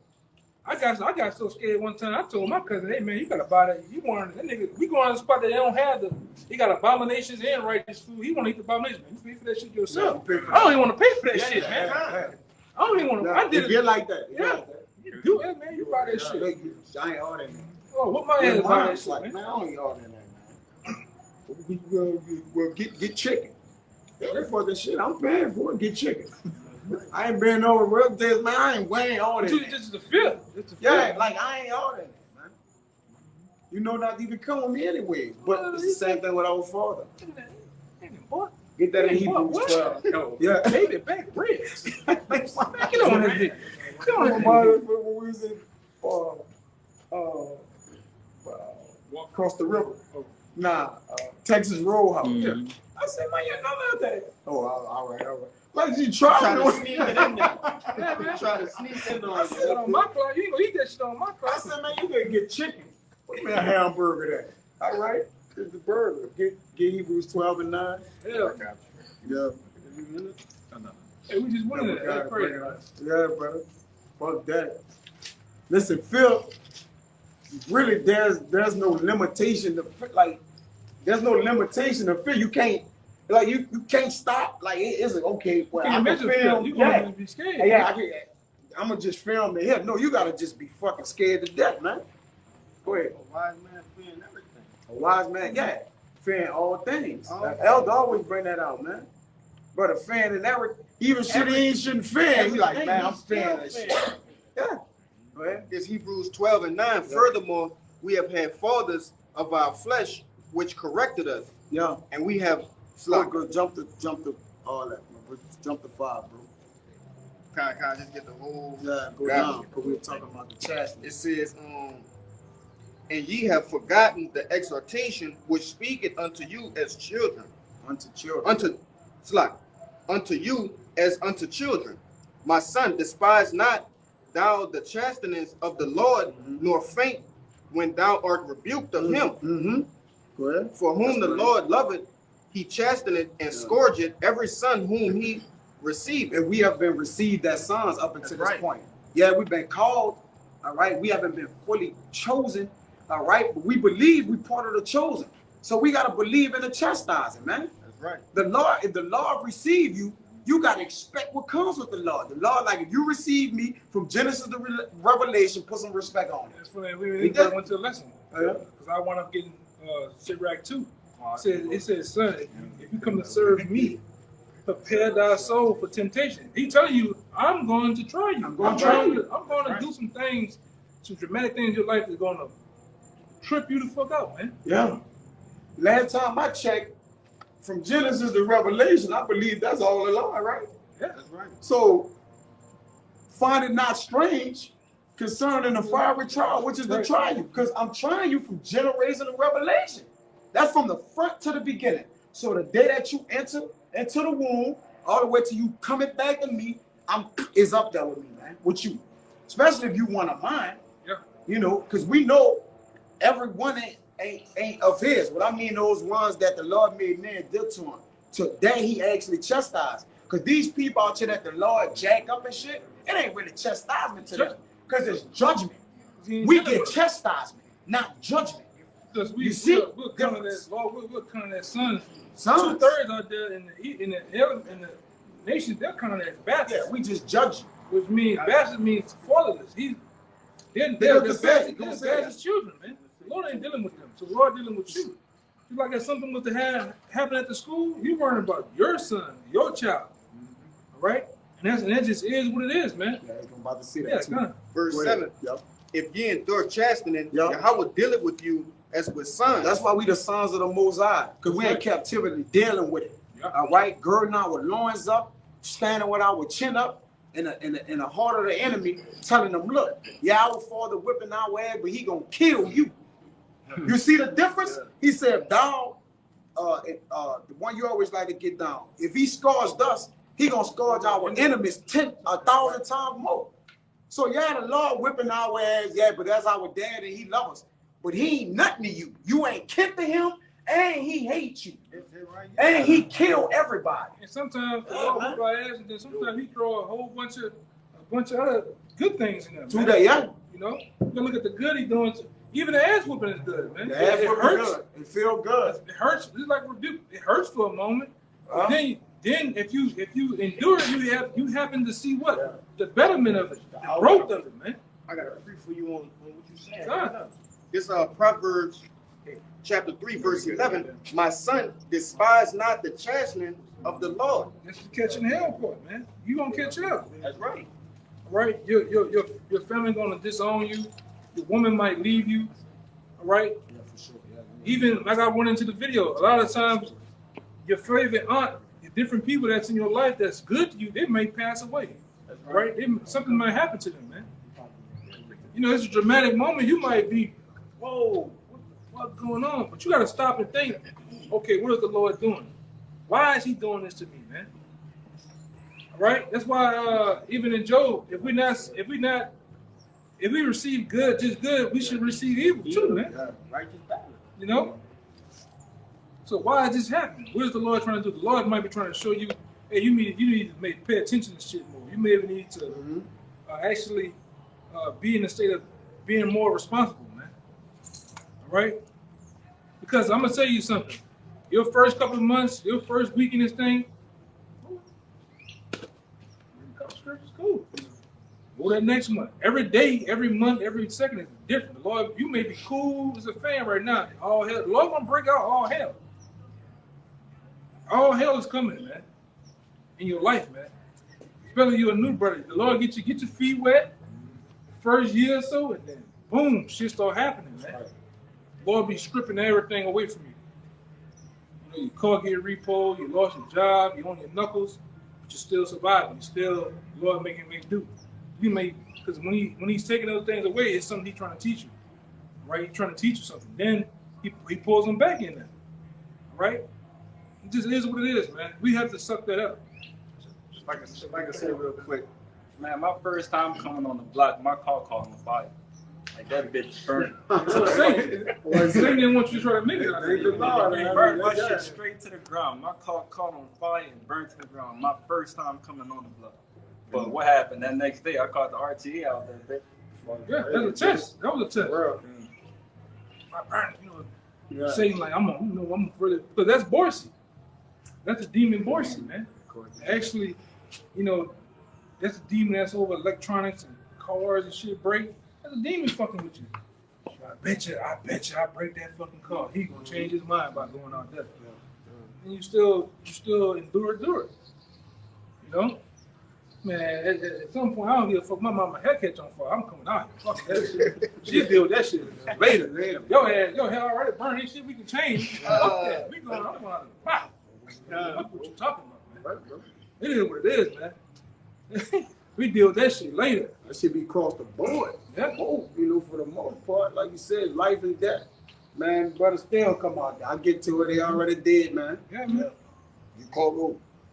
I got so scared one time. I told my cousin, "Hey man, you gotta buy that. You want that nigga? We go on the spot that they don't have the. He got abominations and righteous food. He want to eat the abominations. Man, you pay for that shit yourself. I don't even want to pay for that shit, man. I don't even want to. I did If it. you're like that. Yeah. You do it, man. You buy that shit. I ain't ordering that. Oh, what my ass buy that shit, Like, man? man, I don't eat all that, man. Well, get chicken. That fucking shit, I'm paying for it. Get chicken. I ain't been over real days, man. I ain't weighing all that. This is the feel. It's the feel. Yeah, like I ain't ordering that, man. You know not to even come with me anyway. But it's the same thing with our father. Get that in Hebrews 12. No, Yeah. baby, back ribs. Man, get on that dick. Get on that dick. When we was in across the river. Texas Roadhouse. Mhm. I said, man, you know that. Oh, all right. Like you trying to sneak it in there. Yeah, man. Try to sneak it I said on my clock, you ain't gonna eat that shit on my I clock. said, man, you better get chicken. Put me a hamburger there. All right. Here's the burger. Get Hebrews 12 and 9. Yeah. Yeah. Hey, we just went in there. That's crazy. Yeah, brother. Fuck that. Listen, Phil, really there's no limitation to like there's no limitation to Phil. You can't like you can't stop. Like it's okay. Well, Can you I can imagine film. you Yeah. gonna be scared? Yeah, I'm gonna just film it here. No, you gotta just be fucking scared to death, man. Go ahead. A wise man fearing everything. A wise man, yeah, fearing all things. All things. Elder always bring that out, man. But a fan and everything, even shit he ain't shouldn't fear. He like, man, I'm fearing that shit. Yeah. Go ahead. It's Hebrews 12 and 9. Furthermore, we have had fathers of our flesh which corrected us, Yeah. and we have Go jump to all that, man. Jump to 5, bro. Can I just get the whole? Yeah, go Got down. it. Because we were talking about the chastity. It says, and ye have forgotten the exhortation which speaketh unto you as children, Unto children. unto you as unto children. My son, despise not thou the chastenings of the Lord, nor faint when thou art rebuked of him. Mm-hmm. Go ahead. For whom the That's Lord loveth, he chasteneth and scourgeth every son whom he receiveth. And we have been received as sons up until That's this right. point. Yeah, we've been called, all right? We haven't been fully chosen, all right? But we believe we part of the chosen. So we got to believe in the chastising, man. That's right. The Lord, if the Lord receive you, you got to expect what comes with the Lord. The Lord, like if you receive me from Genesis to Revelation, put some respect on it. That's funny. We went to a lesson because I wound up getting Sirach 2. It says, son, if you come to serve me, prepare thy soul for temptation. He telling you, I'm going to try you. I'm going to do some things, some dramatic things in your life that's going to trip you the fuck out, man. Yeah. Last time I checked, from Genesis to Revelation, I believe that's all the Lord, right? Yeah. That's right. So, find it not strange concerning the fiery trial, which is to try you, because I'm trying you from generation to revelation. That's from the front to the beginning. So the day that you enter into the womb, all the way to you coming back to me, is up there with me, man. With you, especially if you want a mind. Yeah. You know, because we know everyone ain't of his. What I mean, those ones that the Lord made man deal to him. Today he actually chastised. Because these people out here that the Lord jack up and shit, it ain't really chastisement to them. Because it's judgment. We get chastisement, not judgment. Because You see? we're counting that, Lord, we're counting that sons. Sons. 2/3 out there in the nation, they're counting that bastards. Yeah, we just judge you. Which means bastard means fatherless. They're bastard children, man. The Lord ain't dealing with them. So the Lord dealing with you. Just like if something was to happen at the school, you worrying about your son, your child. All right? And that just is what it is, man. Yeah, I'm about to see that Yeah, too. kind of. Verse Go 7. ahead. Yep. If ye endure chastening, Yeah. Yahweh dealeth with you as with sons. That's why we the sons of the Most High, because we in captivity dealing with it. Yeah. All right, girding our loins up, standing with our chin up in the heart of the enemy, telling them, look, yeah, our father whipping our ass, but he gonna kill you. You see the difference? He said, thou, the one you always like to get down. If he scourged us, he gonna scourge our enemies 1,000 times more. So yeah, the Lord whipping our ass, yeah, but that's our dad and he loves us. But he ain't nothing to you. You ain't kin to him, and he hates you. And he kill everybody. And sometimes the Lord whip our ass, and then sometimes he throw a whole bunch of other good things in there. Do man. that, yeah. You know, you can look at the good he doing. Even the ass whooping is good, man. The ass It whooping hurts. good. It feel good. It hurts. It's like rebuke. It hurts for a moment. Uh-huh. Then if you endure it, you happen to see what the betterment of it, the growth of it, man. I got a brief for you on what you saying. God. This Proverbs chapter 3, verse 11. My son, despise not the chastening of the Lord. This is catching hell for it, man. You gonna catch hell. That's right. All right, your family gonna disown you. Your woman might leave you. All right. Yeah, for sure. Yeah. Even like I went into the video, a lot of times your favorite aunt, the different people that's in your life that's good to you, they may pass away. All right, something might happen to them, man. You know, it's a dramatic moment. You might be, whoa, what's going on? But you got to stop and think, okay, what is the Lord doing? Why is he doing this to me, man? All right, that's why even in Job, if we receive good, just good, we should receive evil too, man. Yeah. Righteous battle. You know? So why is this happening? What is the Lord trying to do? The Lord might be trying to show you, hey, you need to pay attention to shit more. You may need to actually be in a state of being more responsible, man. All right? Because I'm gonna tell you something. Your first couple of months, your first week in this thing, it's cool. Go that next month. Every day, every month, every second is different. The Lord, you may be cool as a fan right now. All hell, the Lord gonna break out all hell. All hell is coming, man. In your life, man. Especially you a new brother. The Lord get your feet wet the first year or so, and then boom, shit start happening, man. The Lord be stripping everything away from you. You know, your car get repoed, you lost your job, you on your knuckles, but you're still surviving. You still, the Lord making do. You may, because when he's taking those things away, it's something he's trying to teach you, right? He's trying to teach you something. Then he pulls them back in there, right? It just is what it is, man. We have to suck that up. Like I said real quick, Man, my first time coming on the block, my car caught on fire. Like that bitch burning. Satan didn't want you to try to make it. Thank the Lord, man. Burnt my shit straight to the ground. My car caught on fire and burnt to the ground. My first time coming on the block. But what happened that next day? I caught the RTA out there, bitch. Yeah, that was a test. That was a test. I burned, you know, Satan like I'm really, but that's Borsey. That's a demon Borsey, man. Actually, you know, that's a demon that's over electronics and cars and shit break. That's a demon fucking with you. I bet you, I break that fucking car. He gonna change his mind about going out there. And you still endure it. You know? Man, at some point, I don't give a fuck. My mama head catch on fire. I'm coming out here. Fuck that shit. She deal with that shit later. Your head already burned. This shit we can change. Fuck that. I'm going out of the mouth. That's what you talking about, man. It is what it is, man. We deal with that shit later. That should be across the board. Yeah. Both, you know, for the most part, like you said, life and death. Man, brother still come out there. I get to it, they already did, man. Yeah, man. You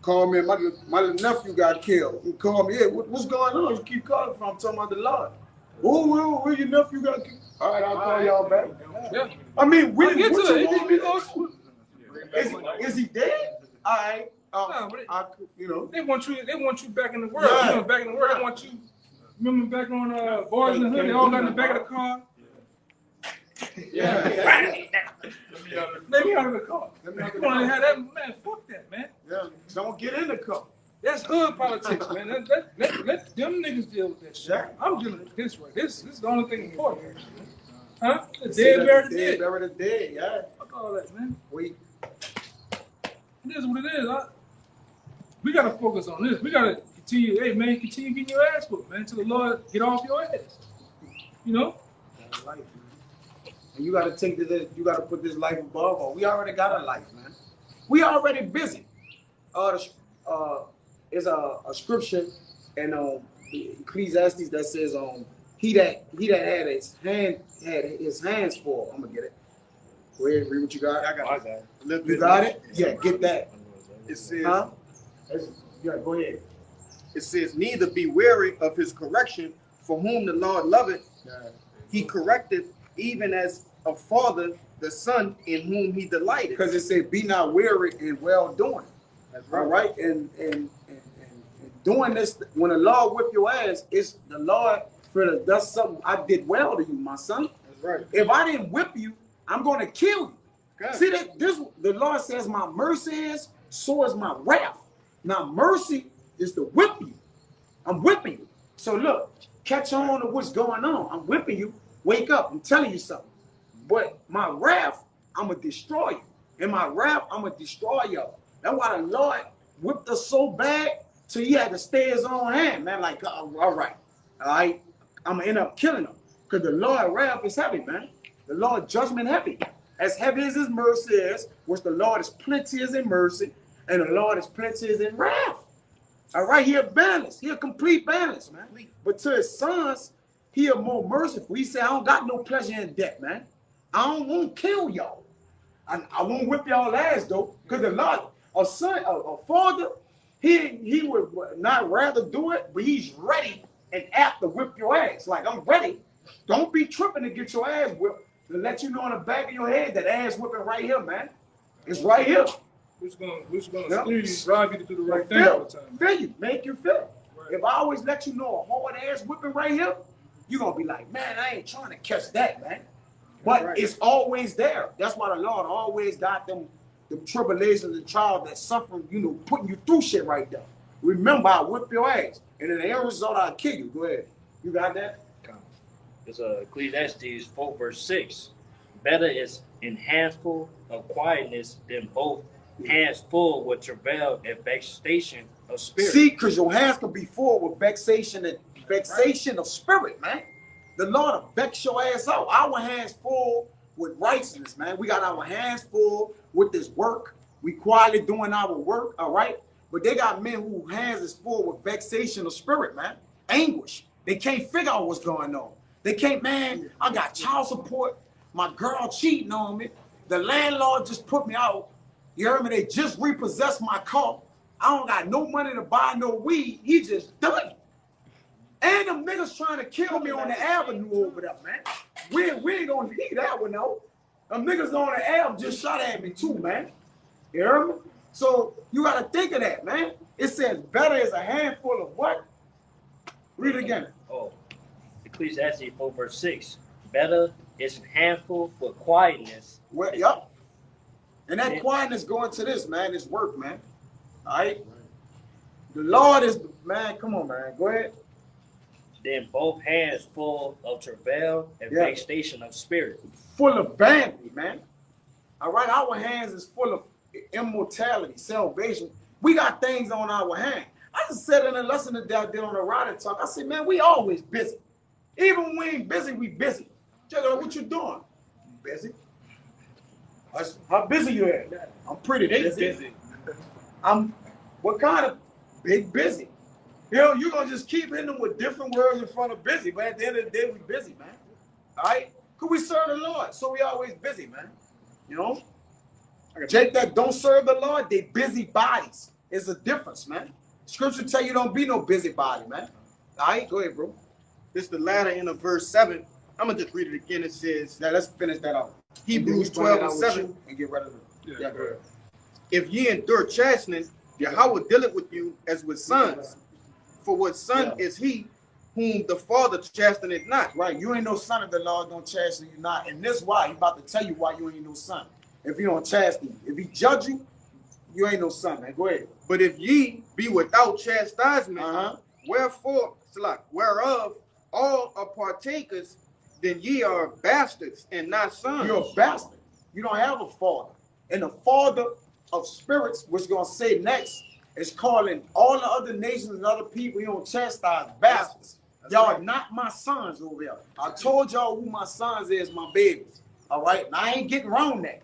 call me, my little nephew got killed. You call me, hey, what's going on? You keep calling from, I'm talking about the Lord. Where your nephew got killed? All right, I'll call y'all back. Yeah. I mean, Get to it. Is he dead? All right. You know. They want you back in the world. Yeah. You know, back in the world. They want you. Remember back on Boys in the Hood? They all got in the back of the car. Yeah. Let me out of the car. You want to have that, man? Fuck that, man. Yeah. Don't get in the car. That's hood politics, man. Let them niggas deal with that shit. Yeah. I'm dealing with this way. This is the only thing important. Huh? The dead, buried the dead. Buried the dead, yeah. Fuck all that, man. We. It is what it is. We gotta focus on this. We gotta continue. Hey, man, continue getting your ass whooped, man, till the Lord get off your ass. You know. Life, man. And you gotta take this. You gotta put this life above all. We already got a life, man. We already busy. Is a scripture in Ecclesiastes that says he that had his hands full. I'm gonna get it. Go ahead, read what you got. I got it. You got it? Yeah, get that. It says, Yeah, go ahead. it says, neither be weary of his correction, for whom the Lord loveth, he corrected, even as a father the son in whom he delighted. Because it said, be not weary in well doing. That's All right, and doing this, when the Lord whip your ass, it's the Lord that's something I did well to you, my son. That's right. If I didn't whip you, I'm going to kill you. Okay. See that the Lord says my mercy is, so is my wrath. Now mercy is to whip you. I'm whipping you. So look, catch on to what's going on. I'm whipping you. Wake up. I'm telling you something. But my wrath, I'm going to destroy you. In my wrath, I'm going to destroy you. That's why the Lord whipped us so bad till he had to stay his own hand, man. Like, all right, I'm going to end up killing him. Because the Lord's wrath is heavy, man. The Lord's judgment heavy. As heavy as his mercy is, which the Lord is plenteous in mercy, and the Lord is plenteous in wrath. All right, he a balance. He a complete balance, man. But to his sons, he a more merciful. He said, I don't got no pleasure in death, man. I don't want to kill y'all. I won't whip y'all ass, though, because the Lord, a son, a father, he would not rather do it, but he's ready and apt to whip your ass. Like, I'm ready. Don't be tripping to get your ass whipped. To let you know in the back of your head that ass whipping right here, man. It's right here. Which gonna steer you, drive you to do the right thing all the time. Feel you, make you feel. Right. If I always let you know a hard ass whipping right here, you're gonna be like, man, I ain't trying to catch that, man. But Right. it's always there. That's why the Lord always got them tribulations and trials that suffering, putting you through shit right there. Remember, I whip your ass. And in the end result, I'll kill you. Go ahead. You got that? It's Ecclesiastes 4 verse 6. Better is an handful of quietness than both hands full with travail and vexation of spirit. See, because your hands can be full with vexation of spirit, man. The Lord will vex your ass out. Our hands full with righteousness, man. We got our hands full with this work. We quietly doing our work, all right? But they got men whose hands is full with vexation of spirit, man. Anguish. They can't figure out what's going on. They can't, man, I got child support. My girl cheating on me. The landlord just put me out. You heard me? They just repossessed my car. I don't got no money to buy no weed. He just done it. And them niggas trying to kill me on the avenue over there, man. We ain't gonna leave that one out. Them niggas on the avenue just shot at me too, man. You hear me? So you gotta think of that, man. It says better is a handful of what? Read it again. Oh, Ecclesiastes 4 verse 6. Better is a handful for quietness. Well, yup. And that quietness going to this, man, is work, man. All right? The Lord is, man, come on, man. Go ahead. Then both hands full of travail and Yeah. vexation of spirit. Full of vanity, man. All right? Our hands is full of immortality, salvation. We got things on our hand. I just said in a lesson that I did on the Rider Talk, I said, man, we always busy. Even when we ain't busy, we busy. Check out what you doing. Busy. How busy you at? I'm pretty busy. I'm what kind of big busy? You know, you're gonna just keep hitting them with different words in front of busy, but at the end of the day, we busy, man. All right? Because we serve the Lord, so we always busy, man. You know? Jake that don't serve the Lord, they busy bodies. It's a difference, man. Scripture tell you don't be no busybody, man. All right, go ahead, bro. This is the latter end of verse 7. I'm gonna just read it again. It says, Now let's finish that out. Hebrews Bring it 12 out and with 7. you and get rid of it. Yeah, go ahead. If ye endure chastening, Yahweh dealeth with you as with sons. For what son is he whom the Father chasteneth not? Right, you ain't no son of the Lord, don't chasten you not. And this why, he about to tell you why you ain't no son. If he don't chasten you. If he judge you, you ain't no son, man. Go ahead. But if ye be without chastisement, wherefore, whereof all are partakers, then ye are bastards and not sons. You're a bastard. You don't have a father. And the father of spirits, which gonna say next, is calling all the other nations and other people he don't chastise bastards. Y'all are not my sons over there. I told y'all who my sons is, my babies. All right? Now I ain't getting around that.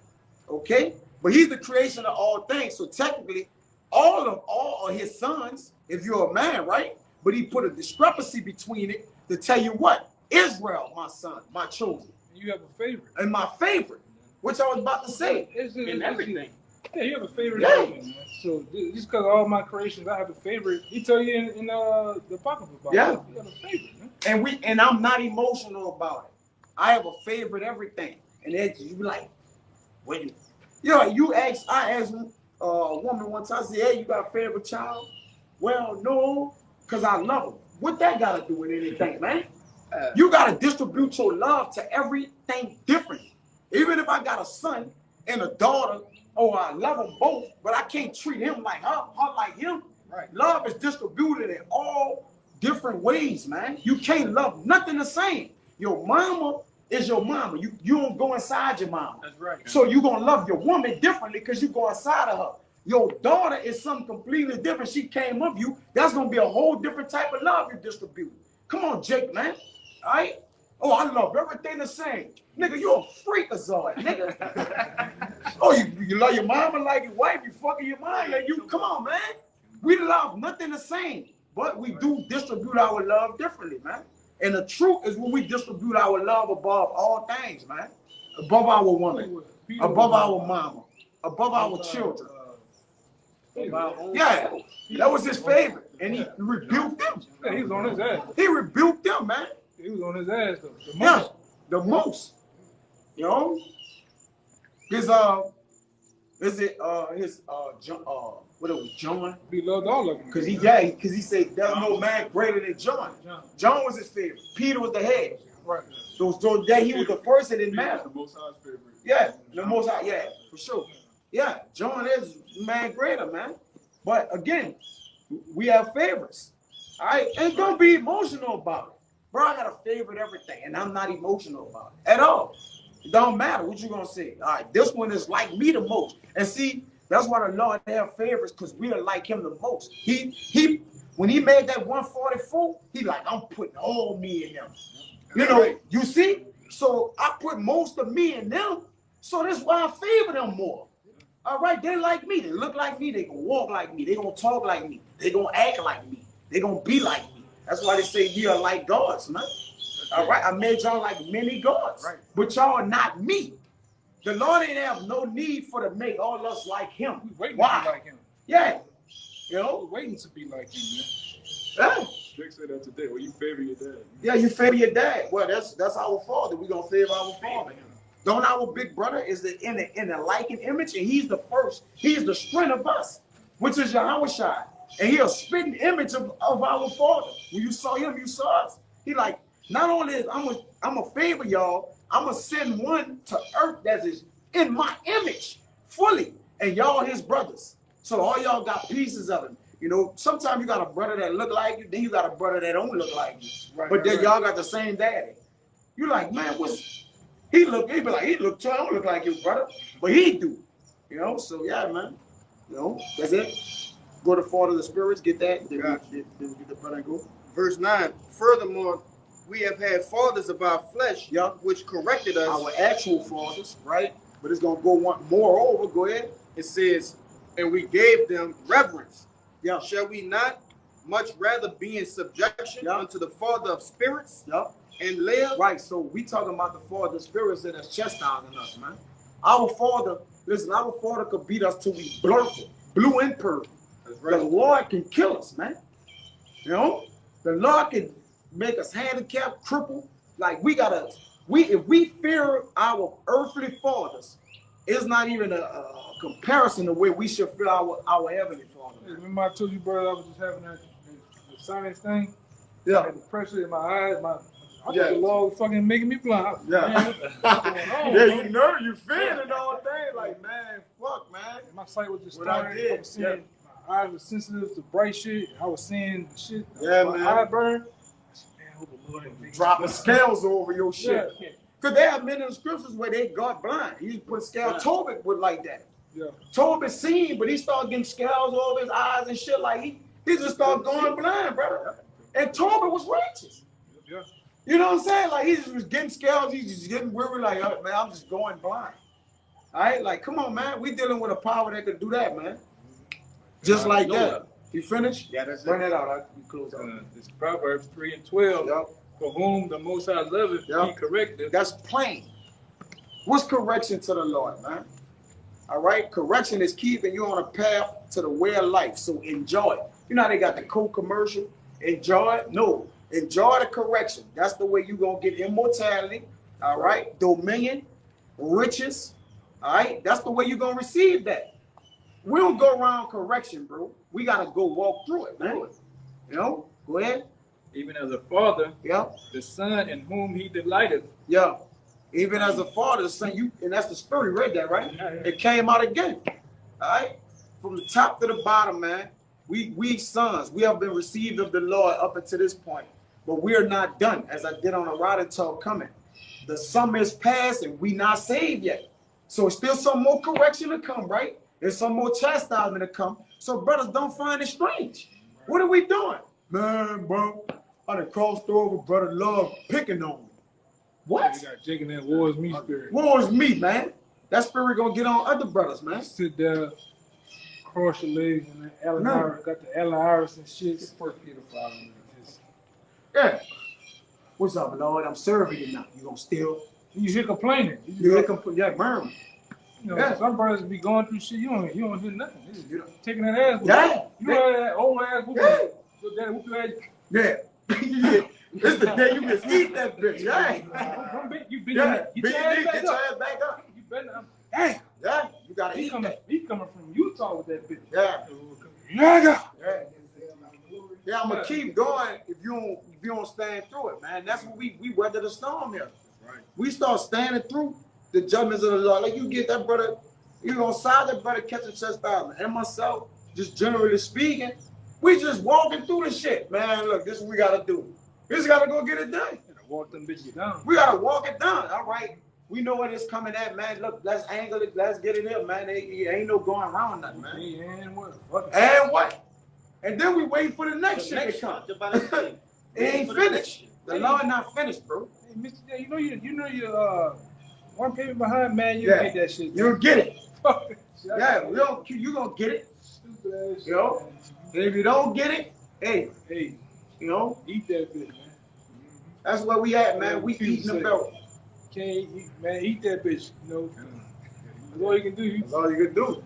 Okay? But he's the creation of all things. So technically, all are his sons, if you're a man, right? But he put a discrepancy between it to tell you what? Israel, my son, my chosen. You have a favorite. And my favorite, which I was about to say. In everything. Yeah, you have a favorite. Yeah. Element, man. So just because of all my creations, I have a favorite. He tell you in the apocryphal about Yeah. it. You have a favorite, man. And I'm not emotional about it. I have a favorite everything. And then you be like, wait. I asked a woman one time, I said, hey, you got a favorite child? Well, no, because I love them. What that got to do with anything, man? You got to distribute your love to everything different. Even if I got a son and a daughter, I love them both, but I can't treat him like her like him. Right. Love is distributed in all different ways, man. You can't love nothing the same. Your mama is your mama. You don't go inside your mama. That's right. So you're going to love your woman differently because you go inside of her. Your daughter is something completely different. She came of you. That's going to be a whole different type of love you distribute. Come on, Jake, man. All right? Oh, I love everything the same. Nigga, you a freakazoid, nigga. Oh, you love your mama like your wife. You fucking your mind like you. Come on, man. We love nothing the same. But we do distribute our love differently, man. And the truth is when we distribute our love above all things, man. Above our woman. Above our mama. Above our children. Yeah, that was his favorite. And he rebuked them. Yeah, he was on his ass. He rebuked them, man. He was on his ass though. The Yeah, most. the most. You know? What it was, John? He loved all of them. Because he said there's no man greater than John. John was his favorite. Peter was the head. Right. So that he was the first, it didn't matter. The Most High's favorite. Yeah, the most high, yeah, for sure. Yeah, John is man greater, man. But again, we have favorites. All right, and don't be emotional about it. Bro, I got a favorite everything, and I'm not emotional about it at all. It don't matter what you gonna say. All right, this one is like me the most. And see, that's why the Lord have favorites, because we are like him the most. He when he made that 144, he like, I'm putting all me in them. You know, you see? So I put most of me in them. So that's why I favor them more. All right, they like me. They look like me. They gonna walk like me. They gonna talk like me. They gonna act like me. They gonna be like me. That's why they say ye are like gods, man. All right, I made y'all like many gods, right? But y'all are not me. The Lord ain't have no need for to make all us like him. We waiting Why? to be like him. Yeah, you know. We're waiting to be like him, man. Yeah. Rick said that today. Well, you favor your dad. Yeah, you favor your dad. Well, that's our father. We gonna favor our father. Don't our big brother is in the likened image, and he's the first. He's the strength of us, which is Yahweh Shai. And he a spitting image of our father. When you saw him, you saw us. He like, not only is I'm a favor y'all, I'm gonna send one to earth that is in my image fully, and y'all his brothers. So all y'all got pieces of him. You know, sometimes you got a brother that look like you, then you got a brother that don't look like you. Right, but then right. y'all got the same daddy. You like, man, he be like, I don't look like you, brother. But he do. You know, so yeah, man. You know, that's it. Go to Father of the Spirits, get that, then get the brother and go. Verse 9. Furthermore, we have had fathers of our flesh, which corrected us. Our actual fathers, right? But it's gonna go one more over. Go ahead. It says, and we gave them reverence. Yeah. Shall we not much rather be in subjection unto the Father of spirits and live? Right. So we talking about the Father of the Spirits that's chastising us, man. Our Father, listen, our Father could beat us till we blue and purple. That's right. The Lord can kill us, man. You know, the Lord can make us handicapped, crippled. Like if we fear our earthly fathers, it's not even a comparison to where we should fear our heavenly Father. Hey, remember I told you, brother, I was just having that the sinus thing. Yeah. I had the pressure in my eyes. I thought Yeah. the Lord was fucking making me blind. Yeah. Man, what's going on, Yeah, bro? you know, you feeling all day, like, man, fuck, man. And my sight was just What I starting. did, I was seeing, my eyes were sensitive to bright shit. I was seeing shit. Yeah, my man. eye burn. I said, man, I hope the Lord ain't making me Dropping blind. scales over your shit. Yeah. Because there have many in the scriptures where they got blind. He put scales. Tobit was like that. Yeah. Tobit seen, but he started getting scales over his eyes and shit. Like he just started going blind, brother. And Tobit was righteous. Yeah. You know what I'm saying? Like he just was getting scales. He just getting weary. Like, oh, man, I'm just going blind. All right, like, come on, man. We dealing with a power that could do that, man. Just like that. You finished? Yeah, that's Bring it. that out. We close out. It's Proverbs 3:12. Yep. For whom the Most High loveth, Yeah. he correcteth. That's plain. What's correction to the Lord, man? All right, correction is keeping you on a path to the way of life. So enjoy it. You know how they got the Coke commercial? Enjoy it? No. Enjoy the correction. That's the way you're going to get immortality, all right? Dominion, riches, all right? That's the way you're going to receive that. We don't go around correction, bro. We got to go walk through it, man. You know? Go ahead. Even as a father, Yeah. the son in whom he delighteth. Yeah. Even as a father, the son, and that's the story, read that, right? It came out again. All right? From the top to the bottom, man. We sons, we have been received of the Lord up until this point. But we are not done, as I did on a riding talk coming. The summer is past and we not saved yet. So it's still some more correction to come, right? There's some more chastisement to come. So brothers, don't find it strange. What are we doing? Man, bro, I done crossed over, brother love picking on me. What? You got Jake and that war's me spirit. War is me, man. That spirit gonna get on other brothers, man. Sit there, cross your legs, and then Allen No. Iverson got the Allen Iverson shit. First Peter 5. Just, Yeah. What's up, Lord? I'm serving you now. You gonna steal? you should complaining. You hear yeah, burn. You know, Yeah. some brothers be going through shit. You don't hear nothing. They just You know. taking that ass. whooping. Yeah. You know that old ass whooping. Yeah. Your daddy whoop your ass. Yeah. This the day you can eat that bitch. Yeah. You been Yeah. you Get your ass your back up. ass back up. You better. Hey. Yeah. You gotta He eat coming. that. He coming from Utah with that bitch. Yeah. Nigga. Yeah. Yeah, I'm gonna keep going if you don't stand through it, man. That's what we weather the storm here. Right. We start standing through the judgments of the Lord. Like you get that brother, you gonna side that brother catching chastisement. And myself, just generally speaking, we just walking through the shit. Man, look, this is what we gotta do. We just gotta go get it done. Walk them bitches down. We gotta walk it down. All right. We know what it's coming at, man. Look, let's angle it, let's get it in, man. Ain't no going around nothing, man. And what? Fuck it. And what? And then we wait for the next shit to come. It ain't finished. The Lord not finished, bro. Hey, Mr. J, you know your one paper behind, man. You Yeah. get that shit. You'll get it. Fuck it. Yeah, you gonna get it. Stupid ass Yo. shit. And if you don't get it, hey, Hey, you know, eat that bitch, man. that's where we at, man. We eating the belt. Can't eat, man. Eat that bitch. You know, that's all you can do. You That's all you can do.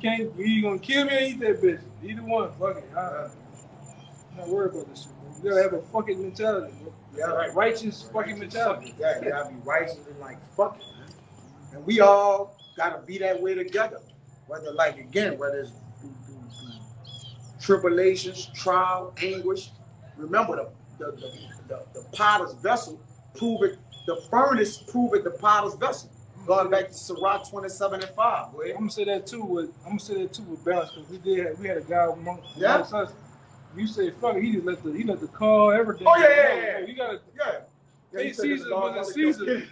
can't. You gonna kill me or eat that bitch? Either one. Fuck it. I'm not worried about this shit, bro. You gotta have a fucking mentality, bro. Yeah, Right, righteous fucking mentality. Yeah, you gotta be righteous and like fuck it, man. And we all gotta be that way together. Whether like again, whether it's through tribulations, trial, anguish. Remember the potter's vessel prove it, the furnace prove it the potter's vessel. Going back to Sirach 27:5. Go ahead. I'm gonna say that too with balance because we had a guy amongst us. You say fuck it, he let the car everything. Oh yeah. You gotta Yeah. pay Caesar what is Caesar.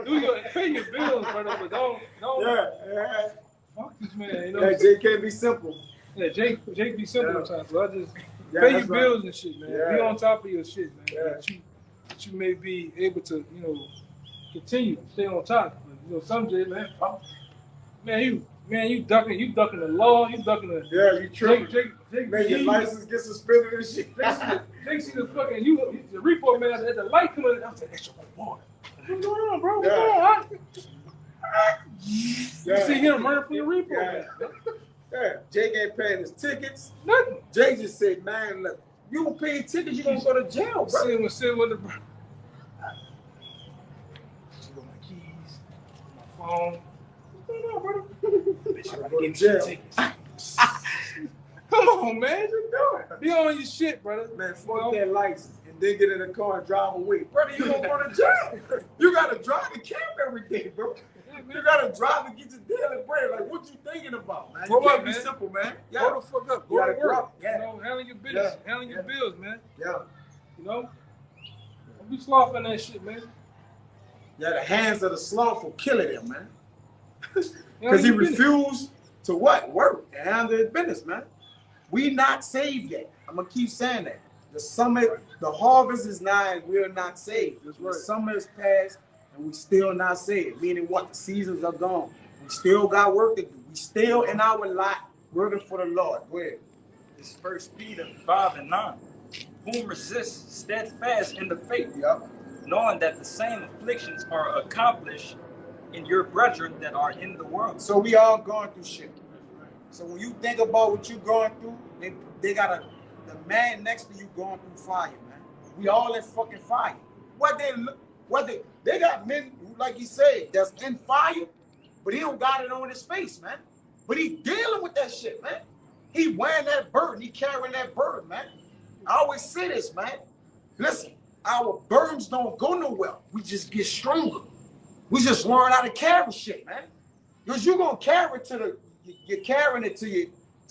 You gotta pay your bills, brother, but don't Yeah. fuck this man. You know. Yeah, Jake can't be simple. Yeah, Jake be simple sometimes. So I just Yeah, pay your that's right. bills and shit, man. Yeah. Be on top of your shit, man. Yeah. That you may be able to, continue to stay on top. But, some days, man, fuck. You ducking the law, you ducking the. Yeah, you tripping. Jake, Man, your license get suspended and shit. Jake see the fucking the report man at the light coming. I was like, extra water. What's going on, bro? What's Yeah. going on? Yeah. You see him running for the report, Yeah. man. Yeah, Jake ain't paying his tickets. Nothing. Jake just said, man, look, you don't pay your tickets, you gonna go to jail, bro. Sitting with the. She got my keys, my phone. What's going on, brother? Bitch, Gotta I go to get jail. tickets. Come on, man. Be on your shit, brother. Man, fuck that license and then get in the car and drive away. Brother, you gonna go to jail. You gotta drive to camp every day, bro. You gotta drive to get your daily bread. Like, what you thinking about, man? Grow You can't up, be man. simple, man. Grow the fuck up. You Go to gotta grow work. up. Yeah. Handling your business. Yeah. Handling your bills, man. Yeah. Don't be slothing that shit, man. Yeah, the hands of the slothful killing him, man. Handle Because he your business. refused to what? Work and handle his business, man. We not saved yet. I'm gonna keep saying that. The harvest is nigh and we're not saved. That's The right. summer is past and we still not saved. Meaning what? The seasons are gone. We still got work to do. We still in our lot working for the Lord. Go ahead. It's 1 Peter 5:9. Whom resist steadfast in the faith, Yep. knowing that the same afflictions are accomplished in your brethren that are in the world. So we all going through shit. So when you think about what you going through, they got the man next to you going through fire, man. We all in fucking fire. They got men, like he said, that's in fire, but he don't got it on his face, man. But he dealing with that shit, man. He wearing that burden, he carrying that burden, man. I always say this, man. Listen, our burdens don't go nowhere. We just get stronger. We just learn how to carry shit, man. Because you're gonna carry it you're carrying it to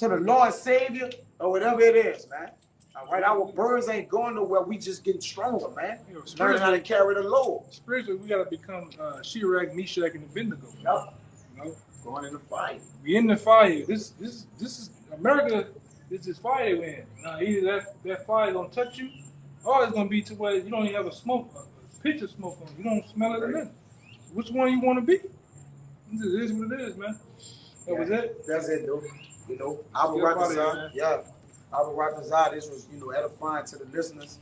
the Lord Savior or whatever it is, man. All right, our burdens ain't going nowhere. We just getting stronger, man. Learning how to carry the load. Spiritually, we gotta become Shadrach, Meshach, and Abednego. Yep. Going in the fight. We in the fire. This is America. This is fire we're in. Now either that fire gonna touch you, or it's gonna be to where you don't even have a pitch of smoke on. You don't smell it or nothing. Which one you want to be? It is what it is, man. That was it. That's it, though. Abu Ratazar, this was, edifying to the listeners,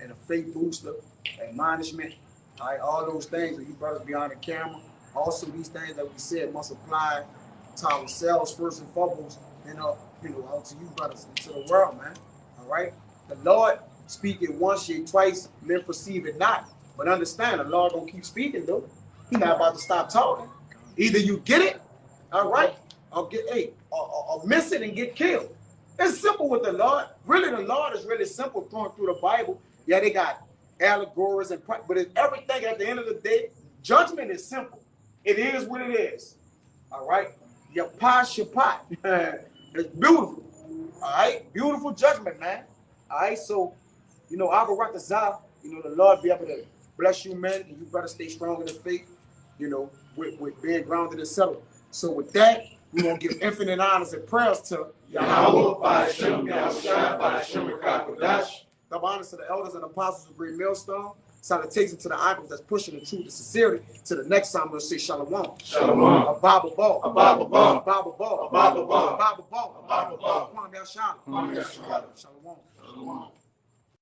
and a faith booster, admonishment, all right, all those things that you brothers behind the camera. Also, these things that we said must apply to ourselves first and foremost, and out to you brothers and to the world, man. All right. The Lord speak it once, yet twice, men perceive it not. But understand, the Lord gonna keep speaking though. He not about to stop talking. Either you get it, all right, or miss it and get killed. It's simple with the Lord. Really, the Lord is really simple going through the Bible. Yeah, they got allegories but it's everything at the end of the day. Judgment is simple. It is what it is. All right. Yapah Shapat. It's beautiful. All right. Beautiful judgment, man. All right. So, Abu Ratazar, the Lord be able to bless you, man, and you better stay strong in the faith, with being grounded and settled. So with that, we're going to give infinite honors and prayers to Yahweh, Ba'ashem, Yahushua, Ba'ashem, Rakakodash. Double honors to the elders and apostles of Great Millstone. Salutations to the icons that's pushing the truth and sincerity. To the next time, we'll say Shalom. Shalom. A Bible ball. A Bible ball. A Bible ball. A Bible ball. A Bible ball. A Bible ball. Kwame Shalom. Kwame Shalom. Shalom. Shalom.